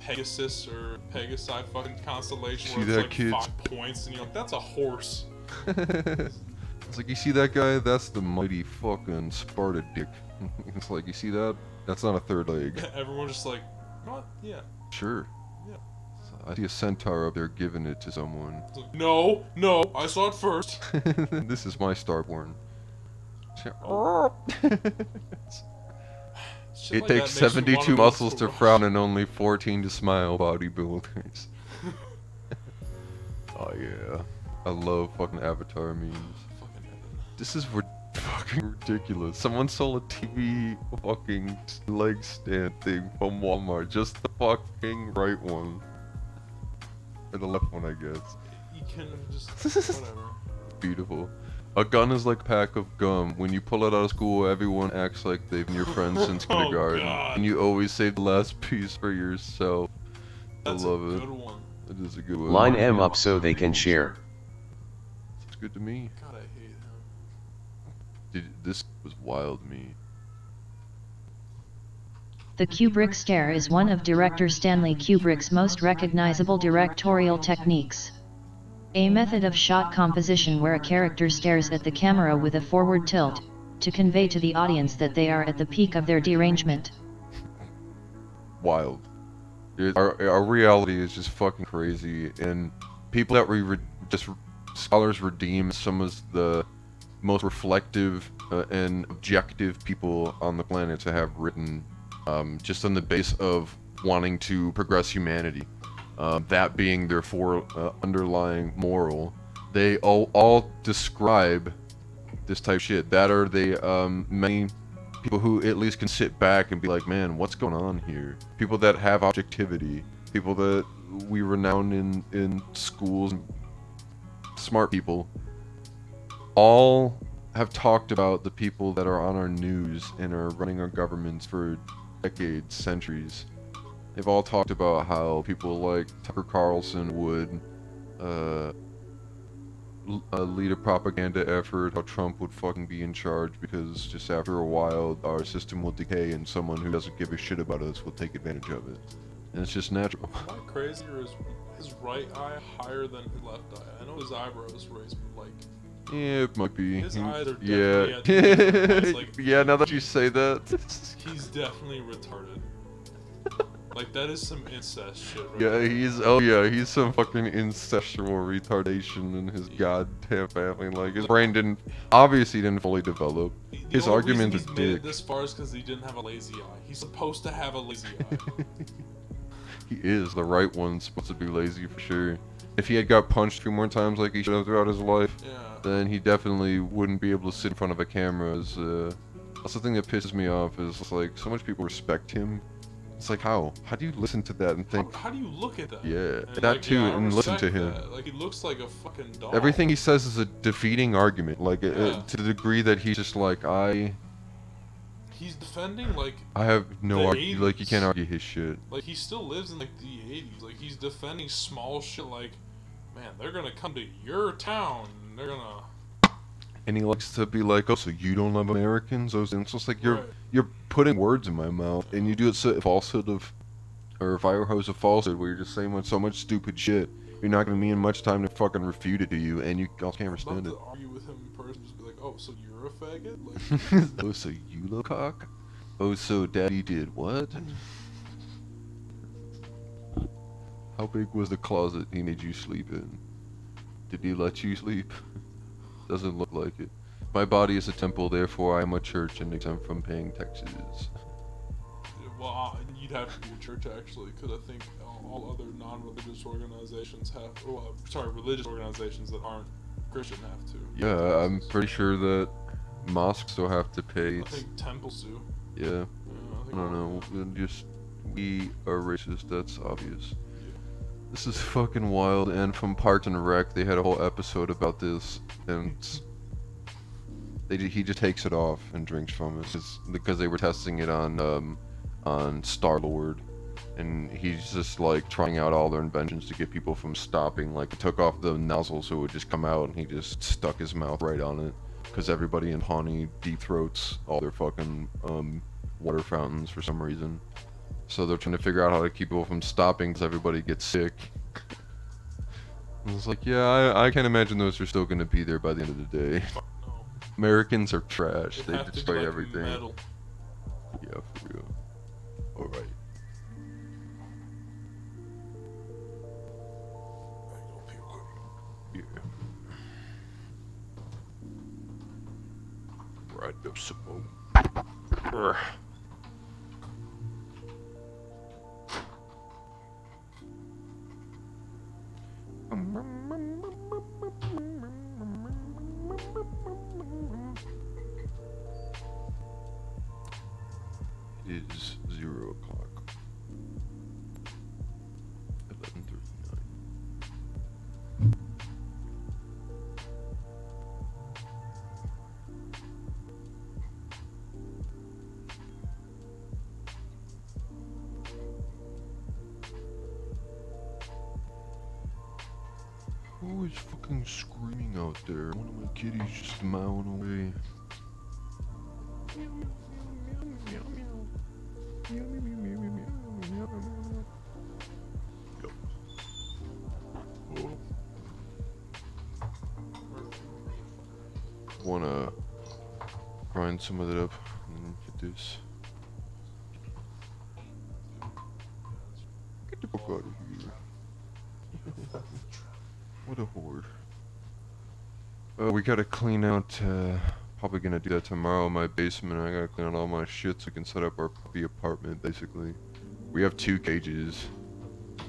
Pegasus or Pegasi fucking constellation See where it's that, like kids? 5 points, and you're like, that's a horse. It's like, you see that guy? That's the mighty fucking Sparta dick. It's like, you see that? That's not a third leg. Everyone's just like, what? Yeah. Sure. Yeah. I see a centaur up there giving it to someone. It's like, no, I saw it first. This is my starborn. Shit It like that takes makes you wanna 72 go muscles to to Russia. frown and only 14 to smile, bodybuilders. Oh yeah. I love fucking Avatar memes. Fucking heaven. This is fucking ridiculous. Someone sold a TV fucking leg stand thing from Walmart. Just the fucking right one. Or the left one, I guess. You can just, whatever. Beautiful. A gun is like a pack of gum. When you pull it out of school, everyone acts like they've been your friends since Oh, kindergarten. God. And you always save the last piece for yourself. That's I love a it. good one. It is a good one. Line M up so they can share. It's good to me. God, I hate him. This was wild to me. The Kubrick stare is one of director Stanley Kubrick's most recognizable directorial techniques. A method of shot composition where a character stares at the camera with a forward tilt, to convey to the audience that they are at the peak of their derangement. Wild. Our reality is just fucking crazy, and people that scholars redeem some of the most reflective and objective people on the planet to have written, just on the base of wanting to progress humanity. That being their underlying moral. They all describe this type of shit. That are many people who at least can sit back and be like, man, what's going on here? People that have objectivity. People that we renown in schools. Smart people. All have talked about the people that are on our news and are running our governments for decades, centuries. They've all talked about how people like Tucker Carlson would lead a propaganda effort, how Trump would fucking be in charge because just after a while our system will decay and someone who doesn't give a shit about us will take advantage of it. And it's just natural. Am I crazy, or is his right eye higher than his left eye? I know his eyebrows raised, but like, Yeah, it might be. his eyes are Yeah. definitely at different points, like, Yeah, now that you say that. he's definitely retarded. Like, that is some incest shit right Yeah, there. he's some fucking incestual retardation in his goddamn family. Like, his brain obviously didn't fully develop. His The only reason arguments he's are made dick. it this far is because he didn't have a lazy eye. He's supposed to have a lazy eye. He is the right one, supposed to be lazy for sure. If he had got punched 2 more times like he should have throughout his life, Yeah. then he definitely wouldn't be able to sit in front of a camera. That's the thing that pisses me off is like so much people respect him. It's like how do you listen to that and think? How do you look at that? Yeah, And, that like, too, I and listen to respect him. that. Like, he looks like a fucking dog. Everything he says is a defeating argument, like Yeah. to the degree that he's just like He's defending, like, I have no the argue, like you 80s. can't argue his shit. Like, he still lives in, like, the 80s. Like, he's defending small shit like, man, they're gonna come to your town, and they're gonna... And he likes to be like, oh, so you don't love Americans? And it's just like Right. you're putting words in my mouth, and you do it so falsehood of, or fire hose of falsehood, where you're just saying so much stupid shit. You're not gonna be in much time to fucking refute it to you, and you also can't I'd love understand it. to argue with him in person, just be like, oh, so you're a faggot? Like, Oh, so you look cock? Oh, so daddy did what? How big was the closet he made you sleep in? Did he let you sleep? Doesn't look like it. My body is a temple, therefore I am a church and exempt from paying taxes. well, you'd have to be a church, actually, because I think all other non-religious organizations have... religious organizations that aren't Christian have to. Yeah, I'm pretty sure that mosques still have to pay. I think temples do. Yeah, Yeah, I don't know. We are racist, that's obvious. This is fucking wild, and from Parks and Rec, they had a whole episode about this, and he just takes it off and drinks from it, because they were testing it on Star-Lord, and he's just like trying out all their inventions to get people from stopping. Like, he took off the nozzle so it would just come out, and he just stuck his mouth right on it, because everybody in Pawnee deep throats all their fucking water fountains for some reason. So they're trying to figure out how to keep people from stopping because everybody gets sick. And it's like, yeah, I can't imagine those are still going to be there by the end of the day. Fuck no. Americans are trash. It'd They have to be, destroy like, everything. metal. Yeah, for real. Alright. Yeah. Right up some more. It is 0 o'clock. 11:39. Who is fucking screaming out there? One of my kitties just mowing away. Wanna grind some of it up and get this. Get the fuck out of here. What a horde. We gotta clean out, probably gonna do that tomorrow in my basement. I gotta clean out all my shit so we can set up our puppy apartment, basically. We have 2 cages.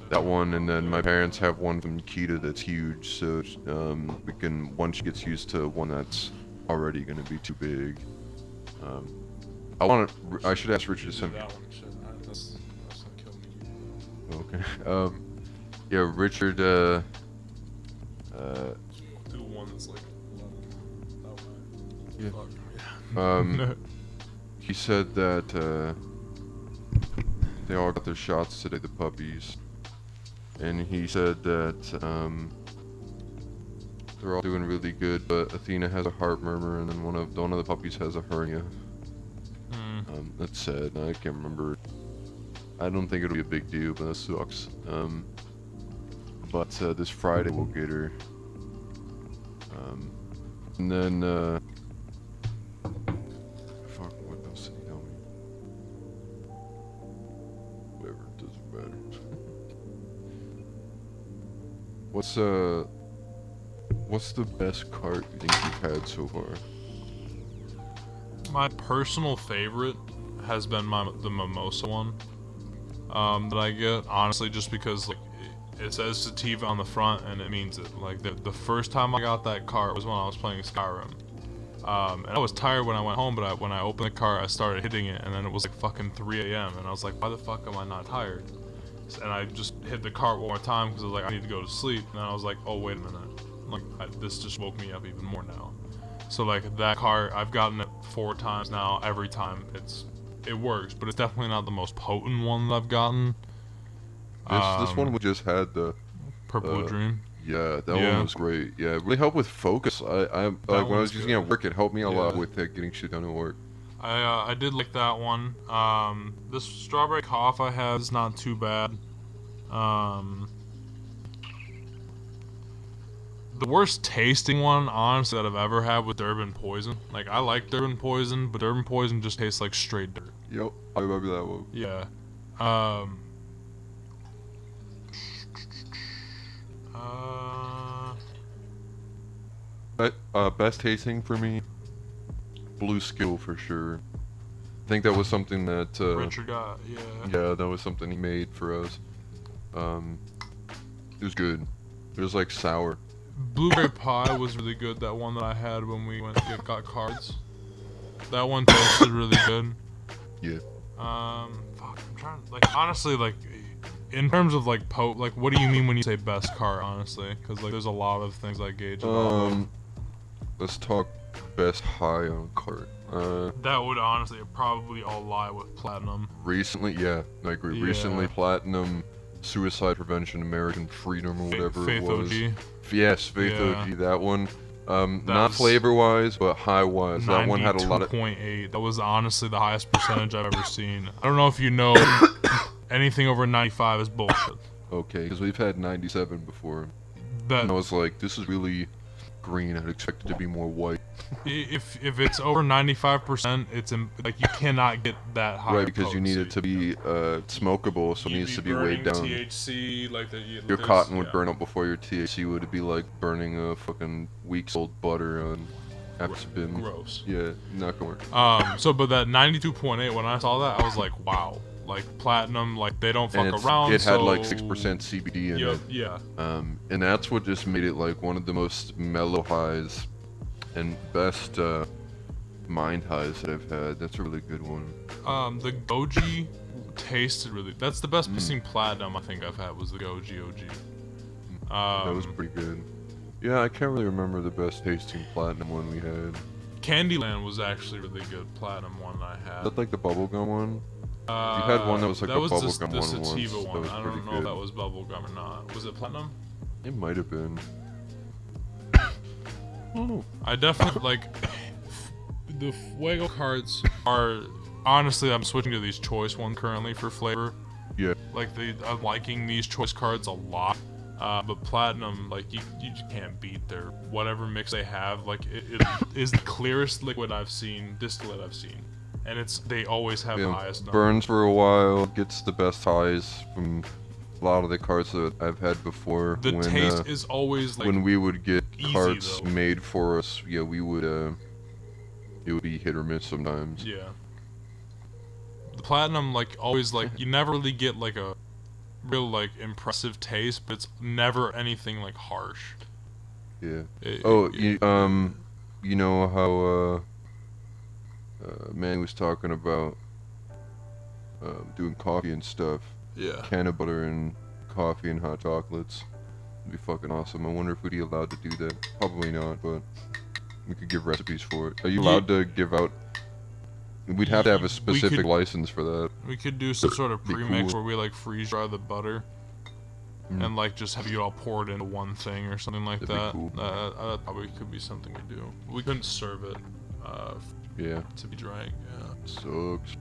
That one, and then my parents have one from Kita that's huge, so we can, once she gets used to one that's already gonna be too big. I should ask Richard to send me. That one, shit. That's gonna kill me. Okay. Yeah, Richard, Do one that's like 11. That way. Yeah. Fuck. He said that, they all got their shots today, the puppies. And he said that, they're all doing really good, but Athena has a heart murmur, and then one of the puppies has a hernia. That's sad. I can't remember. I don't think it'll be a big deal, but that sucks. But this Friday we'll get her. And then, fuck, what else did he tell me? Whatever, it doesn't What's the best cart you think you've had so far? My personal favorite has been the mimosa one that I get. Honestly, just because like it says sativa on the front and it means it. Like the first time I got that cart was when I was playing Skyrim. And I was tired when I went home, but when I opened the cart, I started hitting it, and then it was like fucking 3 a.m. And I was like, why the fuck am I not tired? And I just hit the cart one more time because I was like, I need to go to sleep. And then I was like, oh wait a minute, like this just woke me up even more now. So like that cart, I've gotten it 4 times now. Every time it works, but it's definitely not the most potent one that I've gotten. This one we just had the Purple Dream. Yeah, that one was great. Yeah, it really helped with focus. I like when I was using it at work, it helped me a lot with getting shit done at work. I did like that one. This strawberry cough I have is not too bad. The worst tasting one, honestly, that I've ever had was Durban Poison. Like, I like Durban Poison, but Durban Poison just tastes like straight dirt. Yep, I remember that one. Yeah. Best tasting for me, Blue Skill for sure. I think that was something that Richard got, yeah, that was something he made for us. It was good. It was like sour. Blueberry Pie was really good. That one that I had when we got cards. That one tasted really good. Yeah. Fuck, I'm trying. Like honestly, like in terms of like like what do you mean when you say best cart? Honestly, because like there's a lot of things I gauge. Let's talk best high on cart. That would honestly probably all lie with Platinum. Recently, yeah, I agree. Yeah. Recently, Platinum, Suicide Prevention, American Freedom, or whatever Faith it was. OG. Yes, Faith OG. That one. Not flavor-wise, but high-wise. That one had a lot of. 92.8. That was honestly the highest percentage I've ever seen. I don't know if you know. Anything over 95 is bullshit. Okay, because we've had 97 before. And I was like, this is really green. I'd expect it to be more white. If it's over 95%, it's like you cannot get that high. Right, because you need it to be smokable, so it needs to be weighed down. THC, like your cotton would burn up before your THC would be like burning a fucking weeks-old butter on Epspin. Gross. Yeah, not gonna work. But that 92.8, when I saw that, I was like, wow. Like Platinum, like they don't fuck around. It had like 6% CBD in it. Yeah. And that's what just made it like one of the most mellow highs and best mind highs that I've had. That's a really good one. The Goji tasted really. That's the best tasting Platinum I think I've had was the Goji OG. That was pretty good. Yeah, I can't really remember the best tasting Platinum one we had. Candyland was actually really good Platinum one I had. Is that like the bubblegum one? You had one that was like a bubblegum one once. That was the sativa one. I don't know good. if that was bubblegum or not. Was it Platinum? It might have been. I definitely like the Fuego cards are honestly I'm switching to these choice one currently for flavor. Yeah. Like I'm liking these choice cards a lot. But Platinum, like you just can't beat their whatever mix they have. Like it is the clearest liquid I've seen, distillate I've seen, and they always have the highest number. Burns for a while, gets the best highs from a lot of the carts that I've had before. The taste is always like when we would get carts though. made for us. Yeah, we would. It would be hit or miss sometimes. Yeah. The Platinum, like always, like you never really get like a real like impressive taste, but it's never anything like harsh. Yeah. You know how man was talking about doing coffee and stuff. Yeah. Can of butter and coffee and hot chocolates. It'd be fucking awesome. I wonder if we'd be allowed to do that. Probably not, but we could give recipes for it. Are you allowed to give out? We'd have to have a specific license for that. We could do some sort of premix where we like freeze dry the butter and like just have you all poured into one thing or something like that. Be cool. That probably could be something we do. We couldn't serve it to be drank. Yeah. Sucks.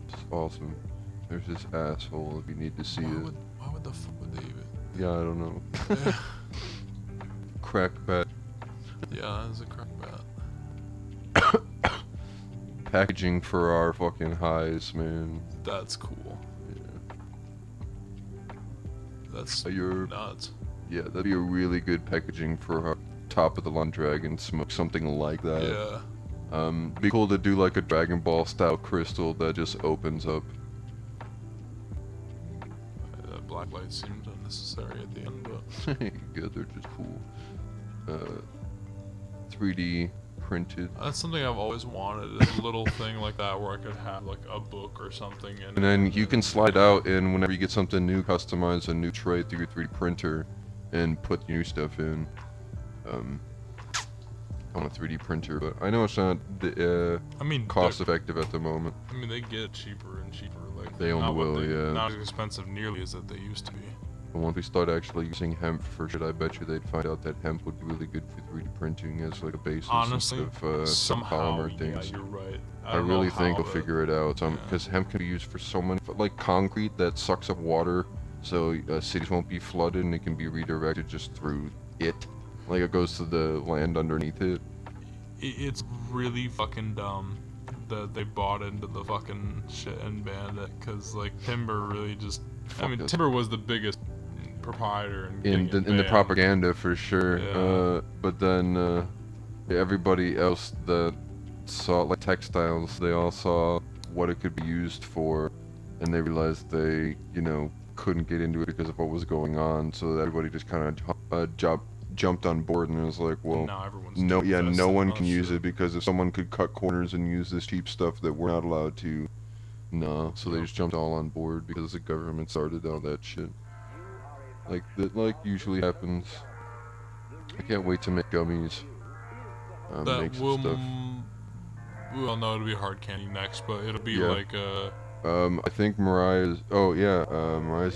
It's awesome. There's this asshole if you need to see it. Why would the fuck would they even? Yeah, I don't know. Crack bat. Yeah, that's a crack bat. Packaging for our fucking highs, man. That's cool. Yeah. That's You're nuts. Yeah, that'd be a really good packaging for a top of the line dragon smoke, something like that. Yeah. Be cool to do like a Dragon Ball style crystal that just opens up. That black light seemed unnecessary at the end, but Good, they're just cool. 3D printed. that's something I've always wanted, is a little thing like that where I could have like a book or something. And then you can slide out, and whenever you get something new, customize a new tray through your 3D printer and put new stuff in. On a 3D printer, but I know it's not I mean, cost effective at the moment. I mean, they get cheaper and cheaper. Like They only will, yeah. Not as expensive nearly as that they used to be. But once we start actually using hemp for shit, I bet you they'd find out that hemp would be really good for 3D printing as like a basis Honestly, instead of some somehow, polymer things. yeah, you're right. I don't know really think how, they'll figure it out. Because hemp can be used for so many, like concrete that sucks up water, so cities won't be flooded, and it can be redirected just through it. Like it goes to the land underneath it. It's really fucking dumb that they bought into the fucking shit and banned it, because like timber really just. I mean, timber was the biggest proprietor in the propaganda for sure. Yeah. But then everybody else that saw like textiles, they all saw what it could be used for, and they realized they couldn't get into it because of what was going on. So everybody just kind of jumped on board, and it was like, well, now everyone's no one can use shit. it, because if someone could cut corners and use this cheap stuff that we're not allowed to, no. So they just jumped all on board because the government started all that shit. Like that, like usually happens. I can't wait to make gummies. That Make some will. stuff. Well, no, it'll be hard candy next, but it'll be Yeah. like I think Mariah's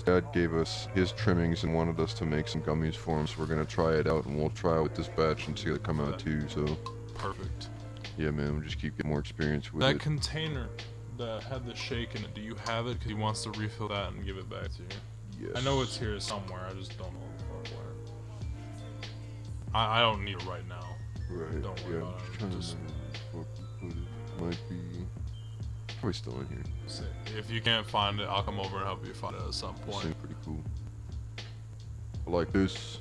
dad gave us his trimmings and wanted us to make some gummies for him, so we're gonna try it out, and we'll try it with this batch and see how it come out too. So perfect. yeah, man, we'll just keep getting more experience with That it. container that had the shake in it, do you have it? Because he wants to refill that and give it back to you. Yes. I know it's here somewhere, I just don't know the fuck where. I don't need it right now. Right. Don't worry Yeah, about I'm it, trying to just- remember what we put it. Might be probably still in here. If you can't find it, I'll come over and help you find it at some point. Seems pretty cool. I like this.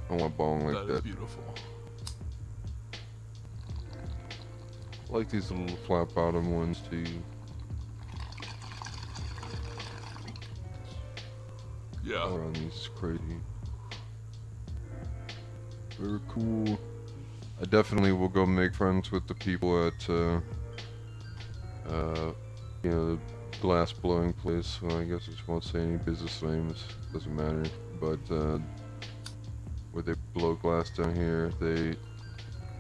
I want a bong like That that. is beautiful. I like these little flat bottom ones too. Yeah. Power on these is crazy. Very cool. I definitely will go make friends with the people at the glass blowing place. Well, I guess I just won't say any business names. Doesn't matter. But where they blow glass down here, they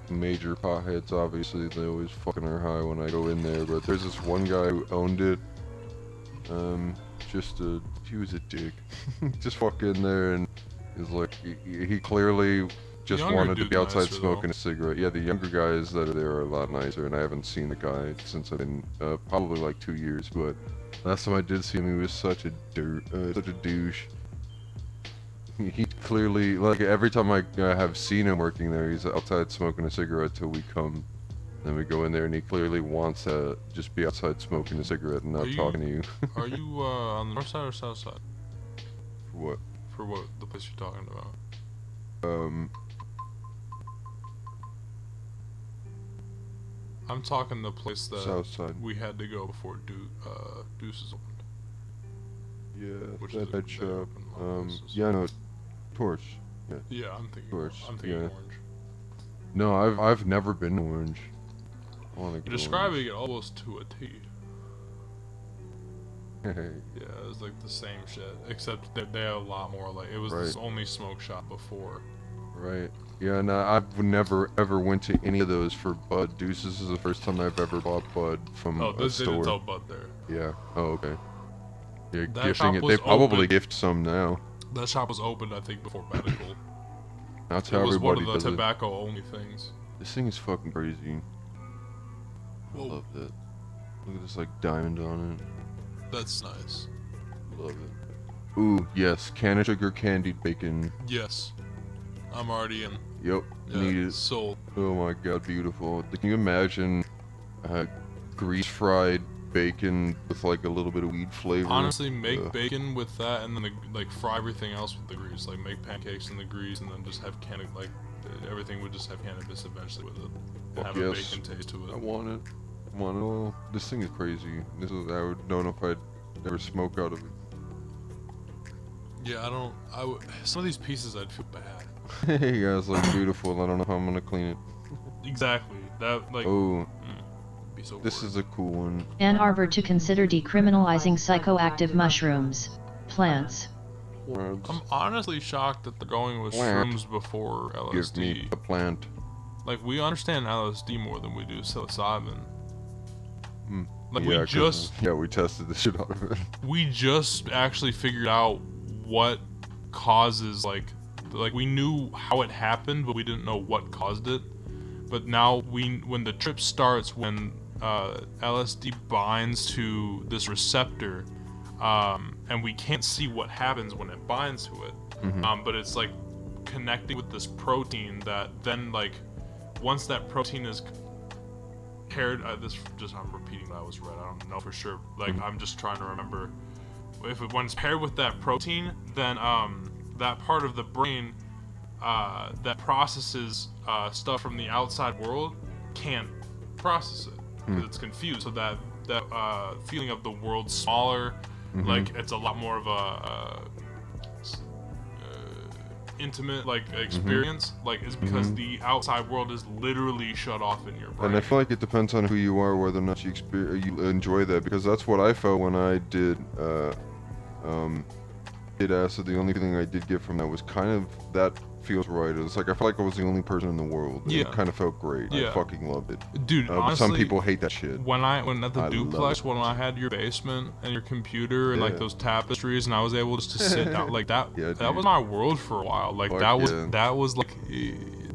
major potheads. Obviously, they always fucking are high when I go in there. But there's this one guy who owned it. He was a dick. Just walk in there and he's like, he clearly just younger wanted to dude's be outside nicer, smoking though. a cigarette. Yeah, the younger guys that are there are a lot nicer, and I haven't seen the guy since I've been probably like 2 years. But last time I did see him, he was such a douche. He clearly, like, every time I have seen him working there, he's outside smoking a cigarette till we come. Then we go in there, and he clearly wants to just be outside smoking a cigarette and not talking to you. Are you on the north side or south side? What? For what the place you're talking about? I'm talking the place that South side. we had to go before Deuces opened. Yeah, Which that is head they shop. open a lot of places. Yeah, no, Torch. Yeah, I'm thinking. Course, I'm thinking yeah. orange. No, I've never been to Orange. I wanna go You're describing it almost to a T. Orange. Yeah, it's like the same shit, except that they have a lot more. Like it was Right. this only smoke shop before. Right. Yeah, no, I've never ever went to any of those for Bud. Deuces is the first time I've ever bought Bud from Oh, a this didn't store. sell Bud there. Yeah. Oh, okay. Yeah, That gifting shop it. was They probably open. gift some now. That shop was opened, I think, before medical. That's It how was one everybody of the does it. tobacco only things. This thing is fucking crazy. I Whoa. love that. Look at this like diamond on it. That's nice. Love it. Ooh, yes, can of sugar candied bacon. Yes, I'm already in. Yep, Yeah, need it. sold. Oh my god, beautiful. Can you imagine grease fried bacon with like a little bit of weed flavor. Honestly, make bacon with that, and then like fry everything else with the grease. Like make pancakes in the grease, and then just have everything would just have cannabis eventually with it, and have a bacon taste to it. I want it. Oh, this thing is crazy. I don't know if I'd ever smoke out of it. Yeah, some of these pieces I'd feel bad. Hey guys, look beautiful. I don't know how I'm gonna clean it. Exactly. That like. Oh. Be so This is a cool one. Ann Arbor to consider decriminalizing psychoactive mushrooms, plants. I'm honestly shocked that they're going with shrooms before LSD. Give me a plant. Like, we understand LSD more than we do psilocybin. Like, Yeah, we we tested the shit out of it. We just actually figured out what causes, like we knew how it happened, but we didn't know what caused it. But now when the trip starts, when LSD binds to this receptor, and we can't see what happens when it binds to it, but it's like connecting with this protein that then, like, once that protein is paired, I'm repeating what I was read, I don't know for sure, like, I'm just trying to remember, when it's paired with that protein, then that part of the brain that processes stuff from the outside world can't process it because it's confused. So that feeling of the world smaller, like it's a lot more of a intimate like experience, like is because the outside world is literally shut off in your brain. And I feel like it depends on who you are, whether or not you enjoy that, because that's what I felt when I did acid. The only thing I did get from that was kind of that feels right. It was like I felt like I was the only person in the world. Yeah. It kind of felt great. Yeah. I fucking loved it. Dude, honestly, some people hate that shit. When at the duplex, when I had your basement and your computer and like those tapestries, and I was able just to sit down like that. Yeah, that was my world for a while. Like that was like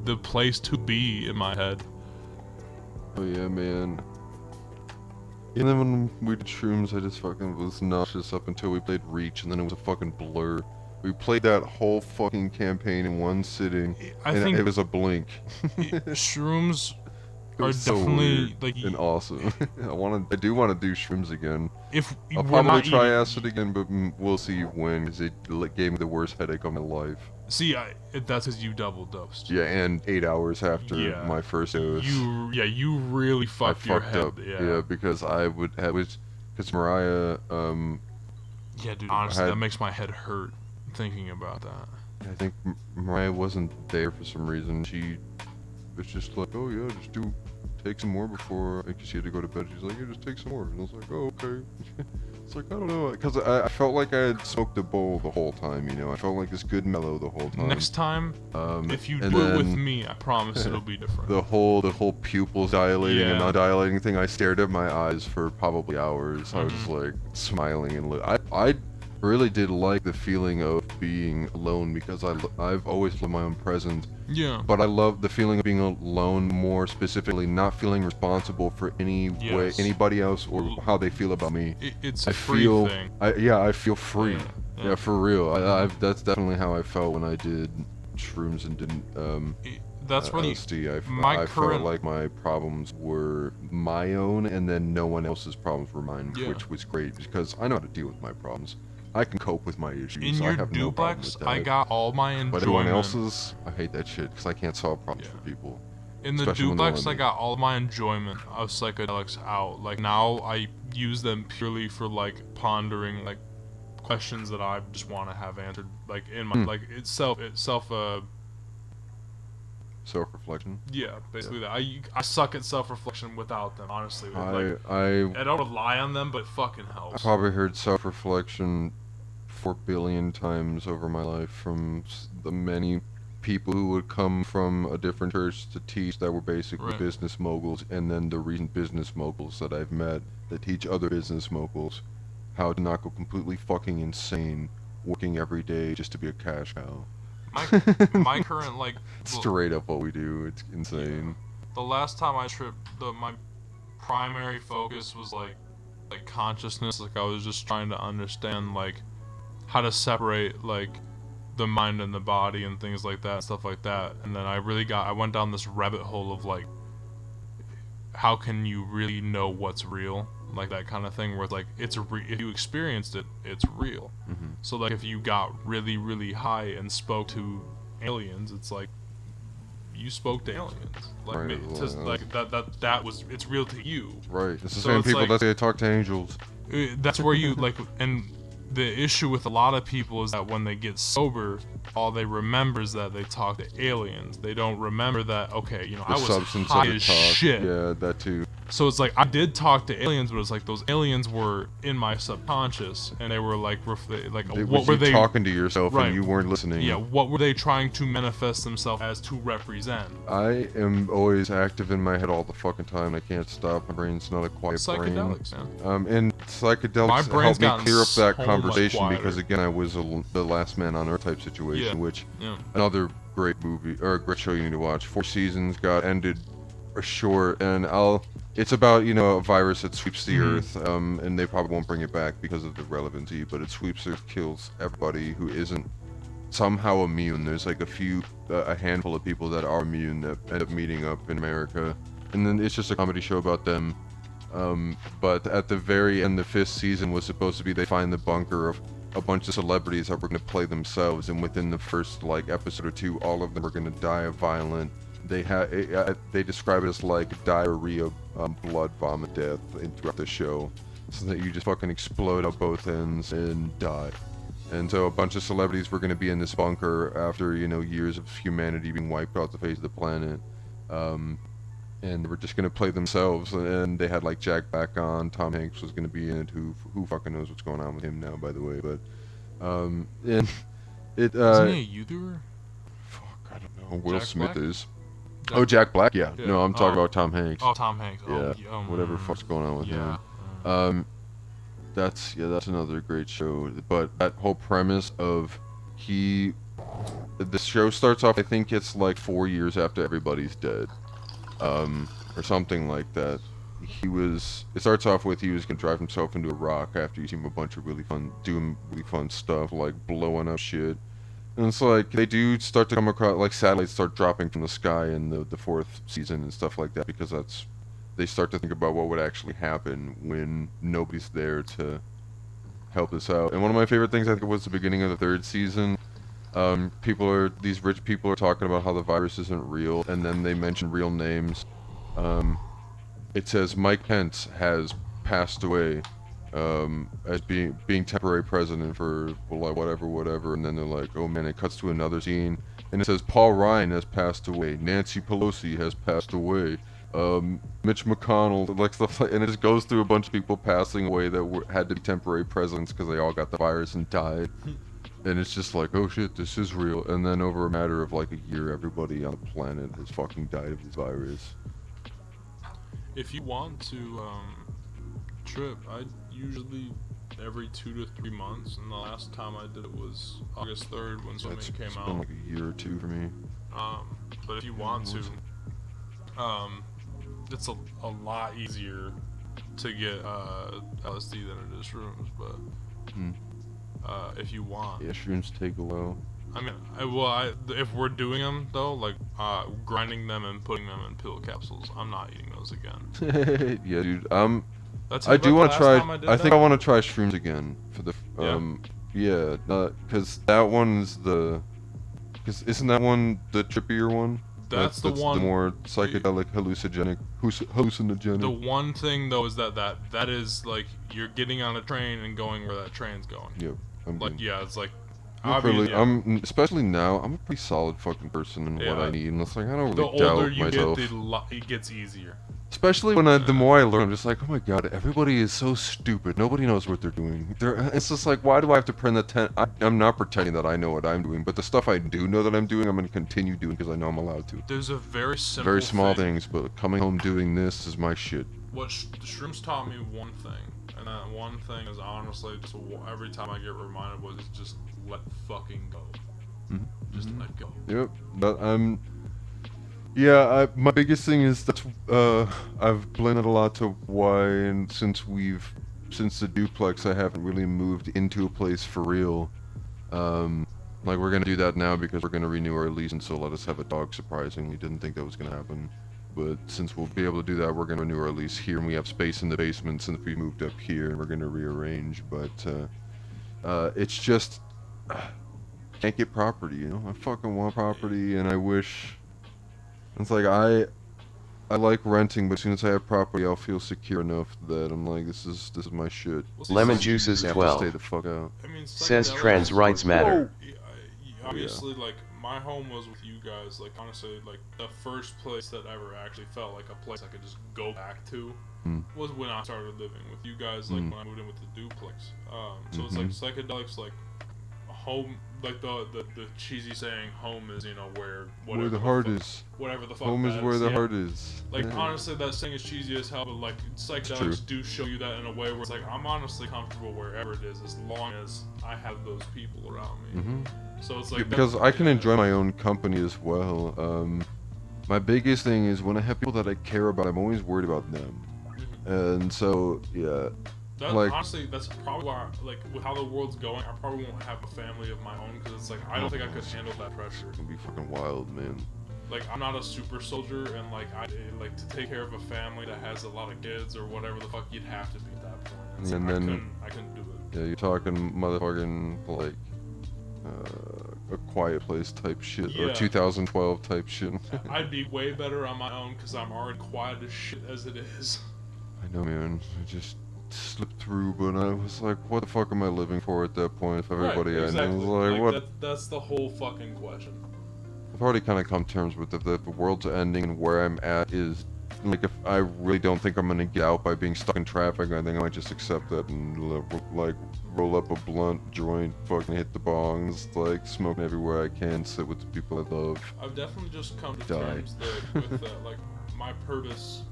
the place to be in my head. Oh yeah, man. And then when we did shrooms, I just fucking was nauseous up until we played Reach, and then it was a fucking blur. We played that whole fucking campaign in one sitting, and it was a blink. Shrooms are so definitely weird like and awesome. I do want to do shrooms again. I'll probably try acid again, but we'll see when, because it gave me the worst headache of my life. See, that's because you double dosed. Yeah, and 8 hours after my first dose. You really fucked your head up. Yeah, because because Mariah. Yeah, dude. Honestly, that makes my head hurt thinking about that. I think Mariah wasn't there for some reason. She was just like, oh yeah, take some more before, because she had to go to bed. She's like, yeah, just take some more. And I was like, oh, okay. It's like, I don't know, because I felt like I had smoked a bowl the whole time, you know? I felt like this good mellow the whole time. Next time, if you do it with me, I promise it'll be different. The whole pupils dilating and not dilating thing, I stared at my eyes for probably hours. I was just like smiling and I really did like the feeling of being alone, because I've always loved my own presence. Yeah. But I love the feeling of being alone, more specifically, not feeling responsible for anybody else or how they feel about me. It's a free thing. I feel free. Yeah, for real. That's definitely how I felt when I did shrooms and didn't that's when LSD. I felt like my problems were my own, and then no one else's problems were mine, which was great, because I know how to deal with my problems. I can cope with my issues. In your duplex, I got all my enjoyment. But everyone else's, I hate that shit, because I can't solve problems for people. In the duplex, I got all my enjoyment of psychedelics out. Like, now I use them purely for, like, pondering, like, questions that I just want to have answered. Like, in my, like, self-reflection. Yeah, basically that. I suck at self-reflection without them, honestly. I don't rely on them, but it fucking helps. I probably heard self-reflection 4 billion times over my life from the many people who would come from a different church to teach that were basically business moguls, and then the recent business moguls that I've met that teach other business moguls how to not go completely fucking insane working every day just to be a cash cow. My current, like... Straight up what we do, it's insane. The last time I tripped, my primary focus was, like consciousness. Like, I was just trying to understand, like, how to separate, like, the mind and the body and things like that, stuff like that. And then I went down this rabbit hole of, like, how can you really know what's real? like that kind of thing where it's like if you experienced it, it's real. Mm-hmm. So like if you got really really high and spoke to aliens, it's like you spoke to aliens. Like Right, that was, it's real to you. Right. It's the So same it's people like- that say they talk to angels. That's where you like, and the issue with a lot of people is that when they get sober, all they remember is that they talk to aliens. They don't remember that, okay, you know, The I was substance high of the as talk. shit. Yeah, that too. So it's like I did talk to aliens, but it's like those aliens were in my subconscious, and they were like, what were you they talking to yourself Right. and you weren't listening? Yeah, what were they trying to manifest themselves as to represent? I am always active in my head all the fucking time. I can't stop. My brain's not a quiet brain. Psychedelics, man. And My psychedelics brain's helped me gotten clear up that so conversation much because again, I was the last man on Earth type situation, Yeah. which Yeah. another great movie or a great show you need to watch. 4 seasons got ended short, and it's about, you know, a virus that sweeps the Mhm. Earth, and they probably won't bring it back because of the relevancy, but it sweeps the Earth, kills everybody who isn't somehow immune. There's like a handful of people that are immune that end up meeting up in America, and then it's just a comedy show about them. But at the very end, the 5th season was supposed to be they find the bunker of a bunch of celebrities that were going to play themselves, and within the first like episode or 2, all of them were going to die of violent. They describe it as like diarrhea, blood vomit death throughout the show, so that you just fucking explode at both ends and die. And so a bunch of celebrities were going to be in this bunker after, you know, years of humanity being wiped off the face of the planet. And they were just going to play themselves. And they had like Jack Black on. Tom Hanks was going to be in it. Who fucking knows what's going on with him now, by the way. But and it Isn't he a YouTuber? fuck, I don't know. Will Jack Smith Black? is. Oh, Jack Black. Yeah. Yeah. No, I'm talking Oh. about Tom Hanks. Oh, Tom Hanks. Yeah. Oh, Whatever the fuck's going on with yeah. him. That's another great show. But that whole premise of the show starts off, I think it's like 4 years after everybody's dead, or something like that. It starts off with he was gonna drive himself into a rock after you see him a bunch of doing really fun stuff like blowing up shit. And it's like they do start to come across, like satellites start dropping from the sky in the 4th season and stuff like that, because they start to think about what would actually happen when nobody's there to help us out. And one of my favorite things, I think, was the beginning of the 3rd season. These rich people are talking about how the virus isn't real, and then they mention real names. It says Mike Pence has passed away as being temporary president for whatever, and then they're like, oh man, it cuts to another scene, and it says Paul Ryan has passed away, Nancy Pelosi has passed away, Mitch McConnell, like stuff like, and it just goes through a bunch of people passing away that had to be temporary presidents because they all got the virus and died. And it's just like, oh shit, this is real. And then over a matter of like a year, everybody on the planet has fucking died of this virus. If you want to trip, I usually every 2 to 3 months, and the last time I did it was August 3rd when something It's came been out. like a year or 2 for me. But if you want to, it's a lot easier to get LSD than it is shrooms. But if you want, Yeah, shrooms take a while. I mean, if we're doing them though, like grinding them and putting them in pill capsules, I'm not eating those again. Yeah, dude. That's I do want to try. I think I I want to try shrooms again for the. Yeah, because that one's because isn't that one the trippier one? That's the one. The more psychedelic, hallucinogenic. The one thing though is that is like you're getting on a train and going where that train's going. Yep. It's like I'm especially now. I'm a pretty solid fucking person in what I need, and it's like I don't the really doubt older you myself. get, it gets easier. Especially when the more I learn, I'm just like, oh my god, everybody is so stupid. Nobody knows what they're doing. It's just like, why do I have to pretend? I'm not pretending that I know what I'm doing, but the stuff I do know that I'm doing, I'm going to continue doing because I know I'm allowed to. There's a very simple, very small thing. things, but coming home doing this is my shit. What the shrooms taught me one thing, and that one thing is honestly just every time I get reminded was just let fucking go. Just let go. Yep, but yeah, my biggest thing is that I've blended a lot to why, and since the duplex, I haven't really moved into a place for real. Like we're gonna do that now because we're gonna renew our lease, and so let us have a dog. Surprisingly, didn't think that was gonna happen. but since we'll be able to do that, we're gonna renew our lease here, and we have space in the basement since we moved up here, and we're gonna rearrange. But it's just can't get property, you know. I fucking want property, and I wish. It's like I like renting, but as soon as I have property, I'll feel secure enough that I'm like, this is my shit. Well, see, Lemon some- juice is I have to 12. stay the fuck out. I mean, Says psychedelics trans is rights like- matter. Obviously, like, my home was with you guys. Like, honestly, like, the first place that ever actually felt like a place I could just go back to was when I started living with you guys, like, when I moved in with the duplex. So it's like psychedelics, like, home, like the cheesy saying, home is, you know, where the heart is. whatever the fuck Home is that where the yeah. heart is. Like, Yeah. honestly, that saying is cheesy as hell, but, like, psychedelics do show you that in a way where it's like, I'm honestly comfortable wherever it is, as long as I have those people around me. So it's like... Yeah, because I can enjoy my own company as well. My biggest thing is when I have people that I care about, I'm always worried about them. And so, yeah. That, like- honestly, that's probably why, like, with how the world's going, I probably won't have a family of my own, because it's like, I don't think I could handle that pressure. It's gonna be fucking wild, man. Like, I'm not a super soldier, and, like, like, to take care of a family that has a lot of kids, or whatever the fuck, you'd have to be at that point. It's And like, then- I couldn't do it. Yeah, you're talking motherfucking, like, a Quiet Place type shit, or Yeah. 2012 type shit. I'd be way better on my own, because I'm already quiet as shit as it is. I know, man. I just slipped through, but I was like, what the fuck am I living for at that point if everybody right, I exactly. knew was like, what? That's the whole fucking question. I've already kind of come to terms with it, that the world's ending and where I'm at is, like, if I really don't think I'm gonna get out by being stuck in traffic, I think I might just accept that and, like, roll up a blunt joint, fucking hit the bongs, like, smoking everywhere I can, sit with the people I love. I've definitely just come to Die. terms that with like my purpose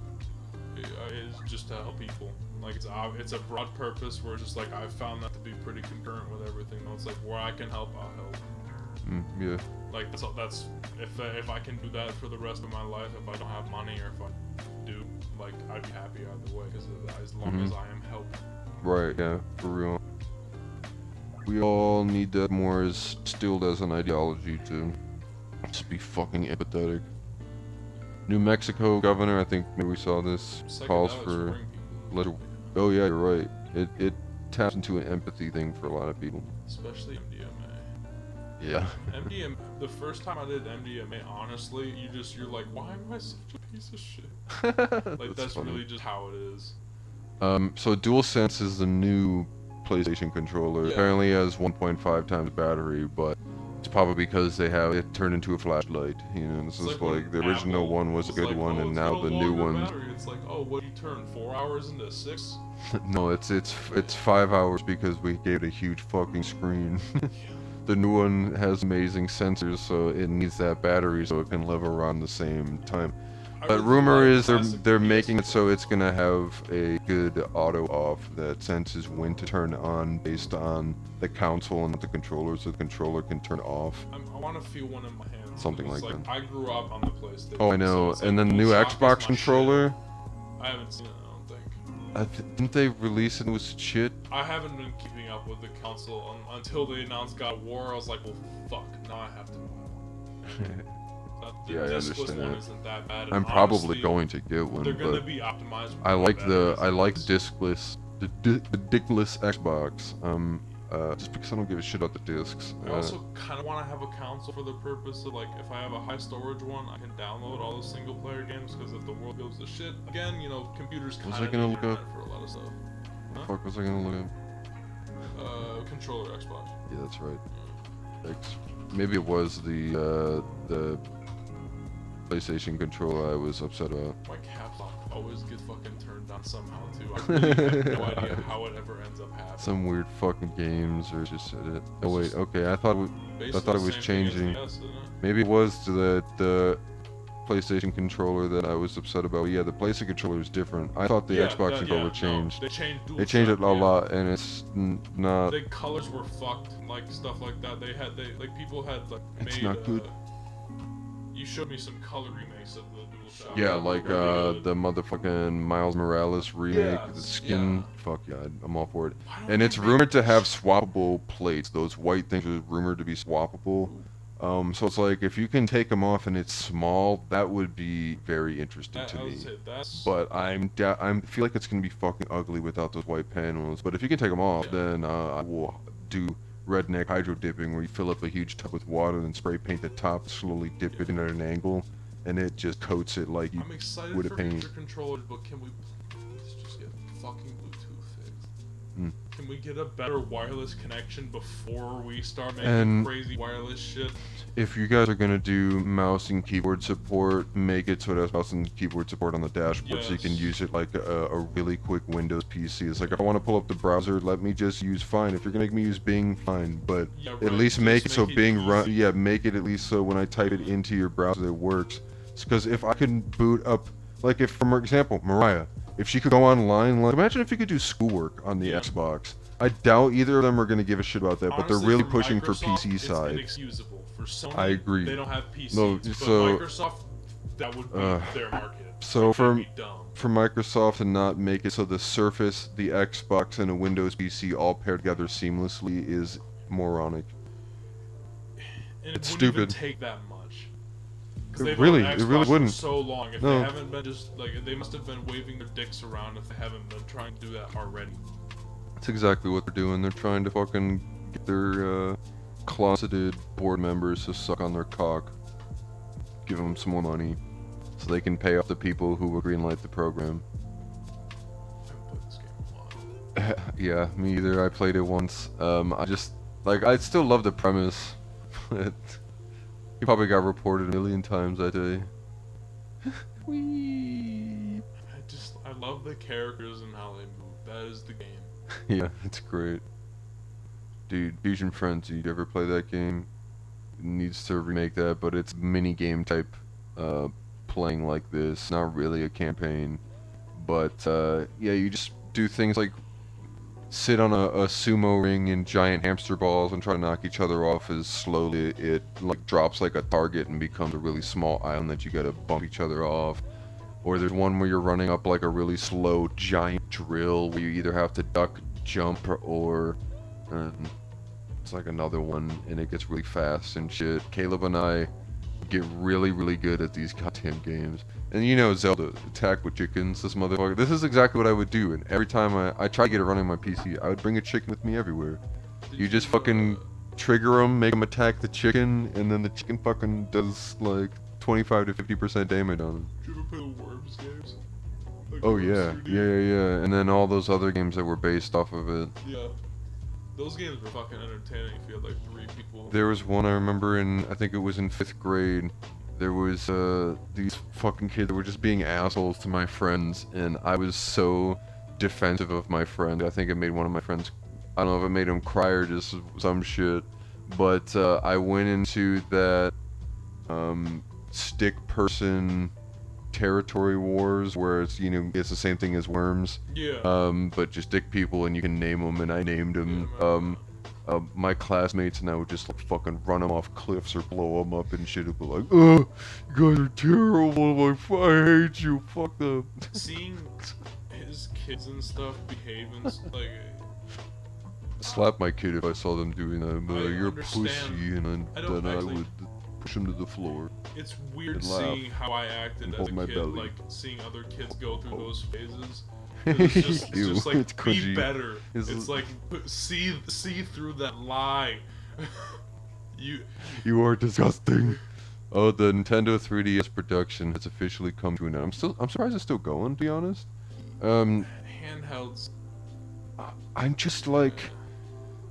is just to help people. Like it's a broad purpose where it's just like I've found that to be pretty concurrent with everything. It's like where I can help, I'll help. Yeah. Like that's if I can do that for the rest of my life, if I don't have money or if I do, like I'd be happy either way because as long as I am helping. Right, yeah, for real. We all need that more as stilled as an ideology to just be fucking empathetic. New Mexico governor, I think maybe we saw this, calls Psychedelics for bring people, oh yeah, you're right. It taps into an empathy thing for a lot of people. especially MDMA. Yeah. MDMA. The first time I did MDMA, honestly, you're like, why am I such a piece of shit? Like that's funny. really just how it is. So DualSense is the new PlayStation controller. Yeah. Apparently it has 1.5 times battery, but it's probably because they have it turned into a flashlight. You know, this It's is when like the original Apple one was a good like, one, oh, and it's now got a the new longer one. battery. It's like, oh, what do you turn 4 hours into 6? No, it's 5 hours because we gave it a huge fucking screen. The new one has amazing sensors, so it needs that battery so it can live around the same time. But rumor is they're making it so it's gonna have a good auto off that senses when to turn on based on the console and the controller, so the controller can turn off. I want to feel one in my hand. Something It's like that. I grew up on the PlayStation. Oh, I know. so it's like And then the new DualShock is my Xbox shit. controller, I haven't seen it. I don't think. didn't they release it with shit? I haven't been keeping up with the console until they announced God of War. I was like, well, fuck. Now I have to buy one. The Yeah, I discless understand one that. isn't that bad. and I'm probably honestly, going to get one, They're gonna but be optimized. with I more like batteries and things. discless, the dickless Xbox. Just because I don't give a shit about the discs. I also kind of want to have a console for the purpose of like, if I have a high storage one, I can download all the single player games. Because if the world goes to shit again, you know, computers Was kind I of gonna need look internet up? for a lot of stuff. What the fuck was I gonna look at? Controller Xbox. Yeah, that's right. Maybe it was the PlayStation controller I was upset about. My caps lock always gets fucking turned on somehow too. I really have no idea how it ever ends up happening. Some weird fucking games or just it. Oh wait, just okay. I thought Basically thought it the was same thing as changing. the S, isn't it? maybe it was the PlayStation controller that I was upset about. Yeah, the PlayStation controller is different. I thought the Yeah, Xbox that- controller yeah, changed. No, they changed. They changed it a DualShock, yeah. lot, and it's not. The colors were fucked, like stuff like that. Like people had like It's made. not good. You showed me some color remakes of the DualShock. Yeah, that were like really good. the motherfucking Miles Morales remake, Yeah, the skin. yeah. Fuck yeah, I'm all for it. Why don't And they it's make- rumored to have swappable plates. Those white things are rumored to be swappable. So it's like if you can take them off and it's small, that would be very interesting to I me. would say that's. But I feel like it's gonna be fucking ugly without those white panels. But if you can take them off, then I will do redneck hydro dipping, where you fill up a huge tub with water and spray paint the top, slowly dip it in at an angle, and it just coats it like you I'm excited would a for paint. future controllers, but can we please just get fucking Bluetooth fixed? Hmm. Can we get a better wireless connection before we start making And crazy wireless shit? if you guys are gonna do mouse and keyboard support, make it so it has mouse and keyboard support on the dashboard, so you can Yes. use it like a really quick Windows PC. It's like, if I want to pull up the browser, let me just use fine. If you're gonna make me use Bing, fine, but Yeah, at right, least just make it so make it Bing run. easy. Yeah, make it at least so when I type it into your browser, it works. Because if I can boot up, like if, for example, Mariah, if she could go online, like imagine if you could do schoolwork on the Yeah. Xbox. I doubt either of them are gonna give a shit about that, but they're Honestly, really for pushing for Microsoft, PC side. It's inexcusable. For Sony, I agree. They don't have PCs. No, but so- Microsoft, that would be their market. so Like, for- that'd be dumb. For Microsoft to not make it so the Surface, the Xbox, and a Windows PC all pair together seamlessly is moronic. And it's it wouldn't even stupid. take that much. 'Cause It they've really- owned it really Xbox for wouldn't. so long. If No. they haven't been just like they must have been waving their dicks around if they haven't been trying to do that already. That's exactly what they're doing. They're trying to fucking get their closeted board members to suck on their cock. Give them some more money so they can pay off the people who will greenlight the program. I haven't played this game in a while. Yeah, me either. I played it once. I just, like, I still love the premise. But he probably got reported a million times that day. Whee! I love the characters and how they move. That is the game. Yeah, it's great. Dude, Fusion Frenzy, you ever play that game? It needs to remake that, but it's mini game type playing like this, not really a campaign. But yeah, you just do things like sit on a sumo ring in giant hamster balls and try to knock each other off as slowly it like drops like a target and becomes a really small island that you gotta bump each other off. Or there's one where you're running up like a really slow giant drill where you either have to duck, jump, or it's like another one and it gets really fast and shit. Caleb and I get really, really good at these goddamn games. And you know Zelda, attack with chickens, this motherfucker. This is exactly what I would do, and every time I try to get it running on my PC, I would bring a chicken with me everywhere. You just fucking trigger them, make them attack the chicken, and then the chicken fucking does like 25 to 50% damage on them. Did you ever play the Worms games? Like Oh Worms yeah, 3D? yeah. And then all those other games that were based off of it. Yeah. Those games were fucking entertaining if you had like 3 people. There was one I remember in, I think it was in 5th grade. There was these fucking kids that were just being assholes to my friends, and I was so defensive of my friend. I think it made one of my friends, I don't know if it made him cry or just some shit, but I went into that stick person territory wars where it's, you know, it's the same thing as Worms, Yeah. but just dick people and you can name them, and I named them. My classmates and I would just like fucking run them off cliffs or blow them up and shit. It'd be like, oh, you guys are terrible. I hate you. Fuck them. Seeing his kids and stuff behave and like. Slap my kid if I saw them doing that. But I you're a understand. pussy, and I don't then I actually- would push him to the floor. It's weird And laugh seeing how I acted and as hold a my kid, belly. like seeing other kids go through those phases. Ew, It's just like it's be cringy. better. It's- It's like see through that lie. You are disgusting. Oh, the Nintendo 3DS production has officially come to an end. I'm surprised it's still going, to be honest. Handhelds. I'm just like,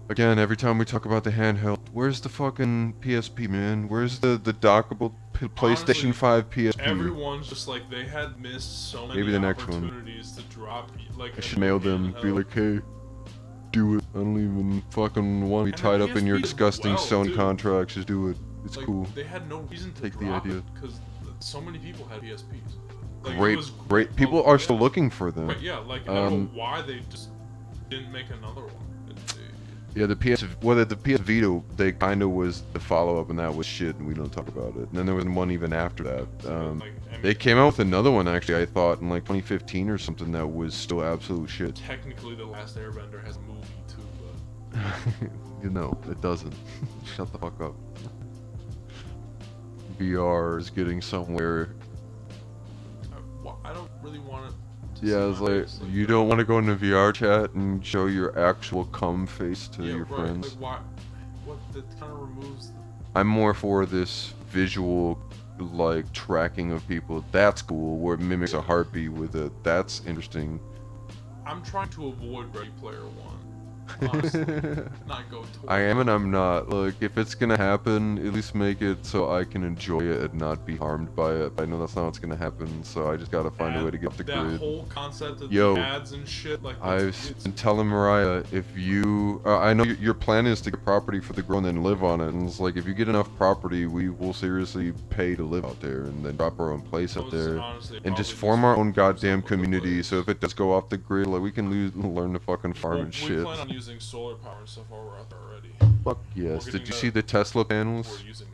again, every time we talk about the handheld, where's the fucking PSP, man? Where's the dockable PlayStation Honestly, 5 PSP? Everyone's just like they had missed so many Maybe the next one. opportunities to drop like. I a should mail them, be handheld. like, hey, do it. I don't even fucking want to be And the tied up in your PSP as disgusting well, Sony dude. contracts. Just do it. It's Like, cool. They had no reason to Take the drop idea. it because so many people had PSPs. Like, it Great, was great. People well, are yeah. still looking for them. Right, yeah, like I don't know why they just didn't make another one. Yeah, the PS Vita, they kind of was the follow-up, and that was shit, and we don't talk about it. And then there was one even after that. Like, I mean, They came out with another one, actually, I thought, in like 2015 or something that was still absolute shit. technically, The Last Airbender has a movie too, but You know, it doesn't. Shut the fuck up. VR is getting somewhere. I don't really want it to Yeah, see it's my like, face you that. don't want to go into VR chat and show your actual cum face to Yeah, your right. friends. Like, why? What? That kind of removes. I'm more for this visual, like, tracking of people. That's cool, where it mimics a heartbeat with it. That's interesting. I'm trying to avoid Ready Player One. Honestly, not go towards. I am and I'm not. Like, if it's gonna happen, at least make it so I can enjoy it and not be harmed by it. I know that's not what's gonna happen, so I just gotta find a way to get off the that grid. whole concept of Yo, the ads and shit, like I've been telling Mariah, if you, I know your plan is to get property for the girl and then live on it, and it's like, if you get enough property, we will seriously pay to live out there, and then drop our own place out there, honestly, and just probably form our own goddamn something with the community, place. so if it does go off the grid, like, we can learn to fucking farm and We shit. plan on using solar power and stuff while we're out there already. Fuck yes. We're Did you getting see the Tesla panels? We're using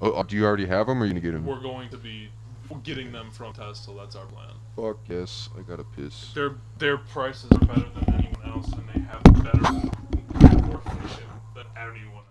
those. Oh, do you already have them, or are you gonna get them? We're going to be getting them from Tesla. That's our plan. Fuck yes, I gotta piss. Their prices are better than anyone else, and they have better workmanship than anyone else.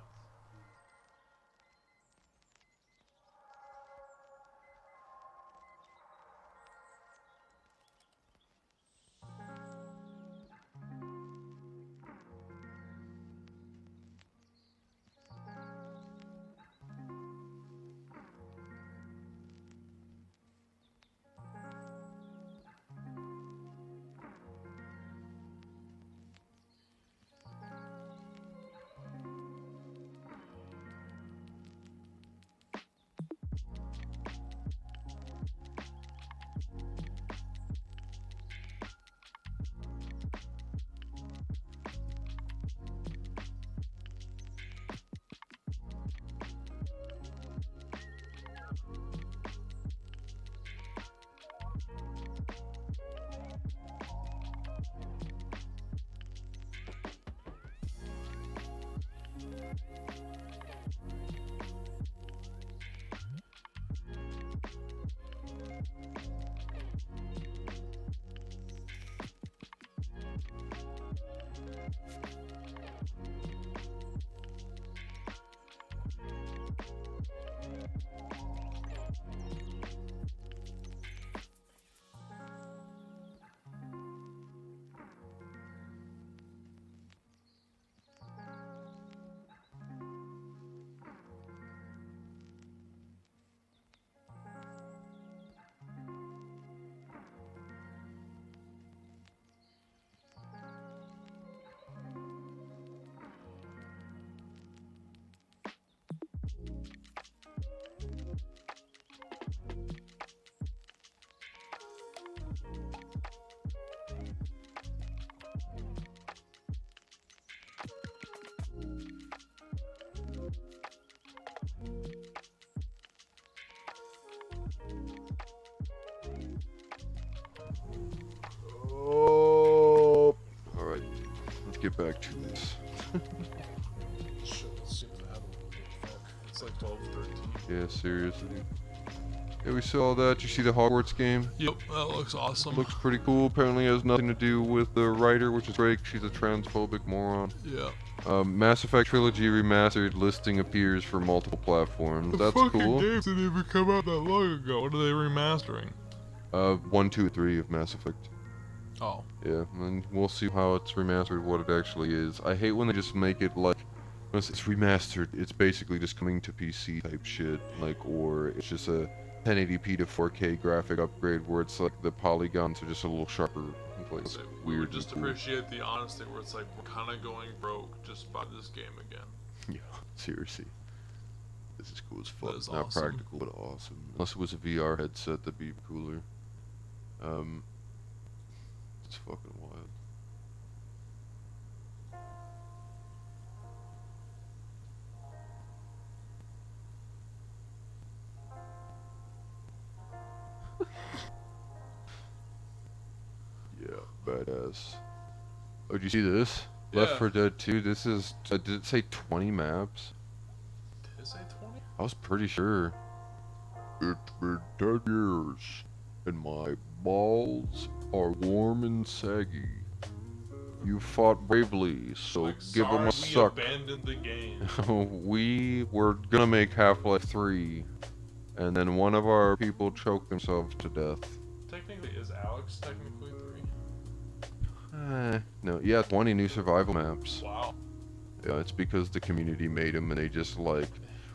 Oh. Alright, let's get back to this. Shit, let's see what happened. Fuck. It's like 12:13. Yeah, seriously. Yeah, we saw that. You see the Hogwarts game? Yep, that looks awesome. Looks pretty cool. Apparently has nothing to do with the writer, which is great. She's a transphobic moron. Yeah. Mass Effect Trilogy Remastered listing appears for multiple platforms. That's cool. The games didn't even come out that long ago. What are they remastering? 1, 2, 3 of Mass Effect. Oh. Yeah, and we'll see how it's remastered, what it actually is. I hate when they just make it like, once it's remastered, it's basically just coming to PC type shit, like, or it's just a 1080p to 4K graphic upgrade where it's like the polygons are just a little sharper. Like, it's We weird would just and cool. appreciate the honesty where it's like, we're kind of going broke, just buy this game again. Yeah, seriously. This is cool as fuck. That is Not awesome. practical, but awesome. Unless it was a VR headset, that'd be cooler. It's fucking wild. Yeah, badass. Oh, did you see this? Left Yeah. 4 Dead 2, this is, did it say 20 maps? Did it say 20? I was pretty sure. It's been 10 years, and my balls are warm and saggy. You fought bravely, so Like, give them a sorry, suck. we abandoned the game. We were gonna make Half-Life 3. and then one of our people choked themselves to death. Technically, is Alex technically 3? No, yeah, 20 new survival maps. Wow. Yeah, it's because the community made them, and they just like,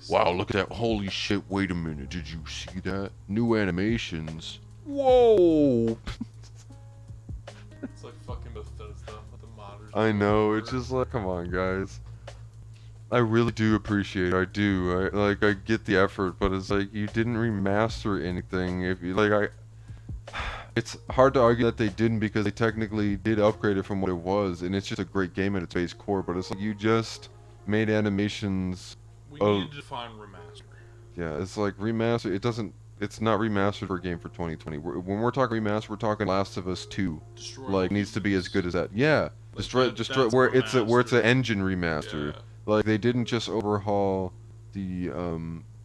wow, look at that, holy shit, wait a minute, did you see that? New animations. Whoa! It's like fucking Bethesda with the modders. I know, it's just like, come on, guys. I really do appreciate it, I do. I get the effort, but it's like, you didn't remaster anything. If you, like, it's hard to argue that they didn't, because they technically did upgrade it from what it was, and it's just a great game at its base core, but it's like, you just made animations. We need to define remaster. Yeah, it's like remaster, it's not remastered for a game for 2020. When we're talking remaster, we're talking Last of Us 2. Destroy Like, needs to be as good as that. Yeah, like destroy that's where it's an remastered. engine remaster. Yeah. Like, they didn't just overhaul the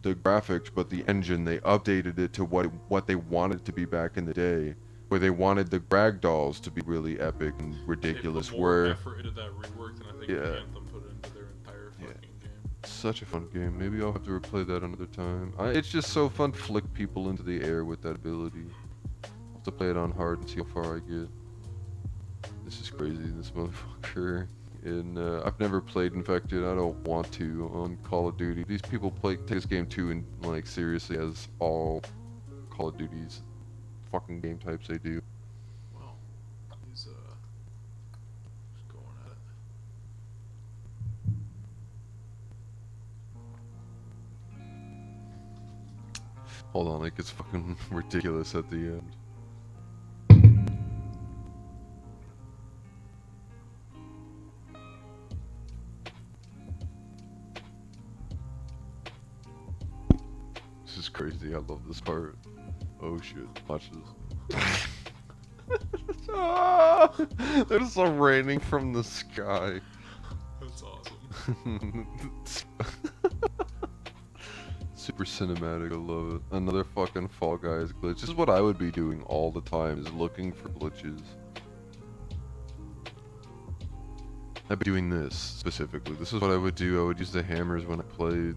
graphics, but the engine. They updated it to what they wanted to be back in the day, where they wanted the ragdolls to be really epic and ridiculous. They put more Where effort into that rework than I think Yeah. Anthem put into their entire fucking game. such a fun game. Maybe I'll have to replay that another time. It's just so fun to flick people into the air with that ability. I'll have to play it on hard and see how far I get. This is crazy, this motherfucker. And I've never played Infected. I don't want to on Call of Duty. These people take this game too and like seriously as all Call of Duty's fucking game types they do. Well, he's just going at it. Hold on, it gets fucking ridiculous at the end. This is crazy. I love this part. Oh shit! Watch this. Ah, there's some raining from the sky. That's awesome. Super cinematic. I love it. Another fucking Fall Guys glitch. This is what I would be doing all the time. Is looking for glitches. I'd be doing this specifically. This is what I would do. I would use the hammers when I played.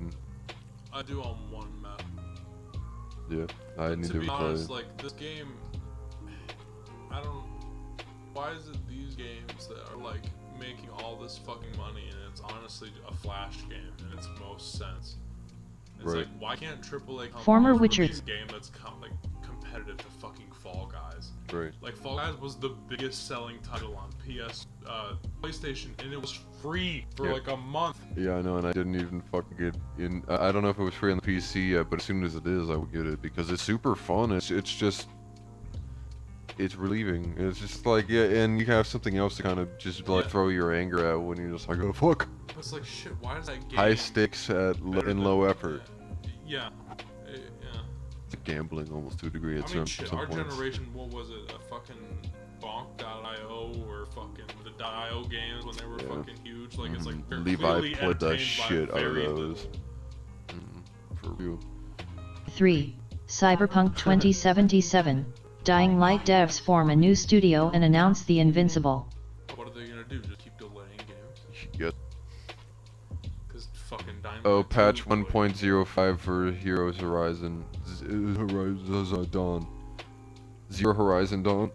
I do on one map. Yeah, I need to be replay. honest, like this game, I don't. Why is it these games that are like making all this fucking money and it's honestly a flash game in its most sense? It's Right. like, why can't AAA Former companies Witcher- release a game that's like competitive to fucking Fall Guys? Right. Like Fall Guys was the biggest selling title on PlayStation, and it was free for Yeah. like a month. Yeah, I know, and I didn't even fucking get in. I don't know if it was free on the PC yet, but as soon as it is, I will get it because it's super fun. It's just, it's relieving. It's just like, yeah, and you have something else to kind of just like Yeah. throw your anger at when you're just like, oh fuck. But it's like shit. Why is that game High stakes better in than- low effort. Yeah. Yeah. It's gambling almost to a degree at I mean, some our points. generation, what was it? A fucking Bonk.io or fucking the .io games when they were Yeah. fucking huge. Like it's like they're Levi clearly played the entertained by shit out of very those. little. For real. 3. Cyberpunk 2077. Dying Light devs form a new studio and announce The Invincible. What are they gonna do? Just keep delaying games? Yeah. Cause fucking Dying Oh, Light 2 patch was like- 1.05 for Heroes Horizon. Horizon Dawn. Zero Horizon Dawn.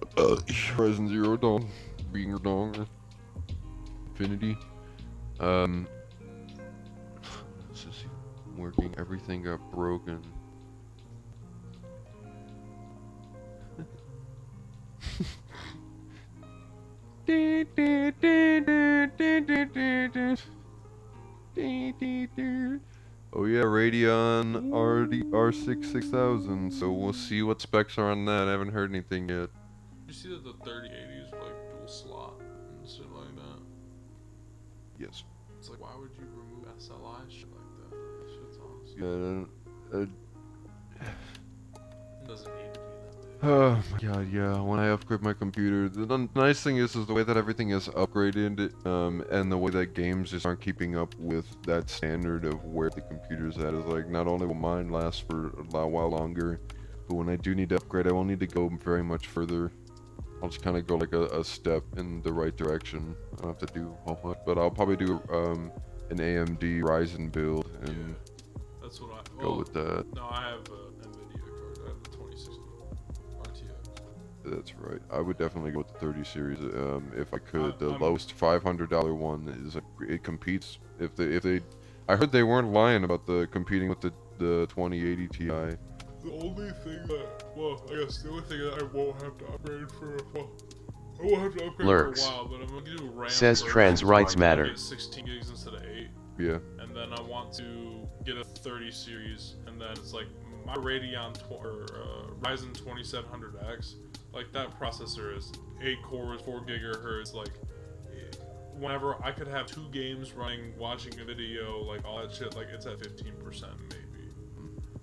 Horizon Zero Dawn. Ringer Dong. Infinity. This is working. Everything got broken. Oh yeah, Radeon R6 6000. So we'll see what specs are on that. I haven't heard anything yet. You see that the 3080 is like dual slot and shit like that. Yes. It's like, why would you remove SLI shit like that? That shit's awesome. It doesn't need to be that big. Oh my god, yeah. When I upgrade my computer, the nice thing is the way that everything is upgraded, and the way that games just aren't keeping up with that standard of where the computer's at is like, not only will mine last for a while longer, but when I do need to upgrade, I won't need to go very much further. I'll just kind of go like a step in the right direction. I don't have to do a whole lot, but I'll probably do an AMD Ryzen build and That's what I go with that. No, I have that's right. I would definitely go with the 30 series if I could. The I'm- lowest $500 one is it competes. If they, I heard they weren't lying about the competing with the 2080 Ti. The only thing that, well, I guess the only thing that I won't have to upgrade for, well, I won't have to upgrade Lurks. for a while, but I'm gonna do RAM Says first, trans so rights I'm gonna matter. get 16 gigs instead of 8, Yeah. and then I want to get a 30 series, and then it's like my Ryzen 2700X, like that processor is 8 cores, 4 gigahertz, like whenever I could have 2 games running, watching a video, like all that shit, like it's at 15% maybe.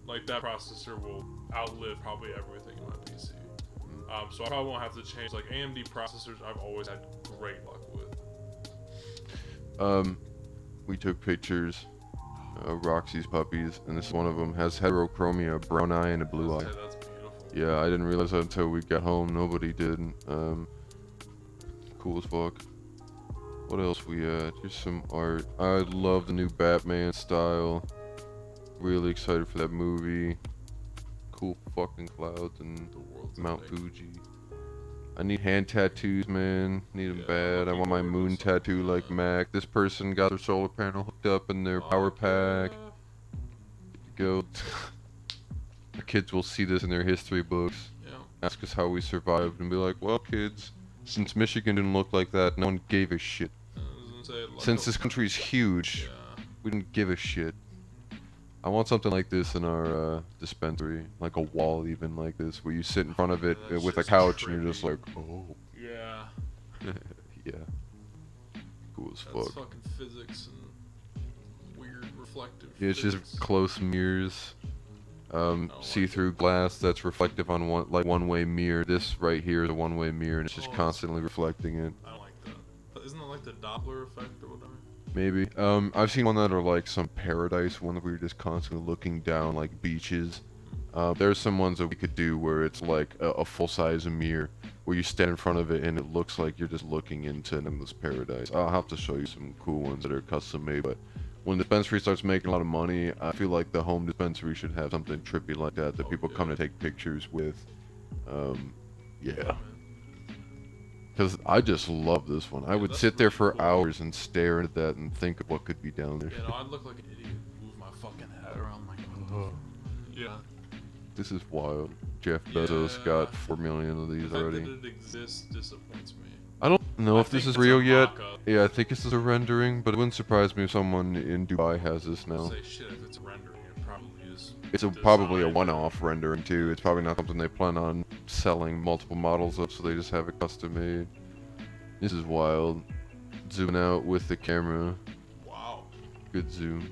Like that processor will outlive probably everything in my PC. So I probably won't have to change. Like AMD processors, I've always had great luck with. We took pictures of Roxy's puppies, and this one of them has heterochromia, a brown eye and a blue eye. That's beautiful. Yeah, I didn't realize that until we got home. Nobody did. Cool as fuck. What else we had? Here's some art. I love the new Batman style. Really excited for that movie. Cool fucking clouds and The world's Mount big. Fuji. I need hand tattoos, man. Need them Yeah, bad. I looking want my forward to moon something tattoo like like that. Mac. This person got their solar panel hooked up in their power pack. Go. The kids will see this in their history books. Yeah. Ask us how we survived and be like, well, kids, since Michigan didn't look like that, no one gave a shit. I was gonna say, like, Since this country is huge, Yeah. we didn't give a shit. I want something like this in our dispensary, like a wall even like this, where you sit in front of it That's with a just couch and you're just trippy. like, oh, Yeah. yeah, cool as That's fuck. fucking physics and weird reflective. Yeah, it's just physics. close mirrors, like see-through glass that's reflective on one-way mirror. This right here is a one-way mirror, and it's just Oh, constantly reflecting it. I don't like that. But isn't that like the Doppler effect or whatever? Maybe. I've seen one that are like some paradise one where you're just constantly looking down like beaches. There's some ones that we could do where it's like a full-size mirror where you stand in front of it and it looks like you're just looking into an endless paradise. I'll have to show you some cool ones that are custom made, but when the dispensary starts making a lot of money, I feel like the home dispensary should have something trippy like that that people come to take pictures with. Yeah. Because I just love this one. I would that's sit there really for cool. hours and stare at that and think of what could be down there. Yeah, no, I'd look like an idiot. Move my fucking head around like. Yeah. This is wild. Jeff Bezos Yeah. got 4 million of The these fact already. that it exists disappoints me. I don't know if this think is it's a real yet. mock-up. Yeah, I think this is a rendering, but it wouldn't surprise me if someone in Dubai has this now. Say shit if it's rendering, it probably is. It's probably a designed. one-off rendering too. It's probably not something they plan on selling multiple models of, so they just have it custom made. This is wild. Zooming out with the camera. Wow. Good zoom.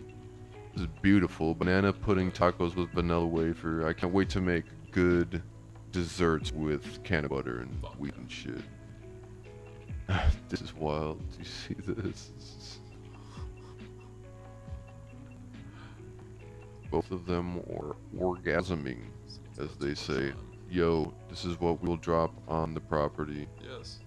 This is beautiful. Banana pudding tacos with vanilla wafer. I can't wait to make good desserts with can of butter and wheat and shit. This is wild. Do you see this? Both of them are orgasming, as they say. Yo, this is what we'll drop on the property. Yes.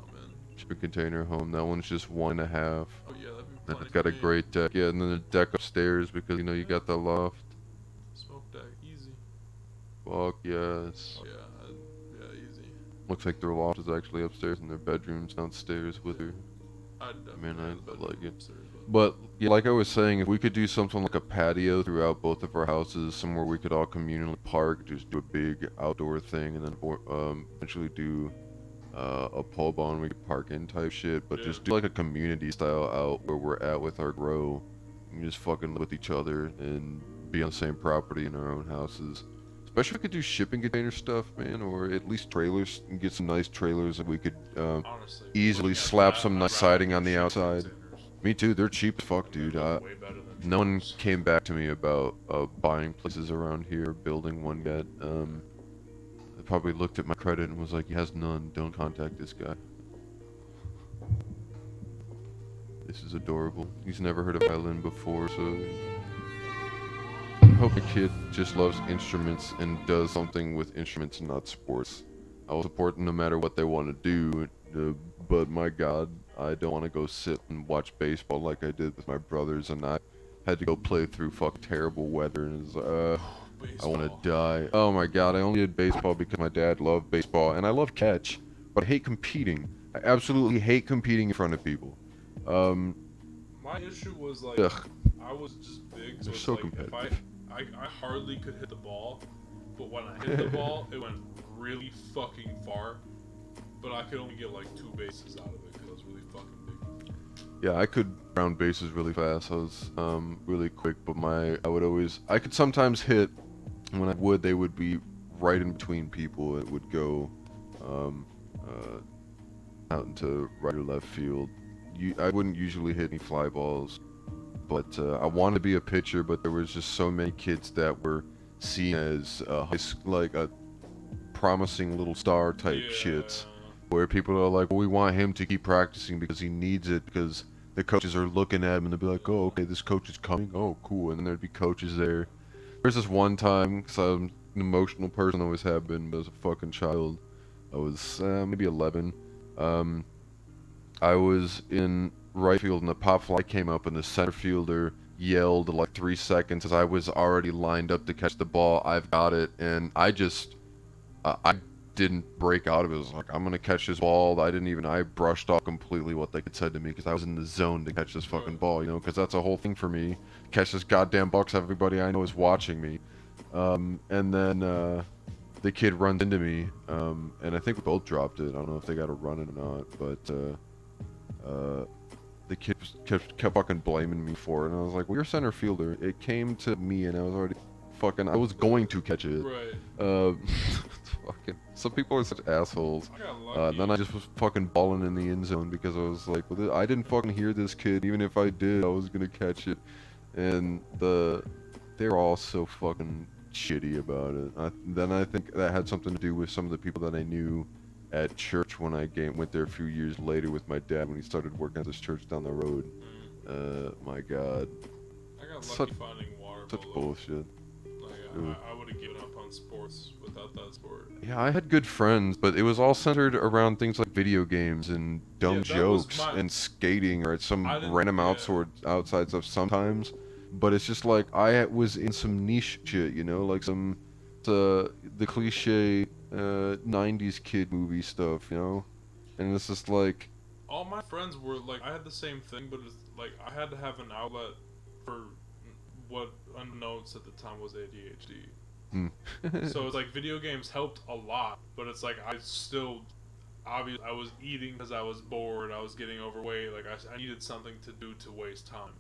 I'm in. Shipping container home. That one's just 1.5. Oh yeah, that'd be And plenty it's got for a me. great deck. Yeah, and then the deck upstairs because you know you got the loft. Smoke deck, easy. Fuck yes. Oh yeah, yeah, easy. Looks like their loft is actually upstairs and their bedroom's downstairs with her. I'd Man, definitely I live like it. upstairs, But yeah, like I was saying, if we could do something like a patio throughout both of our houses, somewhere we could all communally park, just do a big outdoor thing, and then eventually do a pole barn we could park in type shit. But Yeah. just do like a community style out where we're at with our grow, and just fucking live with each other and be on the same property in our own houses. Especially if we could do shipping container stuff, man, or at least trailers and get some nice trailers that we could honestly. easily looking at slap that, some I'd nice rather siding do on the shipping outside. containers. Me too, they're cheap as fuck, dude. Way better than No one trailers. came back to me about buying places around here, building one yet. They probably looked at my credit and was like, he has none, don't contact this guy. This is adorable. He's never heard of violin before, so I hope the kid just loves instruments and does something with instruments and not sports. I will support them no matter what they want to do, but my god, I don't want to go sit and watch baseball like I did with my brothers, and I had to go play through fucking terrible weather, and it's I want Baseball. to die. Oh my god, I only did baseball because my dad loved baseball, and I love catch, but I hate competing. I absolutely hate competing in front of people. My issue was like Ugh, I was just big, so they're it's so like if competitive. I hardly could hit the ball, but when I hit the ball, it went really fucking far. But I could only get like 2 bases out of it because I was really fucking big. Yeah, I could round bases really fast. I was really quick, but I could sometimes hit, and when I would, they would be right in between people. It would go um, out into right or left field. I wouldn't usually hit any fly balls, but I wanted to be a pitcher, but there was just so many kids that were seen as like a promising little star type Yeah. shits, where people are like, well, we want him to keep practicing because he needs it, because the coaches are looking at him and they'll be like, oh, okay, this coach is coming, oh, cool, and then there'd be coaches there. There's this one time, because I'm an emotional person, always have been, but as a fucking child, I was maybe 11, I was in right field and the pop fly came up and the center fielder yelled like 3 seconds as I was already lined up to catch the ball, I've got it, and I didn't break out of it. It was like, I'm gonna catch this ball. I brushed off completely what they had said to me because I was in the zone to catch this fucking ball, you know, because that's a whole thing for me. Catch this goddamn ball 'cause everybody I know is watching me. And then the kid runs into me, and I think we both dropped it. I don't know if they got a run in or not, but the kid kept fucking blaming me for it, and I was like, well, you're center fielder. It came to me, and I was going to catch it. Right. Fucking, some people are such assholes. I got lucky. Then I just was fucking balling in the end zone because I was like, well, I didn't fucking hear this kid. Even if I did, I was gonna catch it. And they're all so fucking shitty about it. Then I think that had something to do with some of the people that I knew at church when I went there a few years later with my dad when he started working at this church down the road. My god. I got Such- lucky finding water Such polo. bullshit. Like, I would have given up on sports without that sport. Yeah, I had good friends, but it was all centered around things like video games and dumb Yeah, that was jokes my- and skating or some I didn't- random yeah. outside stuff sometimes. But it's just like I was in some niche shit, you know, like the cliche 90s kid movie stuff, you know? And it's just like, All my friends were like, I had the same thing, but it's like I had to have an outlet for what unbeknownst at the time was ADHD. So it's like video games helped a lot, but it's like I still, obviously, I was eating because I was bored, I was getting overweight, like I needed something to do to waste time.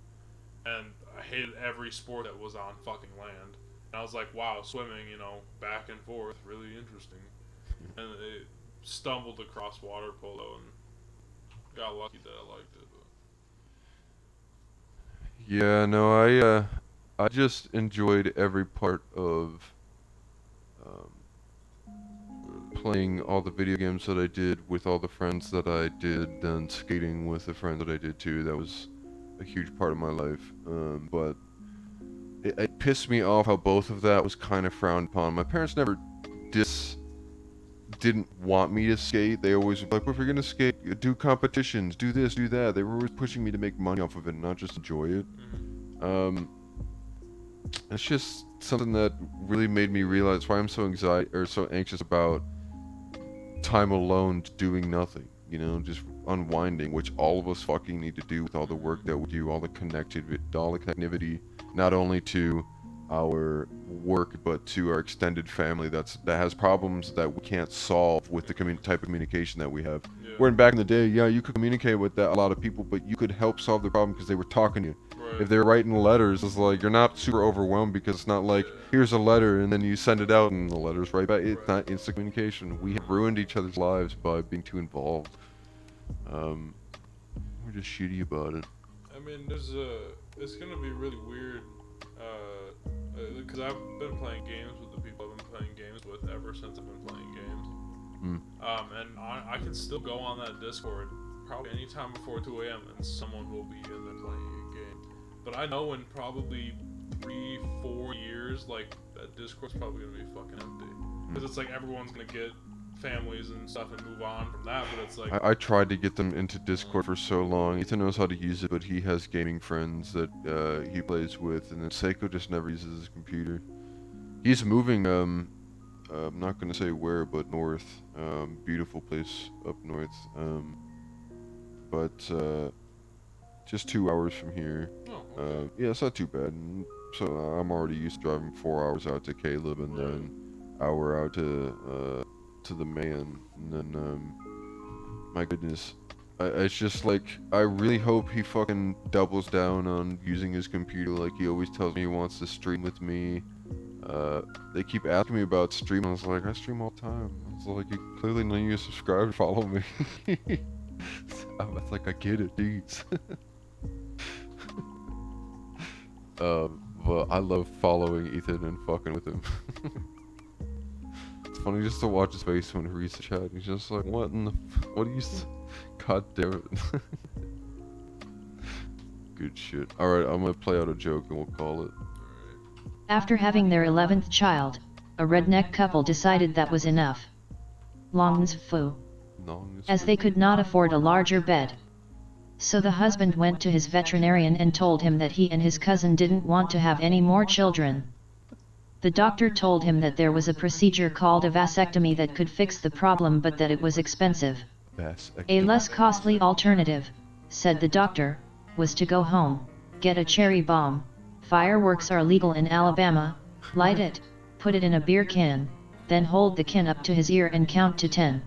And I hated every sport that was on fucking land. And I was like, wow, swimming, you know, back and forth, really interesting. And it stumbled across water polo and got lucky that I liked it. But yeah, no, I just enjoyed every part of playing all the video games that I did with all the friends that I did, then skating with the friends that I did too. That was a huge part of my life. But it pissed me off how both of that was kind of frowned upon. My parents never didn't want me to skate. They always were like, well, if you're gonna skate, do competitions, do this, do that. They were always pushing me to make money off of it and not just enjoy it. It's just something that really made me realize why I'm so anxious about time alone doing nothing, you know, just unwinding, which all of us fucking need to do with all the work that we do, all the connectivity, not only to our work but to our extended family that has problems that we can't solve with the type of communication that we have. yeah. Where back in the day, yeah, you could communicate with a lot of people, but you could help solve the problem because they were talking to you. Right. If they're writing letters, it's like you're not super overwhelmed because it's not like here's a letter and then you send it out and the letter's right back. It's not instant communication. We have ruined each other's lives by being too involved. We're just shitty about it. I mean, it's gonna be really weird, because I've been playing games with the people I've been playing games with ever since I've been playing games. And I can still go on that Discord probably anytime before 2 a.m. and someone will be in there playing a game. But I know in probably 3-4 years, like, that Discord's probably gonna be fucking empty. Because it's like everyone's gonna get families and stuff and move on from that, but it's like... I tried to get them into Discord for so long. Ethan knows how to use it, but he has gaming friends that he plays with, and then Seiko just never uses his computer. He's moving. I'm not gonna say where, but north. Beautiful place up north. But just 2 hours from here. Oh, okay. Yeah, it's not too bad. So I'm already used to driving 4 hours out to Caleb and then hour out to the man, and then my goodness, it's just like I really hope he fucking doubles down on using his computer like he always tells me he wants to stream with me. They keep asking me about streaming. I was like, I stream all the time. I was like, you clearly know you subscribe and follow me. I was like, I get it, jeez. But I love following Ethan and fucking with him. It's funny just to watch his face when he reads the chat. He's just like, what in the what do you God damn it. Good shit. Alright, I'm gonna play out a joke and we'll call it. After having their 11th child, a redneck couple decided that was enough. Longs foo. As they could not afford a larger bed. So the husband went to his veterinarian and told him that he and his cousin didn't want to have any more children. The doctor told him that there was a procedure called a vasectomy that could fix the problem, but that it was expensive. A less costly alternative, said the doctor, was to go home, get a cherry bomb. Fireworks are legal in Alabama. Light it, put it in a beer can, then hold the can up to his ear and count to 10.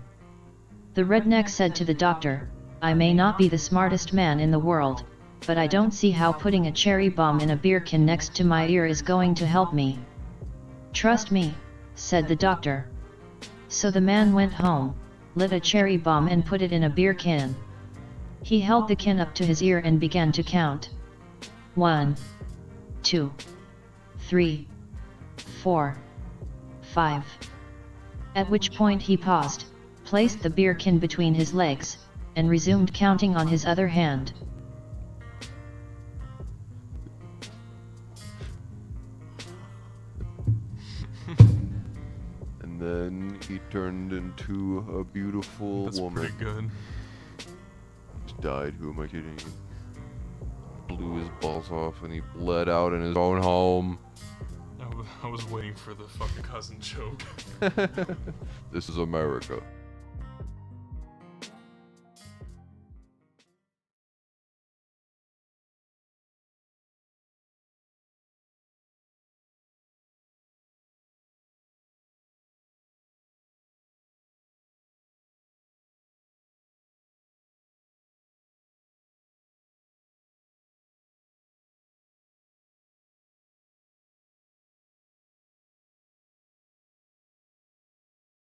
The redneck said to the doctor, I may not be the smartest man in the world, but I don't see how putting a cherry bomb in a beer can next to my ear is going to help me. Trust me, said the doctor. So the man went home, lit a cherry bomb and put it in a beer can. He held the can up to his ear and began to count. 1, 2, 3, 4, 5. At which point he paused, placed the beer can between his legs, and resumed counting on his other hand. And then he turned into a beautiful That's woman. pretty good. Just died, who am I kidding? Blew his balls off and he bled out in his own home. I was waiting for the fucking cousin joke. This is America.